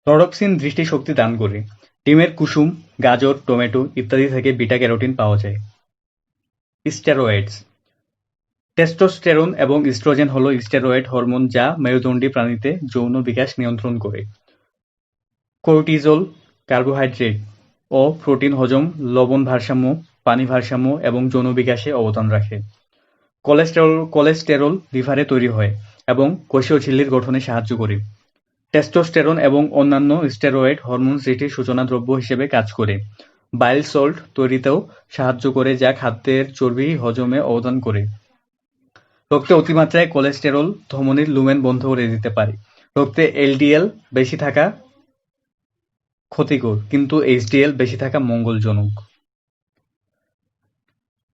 রোডোপসিন দৃষ্টিশক্তি দান করে। ডিমের কুসুম, গাজর, টমেটো ইত্যাদি থেকে বিটা ক্যারোটিন পাওয়া যায়। স্টেরয়েডস: টেস্টোস্টেরন এবং ইস্ট্রোজেন হল স্টেরয়েড হরমোন যা মেরুদণ্ডী প্রাণীতে যৌন বিকাশ নিয়ন্ত্রণ করে। কর্টিজল কার্বোহাইড্রেট ও প্রোটিন হজম, লবণ ভারসাম্য, পানি ভারসাম্য এবং যৌন বিকাশে অবদান রাখে। কোলেস্টেরল লিভারে তৈরি হয় এবং কোষীয় ঝিল্লির গঠনে সাহায্য করে। টেস্টোস্টেরন এবং অন্যান্য স্টেরয়েড হরমোন সৃষ্টির সূচনা দ্রব্য হিসেবে কাজ করে। বাইল সল্ট তৈরিতেও সাহায্য করে, যা খাদ্যের চর্বি হজমে অবদান করে। রক্তে অতিমাত্রায় কোলেস্টেরল ধমনীর লুমেন বন্ধ করে দিতে পারে। রক্তে এলডিএল বেশি থাকা ক্ষতিকর, কিন্তু এইচডিএল বেশি থাকা মঙ্গলজনক।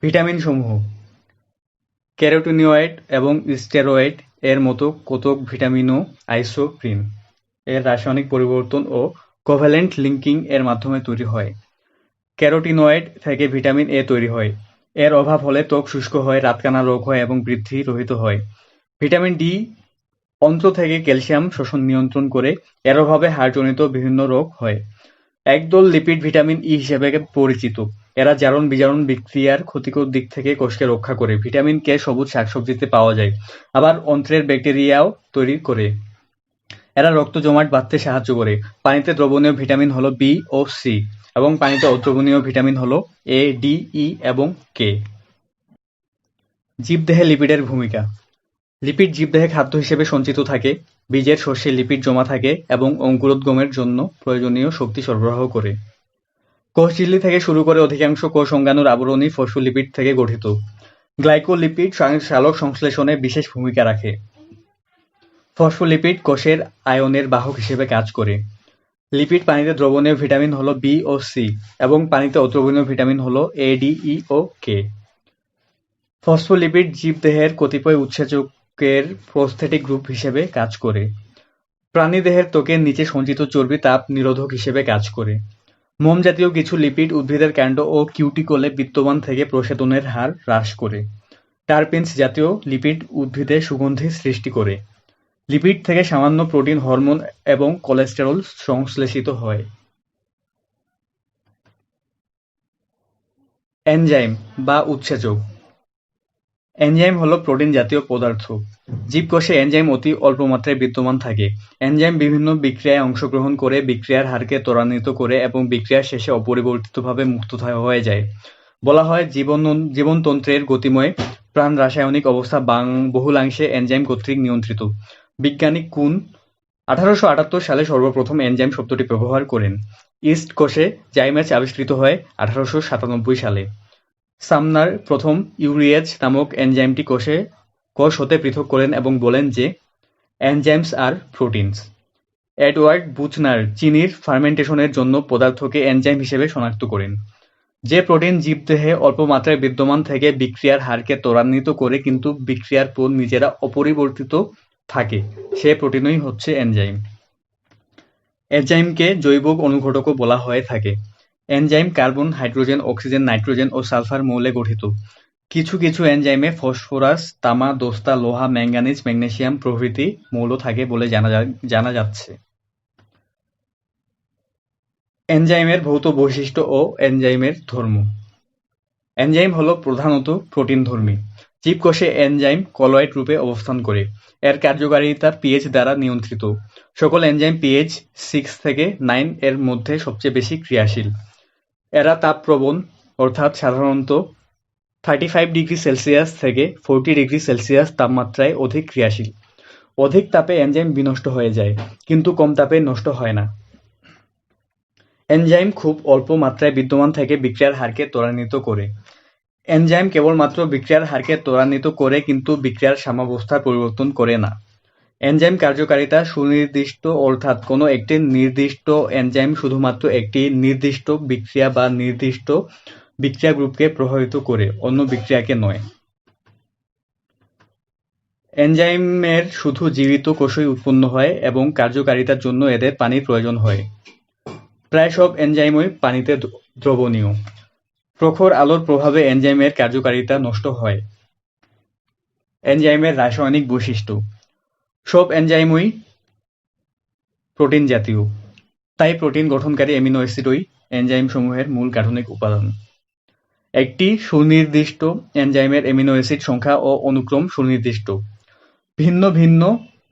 ভিটামিন সমূহ: ক্যারোটিনয়েড এবং স্টেরয়েড এর মতো কতক ভিটামিনও আইসোপ্রিন এর রাসায়নিক পরিবর্তন ও কোভ্যালেন্ট লিঙ্কিং এর মাধ্যমে তৈরি হয়। ক্যারোটিনয়েড থেকে ভিটামিন এ তৈরি হয়। এর অভাব হলে ত্বক শুষ্ক হয়, রাতকানা রোগ হয় এবং বৃদ্ধি রহিত হয়। ভিটামিন ডি অন্ত্র থেকে ক্যালসিয়াম শোষণ নিয়ন্ত্রণ করে, এর অভাবে হাড়জনিত বিভিন্ন রোগ হয়। একদল লিপিড ভিটামিন ই হিসেবে পরিচিত। এরা জারণ বিজারণ বিক্রিয়ার ক্ষতিকর দিক থেকে কোষকে রক্ষা করে। ভিটামিন কে সবুজ শাকসবজিতে পাওয়া যায়, আবার অন্ত্রের ব্যাকটেরিয়াও তৈরি করে। এরা রক্ত জমাট বাঁধতে সাহায্য করে। পানিতে দ্রবণীয় ভিটামিন হলো বি ও সি এবং পানিতে অদ্রবণীয় ভিটামিন হলো এ, ডি, ই এবং কে। জীবদেহে লিপিডের ভূমিকা: লিপিড জীবদেহে খাদ্য হিসেবে সঞ্চিত থাকে, বীজের শস্যে লিপিড জমা থাকে এবং অঙ্কুরোদ্গমের জন্য প্রয়োজনীয় শক্তি সরবরাহ করে। কোষঝিল্লি থেকে শুরু করে অধিকাংশ কোষ অঙ্গাণুর আবরণী ফসফোলিপিড থেকে গঠিত। গ্লাইকোলিপিড সালোক সংশ্লেষণে বিশেষ ভূমিকা রাখে। ফসফোলিপিড কোষের আয়নের বাহক হিসেবে কাজ করে। লিপিড পানিতে দ্রবণীয় ভিটামিন হলো বি ও সি এবং পানিতে অদ্রবণীয় ভিটামিন হলো এ, ডি, ই ও কে। ফসফোলিপিড জীবদেহের কতিপয় উৎসেচকের প্রস্থেটিক গ্রুপ হিসেবে কাজ করে। প্রাণীদেহের ত্বকের নিচে সঞ্চিত চর্বি তাপ নিরোধক হিসেবে কাজ করে। মোম জাতীয় কিছু লিপিড উদ্ভিদের কাণ্ড ও কিউটিকলে বিদ্যমান থেকে প্রসেদনের হার হ্রাস করে। টারপিনস জাতীয় লিপিড উদ্ভিদে সুগন্ধি সৃষ্টি করে। লিপিড থেকে সামান্য প্রোটিন, হরমোন এবং কোলেস্টেরল সংশ্লেষিত হয়। এনজাইম বা উৎসেচক: এনজাইম হলো প্রোটিন জাতীয় পদার্থ। জীবকোষে এনজাইম অতি অল্প মাত্রায় বিদ্যমান থাকে। এনজাইম বিভিন্ন বিক্রিয়ায় অংশগ্রহণ করে বিক্রিয়ার হারকে ত্বরান্বিত করে এবং বিক্রিয়ার শেষে অপরিবর্তিতভাবে মুক্ত হয়ে যায়। বলা হয় জীবনতন্ত্রের গতিময় প্রাণ রাসায়নিক অবস্থা বহুলাংশে এনজাইম কর্তৃক নিয়ন্ত্রিত। বৈজ্ঞানিক কোণ 1878 সালে সর্বপ্রথম এনজাইম শব্দটি ব্যবহার করেন। ইস্ট কোষে জাইমেজ আবিষ্কৃত হয় 1897 সালে। সামনার প্রথম ইউরিয়েজ নামক এনজাইমটি কোষ হতে পৃথক করেন এবং বলেন যে এনজাইমস আর প্রোটিনস। এডওয়ার্ড বুচনার চিনির ফার্মেন্টেশনের জন্য পদার্থকে এনজাইম হিসেবে শনাক্ত করেন। যে প্রোটিন জীবদেহে অল্প মাত্রায় বিদ্যমান থেকে বিক্রিয়ার হারকে ত্বরান্বিত করে কিন্তু বিক্রিয়ার পর নিজেরা অপরিবর্তিত থাকে, সে প্রোটিনই হচ্ছে এনজাইম। এনজাইমকে জৈব অনুঘটকও বলা হয়ে থাকে। Enzyme carbon, hydrogen, oxygen, nitrogen ও সালফার মৌলে গঠিত। কিছু কিছু এনজাইমে ফসফরাস, তামা, দস্তা, লোহা, ম্যাঙ্গানিজ, ম্যাগনেসিয়াম প্রভৃতি মৌল থাকে বলে জানা যাচ্ছে। এনজাইমের ভৌত বৈশিষ্ট্য ও এনজাইমের ধর্ম। এনজাইম হল প্রধানত প্রোটিনধর্মী। জীবকোষে এনজাইম কলয়েড রূপে অবস্থান করে। এর কার্যকারিতা পিএইচ দ্বারা নিয়ন্ত্রিত। সকল এনজাইম পিএইচ 6 থেকে 9 এর মধ্যে সবচেয়ে বেশি ক্রিয়াশীল। এরা তাপপ্রবণ, অর্থাৎ সাধারণত 35 ডিগ্রি সেলসিয়াস থেকে 40 ডিগ্রি সেলসিয়াস তাপমাত্রায় অধিক ক্রিয়াশীল। অধিক তাপে এনজাইম বিনষ্ট হয়ে যায়, কিন্তু কম তাপে নষ্ট হয় না। এনজাইম খুব অল্প মাত্রায় বিদ্যমান থেকে বিক্রিয়ার হারকে ত্বরান্বিত করে। এনজাইম কেবলমাত্র বিক্রিয়ার হারকে ত্বরান্বিত করে কিন্তু বিক্রিয়ার সাম্যাবস্থার পরিবর্তন করে না। এনজাইম কার্যকারিতা সুনির্দিষ্ট, অর্থাৎ কোনো একটি নির্দিষ্ট এনজাইম শুধুমাত্র একটি নির্দিষ্ট বিক্রিয়া বা নির্দিষ্ট বিক্রিয়া গ্রুপকে প্রভাবিত করে, অন্য বিক্রিয়াকে নয়। এনজাইমের শুধু জীবিত কোষই উৎপন্ন হয় এবং কার্যকারিতার জন্য এদের পানির প্রয়োজন হয়। প্রায় সব এনজাইমই পানিতে দ্রবণীয়। প্রখর আলোর প্রভাবে এনজাইমের কার্যকারিতা নষ্ট হয়। এনজাইমের রাসায়নিক বৈশিষ্ট্য। সব এনজাইমই প্রোটিন জাতীয়, তাই প্রোটিন গঠনকারী অ্যামিনো অ্যাসিডই এনজাইমসমূহের মূল গাঠনিক উপাদান। একটি সুনির্দিষ্ট এনজাইমের অ্যামিনো অ্যাসিড সংখ্যা ও অনুক্রম সুনির্দিষ্ট। ভিন্ন ভিন্ন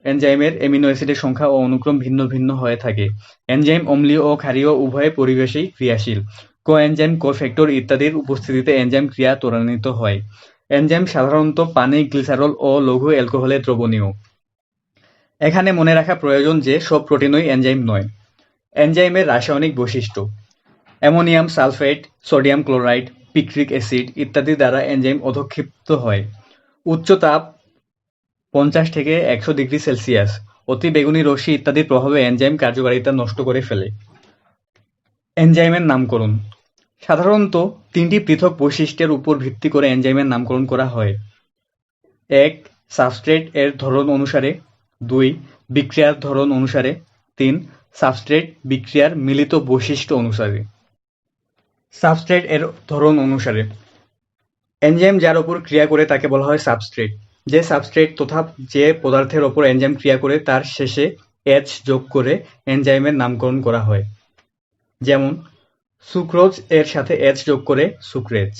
এনজাইমের অ্যামিনো অ্যাসিডের সংখ্যা ও অনুক্রম ভিন্ন ভিন্ন হয়ে থাকে। এনজাইম অম্লীয় ও ক্ষারীয় উভয় পরিবেশেই ক্রিয়াশীল। কোএনজাইম, কোফ্যাক্টর ইত্যাদির উপস্থিতিতে এনজাইম ক্রিয়া ত্বরান্বিত হয়। এনজাইম সাধারণত পানি, গ্লিসারল ও লঘু অ্যালকোহলে দ্রবণীয়। এখানে মনে রাখা প্রয়োজন যে সব প্রোটিনই এনজাইম নয়। এনজাইমের রাসায়নিক বৈশিষ্ট্য। Ammonium sulphate, sodium chloride, picric acid ইত্যাদি দ্বারা এনজাইম অধঃক্ষিপ্ত হয়। উচ্চ তাপ 50 থেকে 100 ডিগ্রি সেলসিয়াস, অতি বেগুনি রশ্মি ইত্যাদির প্রভাবে এনজাইম কার্যকারিতা নষ্ট করে ফেলে। এনজাইমের নামকরণ। সাধারণত 3টি পৃথক বৈশিষ্ট্যের উপর ভিত্তি করে এনজাইমের নামকরণ করা হয়। 1. সাবস্ট্রেট এর ধরন অনুসারে। 2. বিক্রিয়ার ধরন অনুসারে। 3. সাবস্ট্রেট বিক্রিয়ার মিলিত বৈশিষ্ট্য অনুসারে। সাবস্ট্রেট এর ধরন অনুসারে। এনজাইম যার উপর ক্রিয়া করে তাকে বলা হয় সাবস্ট্রেট। যে সাবস্ট্রেট তথা যে পদার্থের ওপর এনজাইম ক্রিয়া করে তার শেষে H যোগ করে এনজাইমের নামকরণ করা হয়। যেমন সুক্রোজ এর সাথে H যোগ করে সুক্রেজ।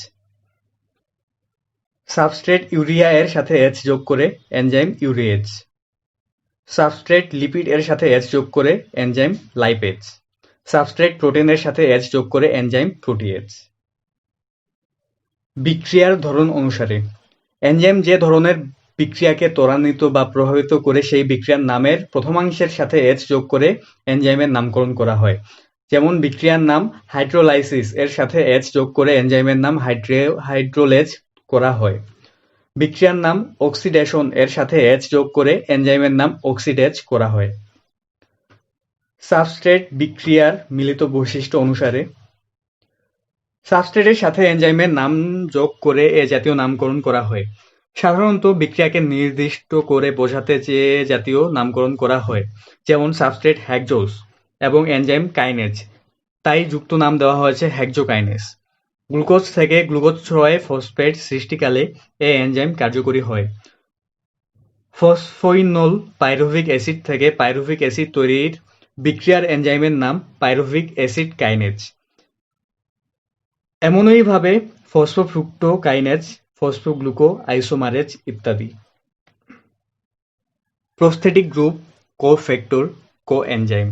সাবস্ট্রেট ইউরিয়া এর সাথে H যোগ করে এনজাইম ইউরিয়েজ। সাবস্ট্রেট লিপিড এর সাথে H যোগ করে এনজাইম লাইপেজ। সাবস্ট্রেট প্রোটিন এর সাথে H যোগ করে এনজাইম প্রোটিয়েজ। বিক্রিয়ার ধরন অনুসারে। এনজাইম যে ধরনের বিক্রিয়াকে ত্বরান্বিত বা প্রভাবিত করে সেই বিক্রিয়ার নামের প্রথমাংশের সাথে H যোগ করে এনজাইমের নামকরণ করা হয়। যেমন বিক্রিয়ার নাম হাইড্রোলাইসিস এর সাথে H যোগ করে এনজাইমের নাম হাইড্রোলেজ করা হয়। বিক্রিয়ার নাম অক্সিডেশন এর সাথে H যোগ করে এনজাইমের নাম অক্সিডেজ করা হয়। সাবস্ট্রেট বিক্রিয়ার মিলিত বৈশিষ্ট্য অনুসারে। সাবস্ট্রেটের সাথে এনজাইমের নাম যোগ করে এ জাতীয় নামকরণ করা হয়। সাধারণত বিক্রিয়াকে নির্দিষ্ট করে বোঝাতে যে জাতীয় নামকরণ করা হয়, যেমন সাবস্ট্রেট হেক্সোজ এবং এনজাইম কাইনেজ, তাই যুক্ত নাম দেওয়া হয়েছে হেক্সোকাইনেজ। গ্লুকোজ থেকে গ্লুকোজ 6 ফসফেট সৃষ্টিকালে এ এনজাইম কার্যকরী হয়। ফসফোইনোল পাইরুভিক অ্যাসিড থেকে পাইরুভিক অ্যাসিড তৈরির বিক্রিয়ার এনজাইমের নাম পাইরুভিক অ্যাসিড কাইনেজ। এমনইভাবে ফসফোফ্রুক্টোকাইনেজ, ফসফোগ্লুকো আইসোমারেজ ইত্যাদি। Prosthetic group, cofactor, coenzyme.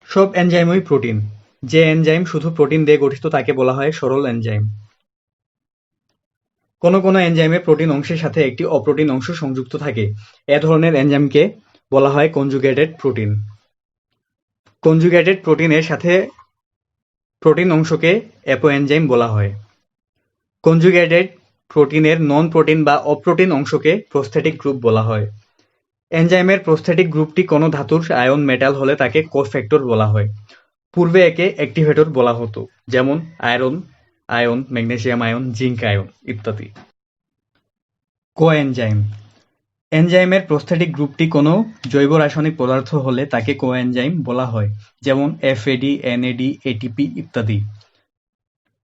সব এনজাইমই প্রোটিন। যে এনজাইম শুধু প্রোটিন দিয়ে গঠিত তাকে বলা হয় সরল এনজাইম। কোনো কোনো এনজাইমে প্রোটিন অংশের সাথে একটি অপ্রোটিন অংশ সংযুক্ত থাকে। এ ধরনের এনজাইমকে বলা হয় কনজুগেটেড প্রোটিন। কনজুগেটেড প্রোটিনের সাথে প্রোটিন অংশকে অ্যাপোএনজাইম বলা হয়। কনজুগেটেড প্রোটিনের নন প্রোটিন বা অপ্রোটিন অংশকে প্রস্থেটিক গ্রুপ বলা হয়। এনজাইমের প্রস্থেটিক গ্রুপটি কোনো ধাতুর আয়ন মেটাল হলে তাকে কোফ্যাক্টর বলা হয়। পূর্বে একে অ্যাক্টিভেটর বলা হতো, যেমন iron ion, magnesium ion, zinc ion ইত্যাদি। কোএনজাইম। এনজাইমের প্রস্থেটিক গ্রুপটি কোনো জৈব রাসায়নিক পদার্থ হলে তাকে কোএনজাইম বলা হয়, যেমন এফএডি, এনএডি, এটিপি ইত্যাদি।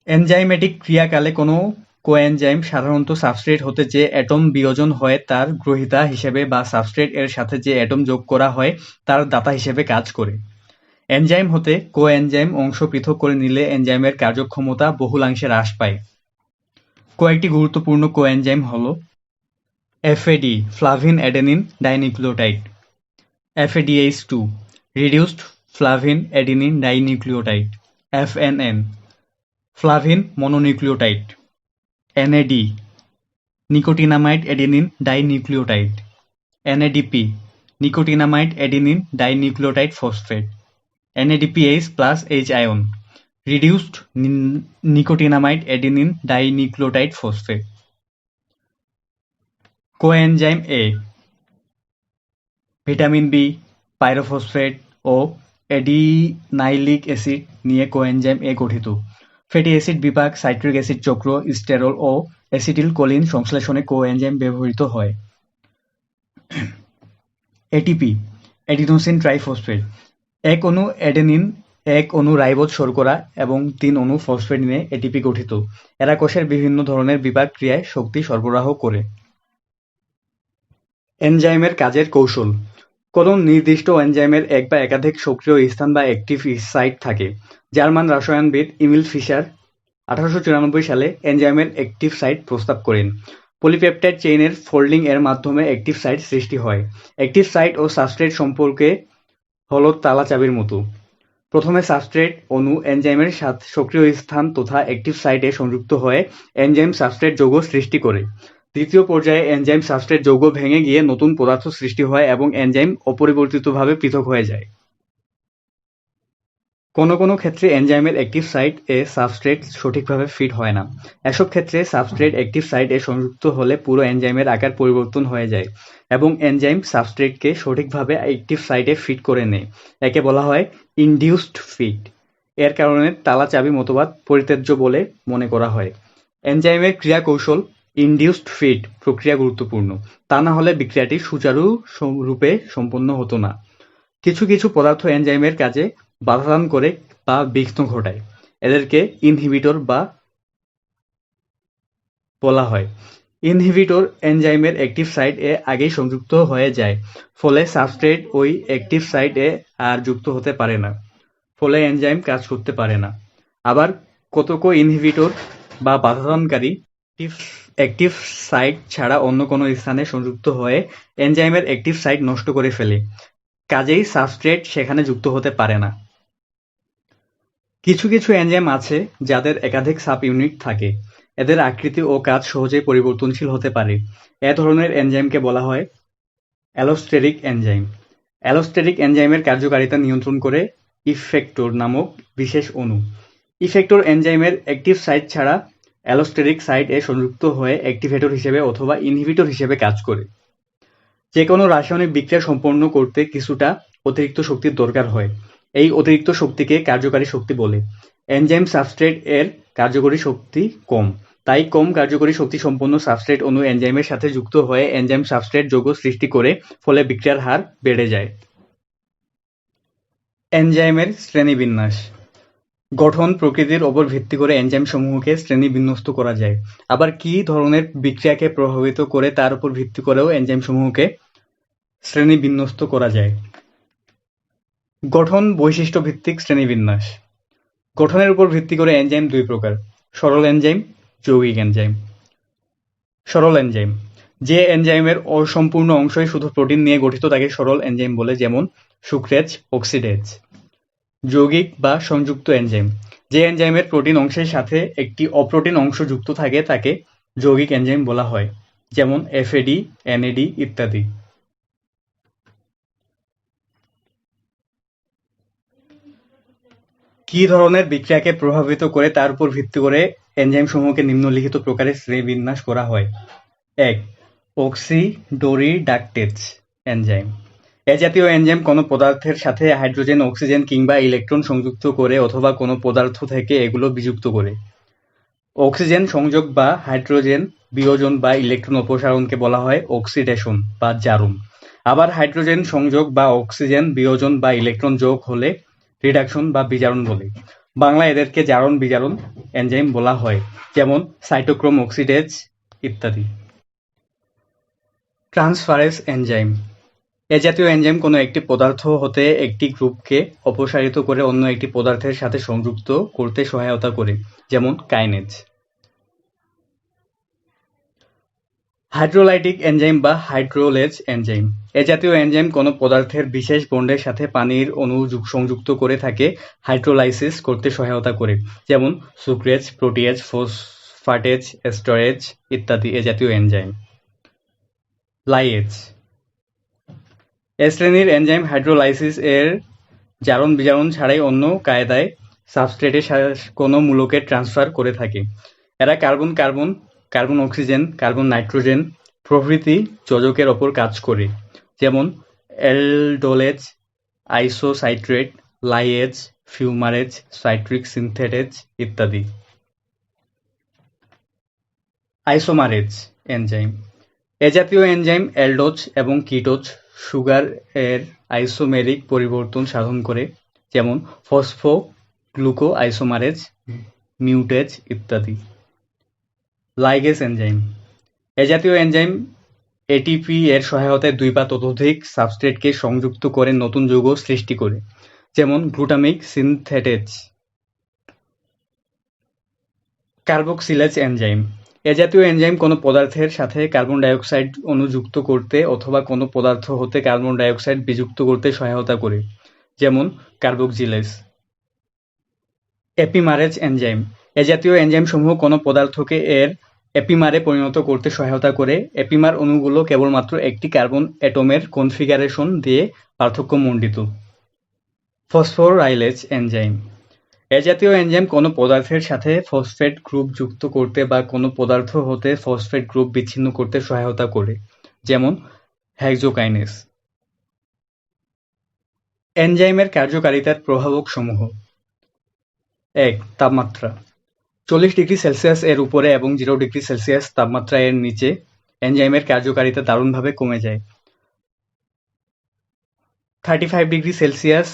এনজাইমেটিক ক্রিয়াকালে কোনো কোএনজাইম সাধারণত সাবস্ট্রেট হতে যে অ্যাটম বিয়োজন হয় তার গ্রহীতা হিসেবে বা সাবস্ট্রেট এর সাথে যে অ্যাটম যোগ করা হয় তার দাতা হিসেবে কাজ করে। এনজাইম হতে কোএনজাইম অংশ পৃথক করে নিলে এনজাইমের কার্যক্ষমতা বহুলাংশে হ্রাস পায়। কয়েকটি গুরুত্বপূর্ণ কোএনজাইম হল FAD, flavin adenine dinucleotide, FADH two, reduced flavin adenine dinucleotide, FNN, flavin mononucleotide, NAD, nicotinamide adenine dinucleotide, NADP, nicotinamide adenine dinucleotide phosphate, NADPH plus H ion, reduced nicotinamide adenine dinucleotide phosphate. Coenzyme A vitamin B, pyrophosphate ও adenylic acid নিয়ে coenzyme A গঠিত। Fatty acid বিপাক, citric acid চক্র, sterol ও acetylcholine সংশ্লেষণে coenzyme ব্যবহৃত হয়। ATP, adenosine triphosphate, এক অণু অ্যাডেনিন, এক অণু রাইবোজ শর্করা এবং 3 অণু ফসফেট নিয়ে এটিপি গঠিত। এরা কোষের বিভিন্ন ধরনের বিপাক ক্রিয়ায় শক্তি সরবরাহ করে। এনজাইমের কাজের কৌশল। কোনো নির্দিষ্ট এনজাইমের এক বা একাধিক সক্রিয় স্থান বা অ্যাক্টিভ সাইট থাকে। জার্মান রসায়নবিদ ইমিল ফিশার 1894 সালে এনজাইমের অ্যাক্টিভ সাইট প্রস্তাব করেন। পলিপেপটাইড চেইনের ফোল্ডিং এর মাধ্যমে অ্যাক্টিভ সাইট সৃষ্টি হয়। অ্যাক্টিভ সাইট ও সাবস্ট্রেট সম্পর্কে হলো তালা চাবির মতো। প্রথমে সাবস্ট্রেট অণু এনজাইমের সাথে সক্রিয় স্থান তথা অ্যাক্টিভ সাইটে সংযুক্ত হয়ে এনজাইম সাবস্ট্রেট যৌগ সৃষ্টি করে। দ্বিতীয় পর্যায়ে এনজাইম সাবস্ট্রেট যৌগ ভেঙে গিয়ে নতুন পদার্থ সৃষ্টি হয় এবং এনজাইম অপরিবর্তিতভাবে পৃথক হয়ে যায়। কোনো কোনো ক্ষেত্রে এনজাইমের অ্যাক্টিভ সাইট এ সাবস্ট্রেট সঠিকভাবে ফিট হয় না। এসব ক্ষেত্রে সাবস্ট্রেট অ্যাক্টিভ সাইট এ সংযুক্ত হলে পুরো এনজাইমের আকার পরিবর্তন হয়ে যায় এবং এনজাইম সাবস্ট্রেটকে সঠিকভাবে অ্যাক্টিভ সাইটে ফিট করে নেয়। একে বলা হয় ইনডিউসড ফিট। এর কারণে তালা চাবি মতবাদ পরিত্যাজ্য বলে মনে করা হয়। এনজাইমের ক্রিয়া কৌশল ইনডিউসড ফিট প্রক্রিয়া গুরুত্বপূর্ণ, তা না হলে বিক্রিয়াটি সুচারু রূপে সম্পন্ন হতো না। কিছু কিছু পদার্থ এনজাইমের কাজে বাধাদান করে বা বিঘ্ন ঘটায়, এদেরকে ইনহিবিটর বলা হয়। ইনহিবিটর এনজাইমের অ্যাক্টিভ সাইট এ আগেই সংযুক্ত হয়ে যায়, ফলে সাবস্ট্রেট ওই অ্যাক্টিভ সাইট এ আর যুক্ত হতে পারে না, ফলে এনজাইম কাজ করতে পারে না। আবার কতক ইনহিবিটর বা বাধাদানকারী অ্যাক্টিভ সাইট ছাড়া অন্য কোনো স্থানে সংযুক্ত হয়ে এনজাইমের অ্যাক্টিভ সাইট নষ্ট করে ফেলে, কাজেই সাবস্ট্রেট সেখানে যুক্ত হতে পারে না। কিছু কিছু এনজাইম আছে যাদের একাধিক সাব ইউনিট থাকে, এদের আকৃতি ও কাজ সহজেই পরিবর্তনশীল হতে পারে। এ ধরনের এনজাইমকে বলা হয় অ্যালোস্টেরিক এনজাইম। অ্যালোস্টেরিক এনজাইমের কার্যকারিতা নিয়ন্ত্রণ করে ইফেক্টর নামক বিশেষ অণু। ইফেক্টর এনজাইমের অ্যাক্টিভ সাইট ছাড়া অ্যালোস্টেরিক সাইট এ সংযুক্ত হয়ে অ্যাক্টিভেটর হিসেবে অথবা ইনহিবিটর হিসেবে কাজ করে। যে কোনো রাসায়নিক বিক্রিয়া সম্পন্ন করতে কিছুটা অতিরিক্ত শক্তির দরকার হয়। এই অতিরিক্ত শক্তিকে কার্যকারী শক্তি বলে। এনজাইম সাবস্ট্রেট এর কার্যকরী শক্তি কম, তাই কম কার্যকরী শক্তি সম্পন্ন সাবস্ট্রেট অণু এনজাইমের সাথে যুক্ত হয়ে এনজাইম সাবস্ট্রেট যৌগ সৃষ্টি করে, ফলে বিক্রিয়ার হার বেড়ে যায়। এনজাইমের শ্রেণীবিন্যাস। গঠন প্রকৃতির ওপর ভিত্তি করে এনজাইম সমূহকে শ্রেণীবিন্যস্ত করা যায়। আবার কি ধরনের বিক্রিয়াকে প্রভাবিত করে তার উপর ভিত্তি করেও এনজাইম সমূহকে শ্রেণীবিন্যস্ত করা যায়। গঠন বৈশিষ্ট্য ভিত্তিক শ্রেণীবিন্যাস। গঠনের উপর ভিত্তি করে এনজাইম দুই প্রকার: সরল এনজাইম, যৌগিক এনজাইম। সরল এনজাইম: যে এনজাইমের অসম্পূর্ণ অংশই শুধু প্রোটিন নিয়ে গঠিত তাকে সরল এনজাইম বলে, যেমন সুক্রেজ, অক্সিডেজ। যৌগিক বা সংযুক্ত এনজাইম: যে এনজাইমের প্রোটিন অংশের সাথে একটি অপ্রোটিন অংশ যুক্ত থাকে তাকে যৌগিক এনজাইম বলা হয়, যেমন এফএডি, এনএডি ইত্যাদি। কি ধরনের বিক্রিয়াকে প্রভাবিত করে তার উপর ভিত্তি করে এনজাইম সমূহকে নিম্নলিখিত প্রকারে শ্রেণীবিন্যাস করা হয়। ১. অক্সিডোরিডাকটেজ এনজাইম। এ জাতীয় এনজাইম কোনো পদার্থের সাথে হাইড্রোজেন, অক্সিজেন কিংবা ইলেকট্রন সংযুক্ত করে অথবা কোনো পদার্থ থেকে এগুলো বিযুক্ত করে। অক্সিজেন সংযোগ বা হাইড্রোজেন বিয়োজন বা ইলেকট্রন অপসারণকে বলা হয় অক্সিডেশন বা জারণ। আবার হাইড্রোজেন সংযোগ বা অক্সিজেন বিয়োজন বা ইলেকট্রন যোগ হলে রিডাকশন বা বিজারণ বলে। বাংলায় এদেরকে জারণ বিজারণ এনজাইম বলা হয়, যেমন সাইটোক্রোম অক্সিডেজ ইত্যাদি। Transferase enzyme. এ জাতীয় এনজাইম কোনো একটি পদার্থ হতে একটি গ্রুপকে অপসারিত করে অন্য একটি পদার্থের সাথে সংযুক্ত করতে সহায়তা করে, যেমন কাইনেজ। হাইড্রোলাইটিক এনজাইম বা হাইড্রোলেজ এনজাইম। এ জাতীয় এনজাইম কোনো পদার্থের বিশেষ বন্ডের সাথে পানির অণু সংযুক্ত করে থাকে হাইড্রোলাইসিস করতে সহায়তা করে, যেমন সুক্রেজ, প্রোটিয়েজ, ফসফাটেজ, এস্টারেজ ইত্যাদি এ জাতীয় এনজাইম। লাইয়েজ। এ শ্রেণীর এনজাইম হাইড্রোলাইসিস এর জারণ বিজারণ ছাড়াই অন্য কায়দায় সাবস্ট্রেটে কোনো মূলকে ট্রান্সফার করে থাকে। এরা carbon carbon, carbon oxygen, carbon nitrogen প্রভৃতি যোজকের ওপর কাজ করে, যেমন aldolase, isocitrate, lyase, fumarase, citric synthetase ইত্যাদি। Isomerase enzyme. এ জাতীয় এনজাইম অ্যালডোজ এবং কিটোজ সুগার এর আইসোমেরিক পরিবর্তন সাধন করে, যেমন ফসফোগ্লুকো আইসোমারেজ, মিউটেজ ইত্যাদি। Ligase enzyme. এ জাতীয় এনজাইম এটিপি এর সহায়তায় দুই বা ততোধিক সাবস্ট্রেটকে সংযুক্ত করে নতুন যৌগ সৃষ্টি করে, যেমন গ্লুটামিক সিনথেটেজ। Carboxylase enzyme. এ জাতীয় এনজাইম কোনো পদার্থের সাথে কার্বন ডাইঅক্সাইড অণু যুক্ত করতে অথবা কোনো পদার্থ হতে কার্বন ডাইঅক্সাইড বিযুক্ত করতে সহায়তা করে, যেমন কার্বক্সিলেজ। এপিমারেজ এনজাইম। এ জাতীয় এনজাইম সমূহ কোনো পদার্থকে এর এপিমারে পরিণত করতে সহায়তা করে। এপিমার অণুগুলো কেবলমাত্র একটি কার্বন অ্যাটমের কনফিগারেশন দিয়ে পার্থক্যমণ্ডিত। Phosphorylase enzyme. এ জাতীয় এনজাইম কোনো পদার্থের সাথে ফসফেট গ্রুপ যুক্ত করতে বা কোনো পদার্থ হতে ফসফেট গ্রুপ বিচ্ছিন্ন করতে সহায়তা করে, যেমন হেক্সোকাইনেজ। এনজাইমের কার্যকারিতার প্রভাবক সমূহ। ১. তাপমাত্রা। 40 ডিগ্রি সেলসিয়াস এর উপরে এবং 0 ডিগ্রি সেলসিয়াস তাপমাত্রা এর নিচে এনজাইমের কার্যকারিতা দারুণভাবে কমে যায়। 35 ডিগ্রি সেলসিয়াস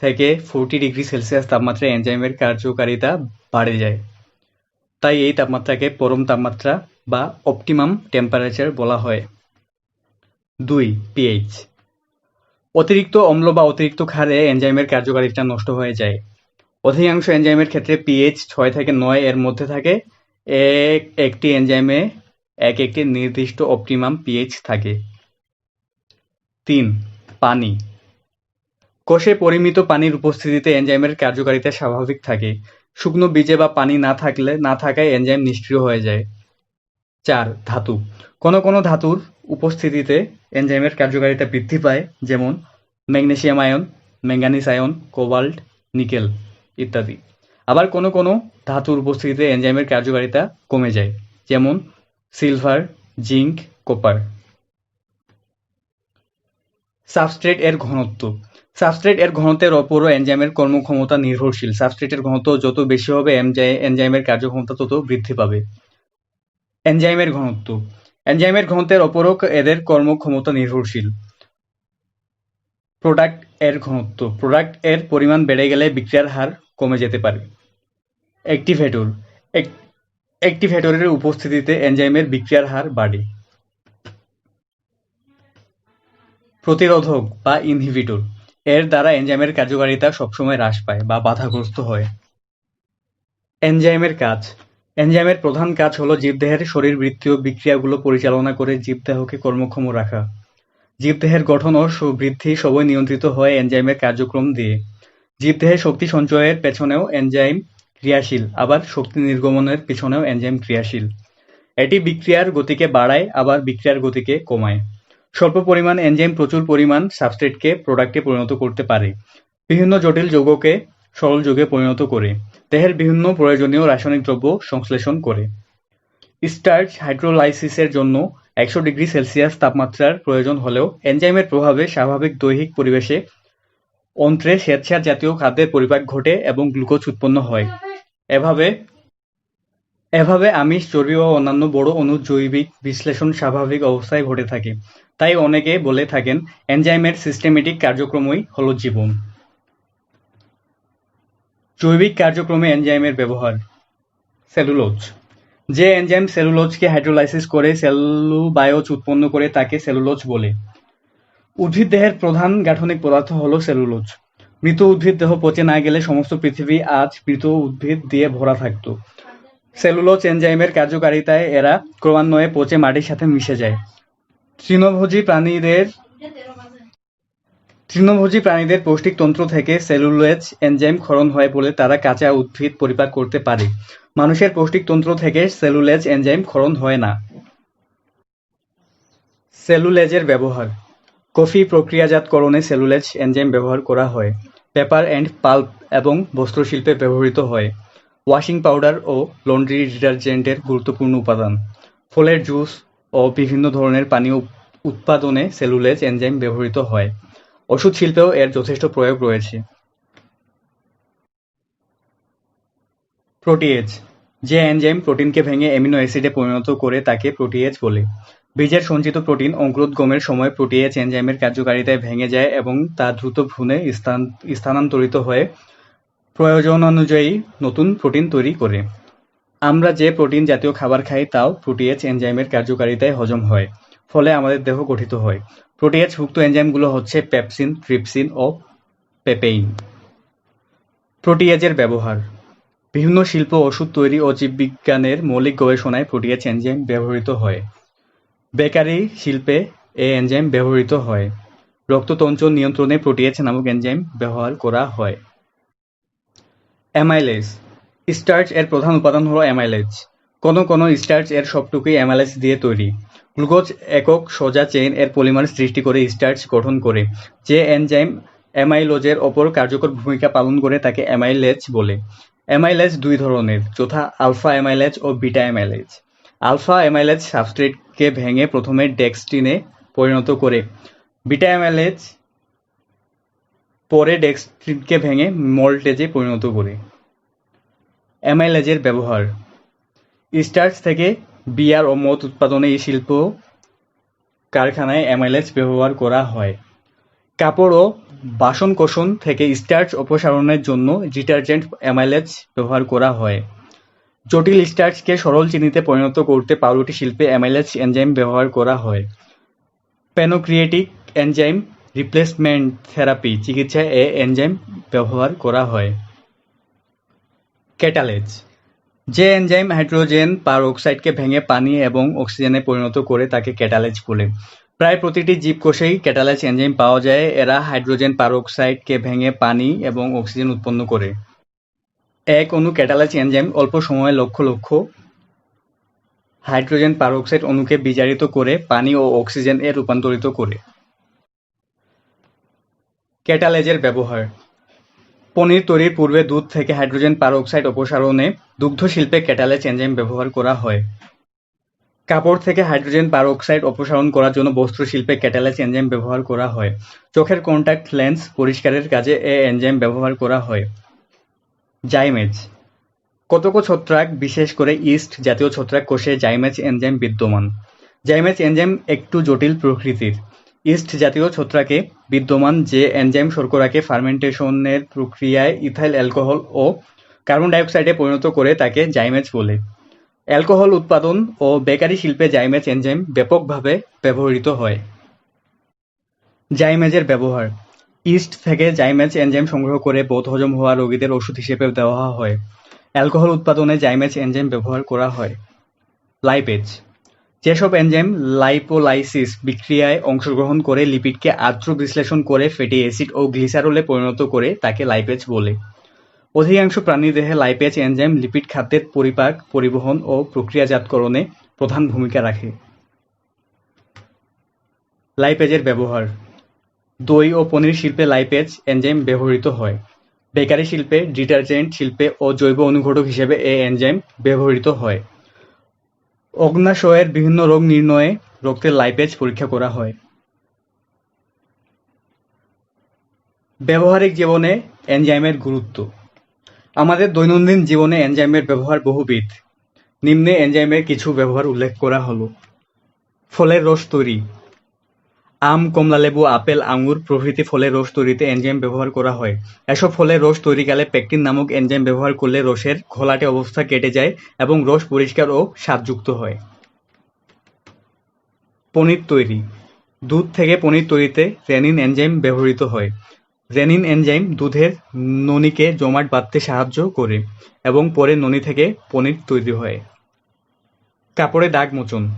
থেকে 40 ডিগ্রি সেলসিয়াস তাপমাত্রায় এনজাইমের কার্যকারিতা বাড়ে যায়। তাই এই তাপমাত্রাকে পরম তাপমাত্রা বা অপটিমাম টেম্পারেচার বলা হয়। ২. পিএইচ। অতিরিক্ত অম্ল বা অতিরিক্ত ক্ষারে এনজাইমের কার্যকারিতা নষ্ট হয়ে যায়। অধিকাংশ এনজাইমের ক্ষেত্রে পিএইচ 6 থেকে 9 এর মধ্যে থাকে। একটি এনজাইমে একটি নির্দিষ্ট অপটিমাম পিএইচ থাকে। ৩. পানি। কোষে পরিমিত পানির উপস্থিতিতে এনজাইমের কার্যকারিতা স্বাভাবিক থাকে। শুকনো বীজে বা পানি না থাকায় এনজাইম নিষ্ক্রিয় হয়ে যায়। ৪. ধাতু। কোনো ধাতুর উপস্থিতিতে এনজাইমের কার্যকারিতা বৃদ্ধি পায়, যেমন magnesium ion, manganese ion, cobalt, nickel ইত্যাদি। আবার কোনো ধাতুর উপস্থিতিতে এনজাইমের কার্যকারিতা কমে যায়, যেমন সিলভার, জিঙ্ক, কপার। সাবস্ট্রেট এর ঘনত্ব। সাবস্ট্রেট এর ঘনত্বের ওপরও এনজাইমের কর্মক্ষমতা নির্ভরশীল। সাবস্ট্রেটের ঘনত্ব যত বেশি হবে এনজাইমের কার্যক্ষমতা তত বৃদ্ধি পাবে। এনজাইমের ঘনত্ব। এনজাইমের ঘনত্বের ওপরও এদের কর্মক্ষমতা নির্ভরশীল। প্রোডাক্ট এর ঘনত্ব। প্রোডাক্ট এর পরিমাণ বেড়ে গেলে বিক্রিয়ার হার কমে যেতে পারে। অ্যাক্টিভেটর। অ্যাক্টিভেটরের উপস্থিতিতে এনজাইমের বিক্রিয়ার হার বাড়ে। প্রতিরোধক বা ইনহিবিটর। এর দ্বারা এনজাইমের কার্যকারিতা সবসময় হ্রাস পায় বা বাধাগ্রস্ত হয়। এনজাইমের কাজ। এনজাইমের প্রধান কাজ হলো জীবদেহের শরীরবৃত্তীয় বিক্রিয়াগুলো পরিচালনা করে জীবদেহকে কর্মক্ষম রাখা। জীবদেহের গঠন ও বৃদ্ধি সবই নিয়ন্ত্রিত হয় এনজাইমের কার্যক্রম দিয়ে। জীবদেহে শক্তি সঞ্চয়ের পেছনেও এনজাইম ক্রিয়াশীল, আবার শক্তি নির্গমনের পেছনেও এনজাইম ক্রিয়াশীল। এটি বিক্রিয়ার গতিকে বাড়ায়, আবার বিক্রিয়ার গতিকে কমায়। স্বল্প পরিমাণ এনজাইম প্রচুর পরিমাণ সাবস্ট্রেটকে প্রোডাক্টে পরিণত করতে পারে। বিভিন্ন জটিল যৌগকে সরল যৌগে পরিণত করে, দেহের বিভিন্ন প্রয়োজনীয় রাসায়নিক দ্রব্য সংশ্লেষণ করে। স্টার্চ হাইড্রোলাইসিসের জন্য 100 ডিগ্রি সেলসিয়াস তাপমাত্রার প্রয়োজন হলেও এনজাইমের প্রভাবে স্বাভাবিক দৈহিক পরিবেশে অন্ত্রে শ্বেতসার জাতীয় খাদ্যের পরিপাক ঘটে এবং গ্লুকোজ উৎপন্ন হয়। এভাবে আমিষ, চর্বি ও অন্যান্য বড় অণুর জৈবিক বিশ্লেষণ স্বাভাবিক অবস্থায় ঘটে থাকে। তাই অনেকে বলে থাকেন এনজাইমের সিস্টেমেটিক কার্যক্রমই হলো জীবন। জৈবিক কার্যক্রমে এনজাইমের ব্যবহার। সেলুলোজ। যে এনজাইম সেলুলোজকে হাইড্রোলাইসিস করে সেলুবায়োজ উৎপন্ন করে তাকে সেলুলোজ বলে। উদ্ভিদ দেহের প্রধান গাঠনিক পদার্থ হলো সেলুলোজ। মৃত উদ্ভিদ দেহ পচে না গেলে সমস্ত পৃথিবী আজ মৃত উদ্ভিদ দিয়ে ভরা থাকত। সেলুলোজ এনজাইমের কার্যকারিতায় এরা ক্রমান্বয়ে পচে মাটির সাথে মিশে যায়। তৃণভোজী প্রাণীদের পৌষ্টিক তন্ত্র থেকে সেলুলোজ এনজাইম ক্ষরণ হয় বলে তারা কাঁচা উদ্ভিদ পরিপাক করতে পারে। মানুষের পৌষ্টিক তন্ত্র থেকে সেলুলোজ এনজাইম ক্ষরণ হয় না। সেলুলোজের ব্যবহার। কফি প্রক্রিয়াজাতকরণে সেলুলোজ এনজাইম ব্যবহার করা হয়। পেপার অ্যান্ড পাল্প এবং বস্ত্রশিল্পে ব্যবহৃত হয়। ওয়াশিং পাউডার ও লন্ড্রি ডিটারজেন্টের গুরুত্বপূর্ণ উপাদান। ফলের জুস ও বিভিন্ন ধরনের পানীয় উৎপাদনে সেলুলোজ এনজাইম ব্যবহৃত হয়। ওষুধ শিল্পেও এর যথেষ্ট প্রয়োগ রয়েছে। প্রোটিয়েজ। যে এনজাইম প্রোটিনকে ভেঙে অ্যামিনো অ্যাসিডে পরিণত করে তাকে প্রোটিয়েজ বলে। বীজের সঞ্চিত প্রোটিন অঙ্কুরোদ্গমের সময় প্রোটিয়েজ এনজাইমের কার্যকারিতায় ভেঙে যায় এবং তা দ্রুত ভ্রূণে স্থানান্তরিত হয়ে প্রয়োজনানুযায়ী নতুন প্রোটিন তৈরি করে। আমরা যে প্রোটিন জাতীয় খাবার খাই তাও প্রোটিয়েজ এনজাইমের কার্যকারিতায় হজম হয়, ফলে আমাদের দেহ গঠিত হয়। প্রোটিয়েজভুক্ত এনজাইমগুলো হচ্ছে পেপসিন, ট্রিপসিন ও পেপেইন। প্রোটিয়েজের ব্যবহার। বিভিন্ন শিল্প, ওষুধ তৈরি ও জীববিজ্ঞানের মৌলিক গবেষণায় প্রোটিয়েজ এনজাইম ব্যবহৃত হয়। বেকারি শিল্পে এ এনজাইম ব্যবহৃত হয়। রক্ততঞ্চন নিয়ন্ত্রণে প্রোটিয়েজ নামক এনজাইম ব্যবহার করা হয়। অ্যামাইলেজ। স্টার্চ এর প্রধান উপাদান হলো অ্যামাইলেজ। কোন স্টার্চ এর সবটুকুই অ্যামাইলেজ দিয়ে তৈরি। গ্লুকোজ একক সোজা চেইন এর পলিমার সৃষ্টি করে স্টার্চ গঠন করে। যে এনজাইম অ্যামাইলোজের ওপর কার্যকর ভূমিকা পালন করে তাকে অ্যামাইলেজ বলে। অ্যামাইলেজ দুই ধরনের, যথা আলফা অ্যামাইলেজ ও বিটা অ্যামাইলেজ। আলফা অ্যামাইলেজ সাবস্ট্রেটকে ভেঙে প্রথমে ডেক্সট্রিনে পরিণত করে। বিটা অ্যামাইলেজ পরে ডেক্সট্রিনকে ভেঙে মল্টেজে পরিণত করে। অ্যামাইলেজের ব্যবহার। স্টার্চ থেকে বিয়ার ও মদ উৎপাদনে এই শিল্প কারখানায় অ্যামাইলেজ ব্যবহার করা হয়। কাপড় ও বাসন-কোসন থেকে স্টার্চ অপসারণের জন্য ডিটারজেন্ট অ্যামাইলেজ ব্যবহার করা হয়। জটিল স্টার্চকে সরল চিনিতে পরিণত করতে পাউরুটি শিল্পে অ্যামাইলেজ এনজাইম ব্যবহার করা হয়। প্যানক্রিয়েটিক এনজাইম রিপ্লেসমেন্ট থেরাপি চিকিৎসায় এ এনজাইম ব্যবহার করা হয়। ক্যাটালেজ। যে এনজাইম হাইড্রোজেন পারঅক্সাইডকে ভেঙে পানি এবং অক্সিজেনে পরিণত করে তাকে ক্যাটালেজ বলে। প্রায় প্রতিটি জীবকোষেই ক্যাটালেজ এনজাইম পাওয়া যায়। এরা হাইড্রোজেন পারঅক্সাইডকে ভেঙে পানি এবং অক্সিজেন উৎপন্ন করে। এক অণু ক্যাটালেজ এনজাইম অল্প সময়ে লক্ষ লক্ষ হাইড্রোজেন পারঅক্সাইড অণুকে বিজারিত করে পানি ও অক্সিজেন এ রূপান্তরিত করে। ক্যাটালেজের ব্যবহার। পনির তৈরির পূর্বে দুধ থেকে হাইড্রোজেন পারঅক্সাইড অপসারণে দুগ্ধ শিল্পে ক্যাটালেজ এনজাইম ব্যবহার করা হয়। কাপড় থেকে হাইড্রোজেন পারঅক্সাইড অপসারণ করার জন্য বস্ত্র শিল্পে ক্যাটালেজ এনজাইম ব্যবহার করা হয়। চোখের কন্টাক্ট লেন্স পরিষ্কারের কাজে এ এনজাইম ব্যবহার করা হয়। জাইমেজ। কতক ছত্রাক, বিশেষ করে ইস্ট জাতীয় ছত্রাক কোষে জাইমেজ এনজাইম বিদ্যমান। জাইমেজ এনজাইম একটু জটিল প্রকৃতির। ইস্ট জাতীয় ছত্রাকে বিদ্যমান যে এনজাইম শর্করাকে ফার্মেন্টেশনের প্রক্রিয়ায় ইথাইল অ্যালকোহল ও কার্বন ডাইঅক্সাইডে পরিণত করে তাকে জাইমেজ বলে। অ্যালকোহল উৎপাদন ও বেকারি শিল্পে জাইমেজ এনজাইম ব্যাপকভাবে ব্যবহৃত হয়। জাইমেজের ব্যবহার। ইস্ট থেকে জাইমেজ এনজাইম সংগ্রহ করে বদহজম হওয়া রোগীদের ওষুধ হিসেবে দেওয়া হয়। অ্যালকোহল উৎপাদনে জাইমেজ এনজাইম ব্যবহার করা হয়। লাইপেজ। যেসব এনজাইম লাইপোলাইসিস বিক্রিয়ায় অংশগ্রহণ করে লিপিডকে আর্দ্র বিশ্লেষণ করে ফ্যাটি অ্যাসিড ও গ্লিসারলে পরিণত করে তাকে লাইপেজ বলে। অধিকাংশ প্রাণীদেহে লাইপেজ এনজাইম লিপিড খাদ্যের পরিপাক, পরিবহন ও প্রক্রিয়াজাতকরণে প্রধান ভূমিকা রাখে। লাইপেজের ব্যবহার। দই ও পনির শিল্পে লাইপেজ এনজাইম ব্যবহৃত হয়। বেকারি শিল্পে, ডিটারজেন্ট শিল্পে ও জৈব অনুঘটক হিসেবে এই এনজাইম ব্যবহৃত হয়। অগ্ন্যাশয়ের বিভিন্ন রোগ নির্ণয়ে রক্তের লাইপেজ পরীক্ষা করা হয়। ব্যবহারিক জীবনে এনজাইমের গুরুত্ব। আমাদের দৈনন্দিন জীবনে এনজাইমের ব্যবহার বহুবিধ। নিম্নে এনজাইমের কিছু ব্যবহার উল্লেখ করা হলো। ফলের রস তৈরি। আম, কমলালেবু, আপেল, আঙুর প্রভৃতি ফলের রস তৈরিতে এনজাইম ব্যবহার করা হয়। এসব ফলের রস তৈরিকালে পেকটিন নামক এনজাইম ব্যবহার করলে রসের ঘোলাটে অবস্থা কেটে যায় এবং রস পরিষ্কার ও স্বাদযুক্ত হয়। পনির তৈরি। দুধ থেকে পনির তৈরিতে রেনিন এনজাইম ব্যবহৃত হয়। রেনিন এনজাইম দুধের ননীকে জমাট বাঁধতে সাহায্য করে এবং পরে ননী থেকে পনির তৈরি হয়। কাপড়ে দাগ মোচন।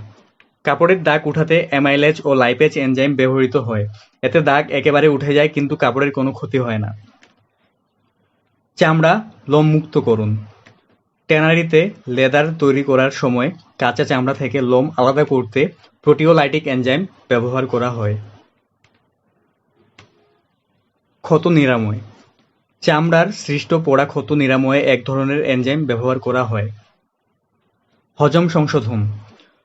কাপড়ের দাগ উঠাতে অ্যামাইলেজ ও লাইপেজ এনজাইম ব্যবহৃত হয়। এতে দাগ একেবারে উঠে যায় কিন্তু কাপড়ের কোনো ক্ষতি হয় না। চামড়া লোম মুক্তকরণ। ট্যানারিতে লেদার তৈরি করার সময় কাঁচা চামড়া থেকে লোম আলাদা করতে প্রোটিওলাইটিক এনজাইম ব্যবহার করা হয়। ক্ষত নিরাময়। চামড়ার সৃষ্ট পোড়া ক্ষত নিরাময়ে এক ধরনের এনজাইম ব্যবহার করা হয়। হজম সংশোধন।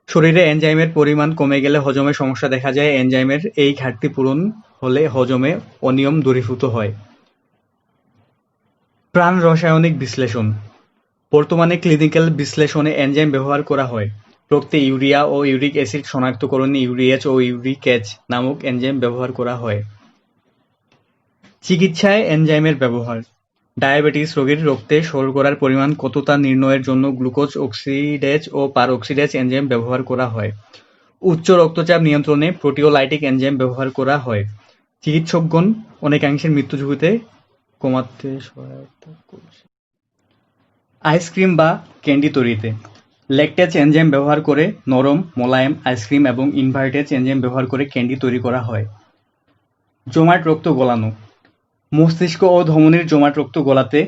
শরীরে এনজাইমের পরিমাণ কমে গেলে হজমে সমস্যা দেখা যায়। এনজাইমের এই ঘাটতি পূরণ হলে হজমে অনিয়ম দূরীভূত হয়। প্রাণ রাসায়নিক বিশ্লেষণ। বর্তমানে ক্লিনিক্যাল বিশ্লেষণে এনজাইম ব্যবহার করা হয়। রক্তে ইউরিয়া ও ইউরিক অ্যাসিড শনাক্তকরণে ইউরিএচ ও ইউরিকেজ নামক এনজাইম ব্যবহার করা হয়। চিকিৎসায় এনজাইমের ব্যবহার। ডায়াবেটিস রোগীর রক্তে শর্করার পরিমাণ কত তা নির্ণয়ের জন্য গ্লুকোজ অক্সিডেজ ও পারঅক্সিডেজ এনজাইম ব্যবহার করা হয়। উচ্চ রক্তচাপ নিয়ন্ত্রণে প্রোটিওলাইটিক এনজাইম ব্যবহার করা হয়। চিকিৎসকগণ অনেকাংশে মৃত্যু ঝুঁকিতে কমাতে সহায়তা করছে। আইসক্রিম বা ক্যান্ডি তৈরিতে ল্যাকটেজ এনজাইম ব্যবহার করে নরম, মোলায়েম আইসক্রিম এবং ইনভার্টেজ এনজাইম ব্যবহার করে ক্যান্ডি তৈরি করা হয়। জমাট রক্ত গলানো। মস্তিষ্ক ও ধমনীর জমাট রক্ত গলাতে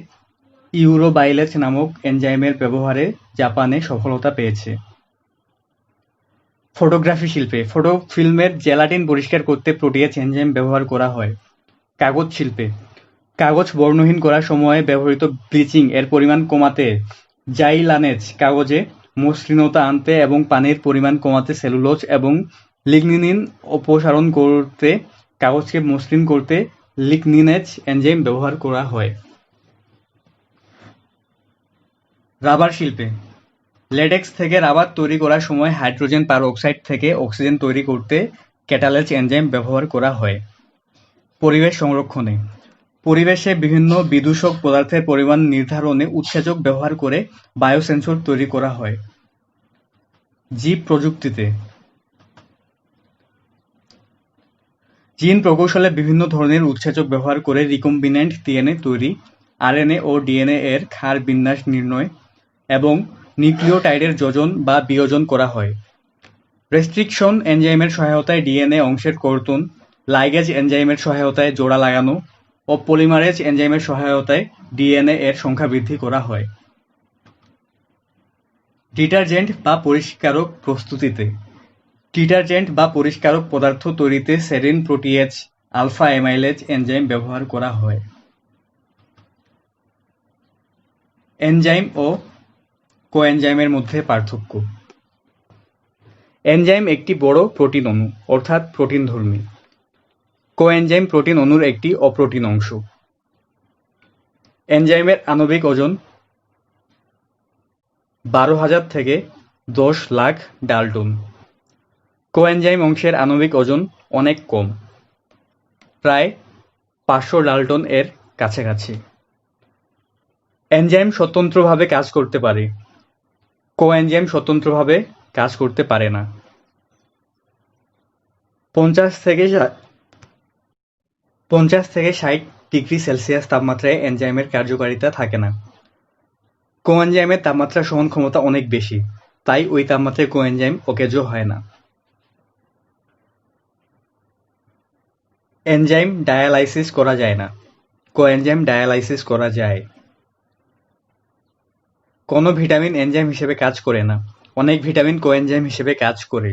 ইউরোবাইলেজ নামক এনজাইমের ব্যবহারে জাপানে সফলতা পেয়েছে। ফটোগ্রাফি শিল্পে ফটো ফিল্মের জেলাটিন পরিষ্কার করতে প্রোটিয়েজ এনজাইম ব্যবহার করা হয়। কাগজ শিল্পে কাগজ বর্ণহীন করার সময়ে ব্যবহৃত ব্লিচিং এর পরিমাণ কমাতে জাইলানেজ, কাগজে মসৃণতা আনতে এবং পানির পরিমাণ কমাতে সেলুলোজ এবং লিগনিন অপসারণ করতে কাগজকে মসৃণ করতে লিগনিনেজ এনজাইম ব্যবহার করা হয়। রাবার শিল্পে ল্যাটেক্স থেকে রাবার তৈরি করার সময় হাইড্রোজেন পারঅক্সাইড থেকে অক্সিজেন তৈরি করতে ক্যাটালেজ এনজাইম ব্যবহার করা হয়। পরিবেশ সংরক্ষণে পরিবেশে বিভিন্ন বিদূষক পদার্থের পরিমাণ নির্ধারণে উৎসেচক ব্যবহার করে বায়োসেন্সর তৈরি করা হয়। জীব প্রযুক্তিতে জিন প্রকৌশলে বিভিন্ন ধরনের উৎসেচক ব্যবহার করে রিকম্বিনেন্ট ডিএনএ তৈরি, আরএনএ ও ডিএনএ এর ক্ষার বিন্যাস নির্ণয় এবং নিউক্লিওটাইডের যোজন বা বিয়োজন করা হয়। রেস্ট্রিকশন এনজাইমের সহায়তায় ডিএনএ অংশের কর্তন, লাইগেজ এনজাইমের সহায়তায় জোড়া লাগানো ও পলিমারেজ এনজাইমের সহায়তায় ডিএনএ এর সংখ্যা বৃদ্ধি করা হয়। ডিটারজেন্ট বা পরিষ্কারক প্রস্তুতিতে ডিটারজেন্ট বা পরিষ্কারক পদার্থ তৈরিতে serine protease, alpha amylase enzyme ব্যবহার করা হয়। এনজাইম ও কোএনজাইমের মধ্যে পার্থক্য। এনজাইম একটি বড় প্রোটিন অণু অর্থাৎ প্রোটিনধর্মী। কোএনজাইম প্রোটিন অণুর একটি অপ্রোটিন অংশ। এনজাইমের আণবিক ওজন 12,000 থেকে 10 লাখ ডাল্টন। কোএনজাইম অংশের আণবিক ওজন অনেক কম, প্রায় 500 ডাল্টন এর কাছাকাছি। এনজাইম স্বতন্ত্রভাবে কাজ করতে পারে, কোএনজাইম স্বতন্ত্রভাবে কাজ করতে পারে না। 50 থেকে 60 ডিগ্রি সেলসিয়াস তাপমাত্রায় এনজাইমের কার্যকারিতা থাকে না। কোএনজাইমের তাপমাত্রা সহন ক্ষমতা অনেক বেশি, তাই ওই তাপমাত্রায় কোএনজাইম অকেজ হয় না। এনজাইম ডায়ালাইসিস করা যায় না, কোএনজাইম ডায়ালাইসিস করা যায়। কোনো ভিটামিন এনজাইম হিসেবে কাজ করে না, অনেক ভিটামিন কোএনজাইম হিসেবে কাজ করে।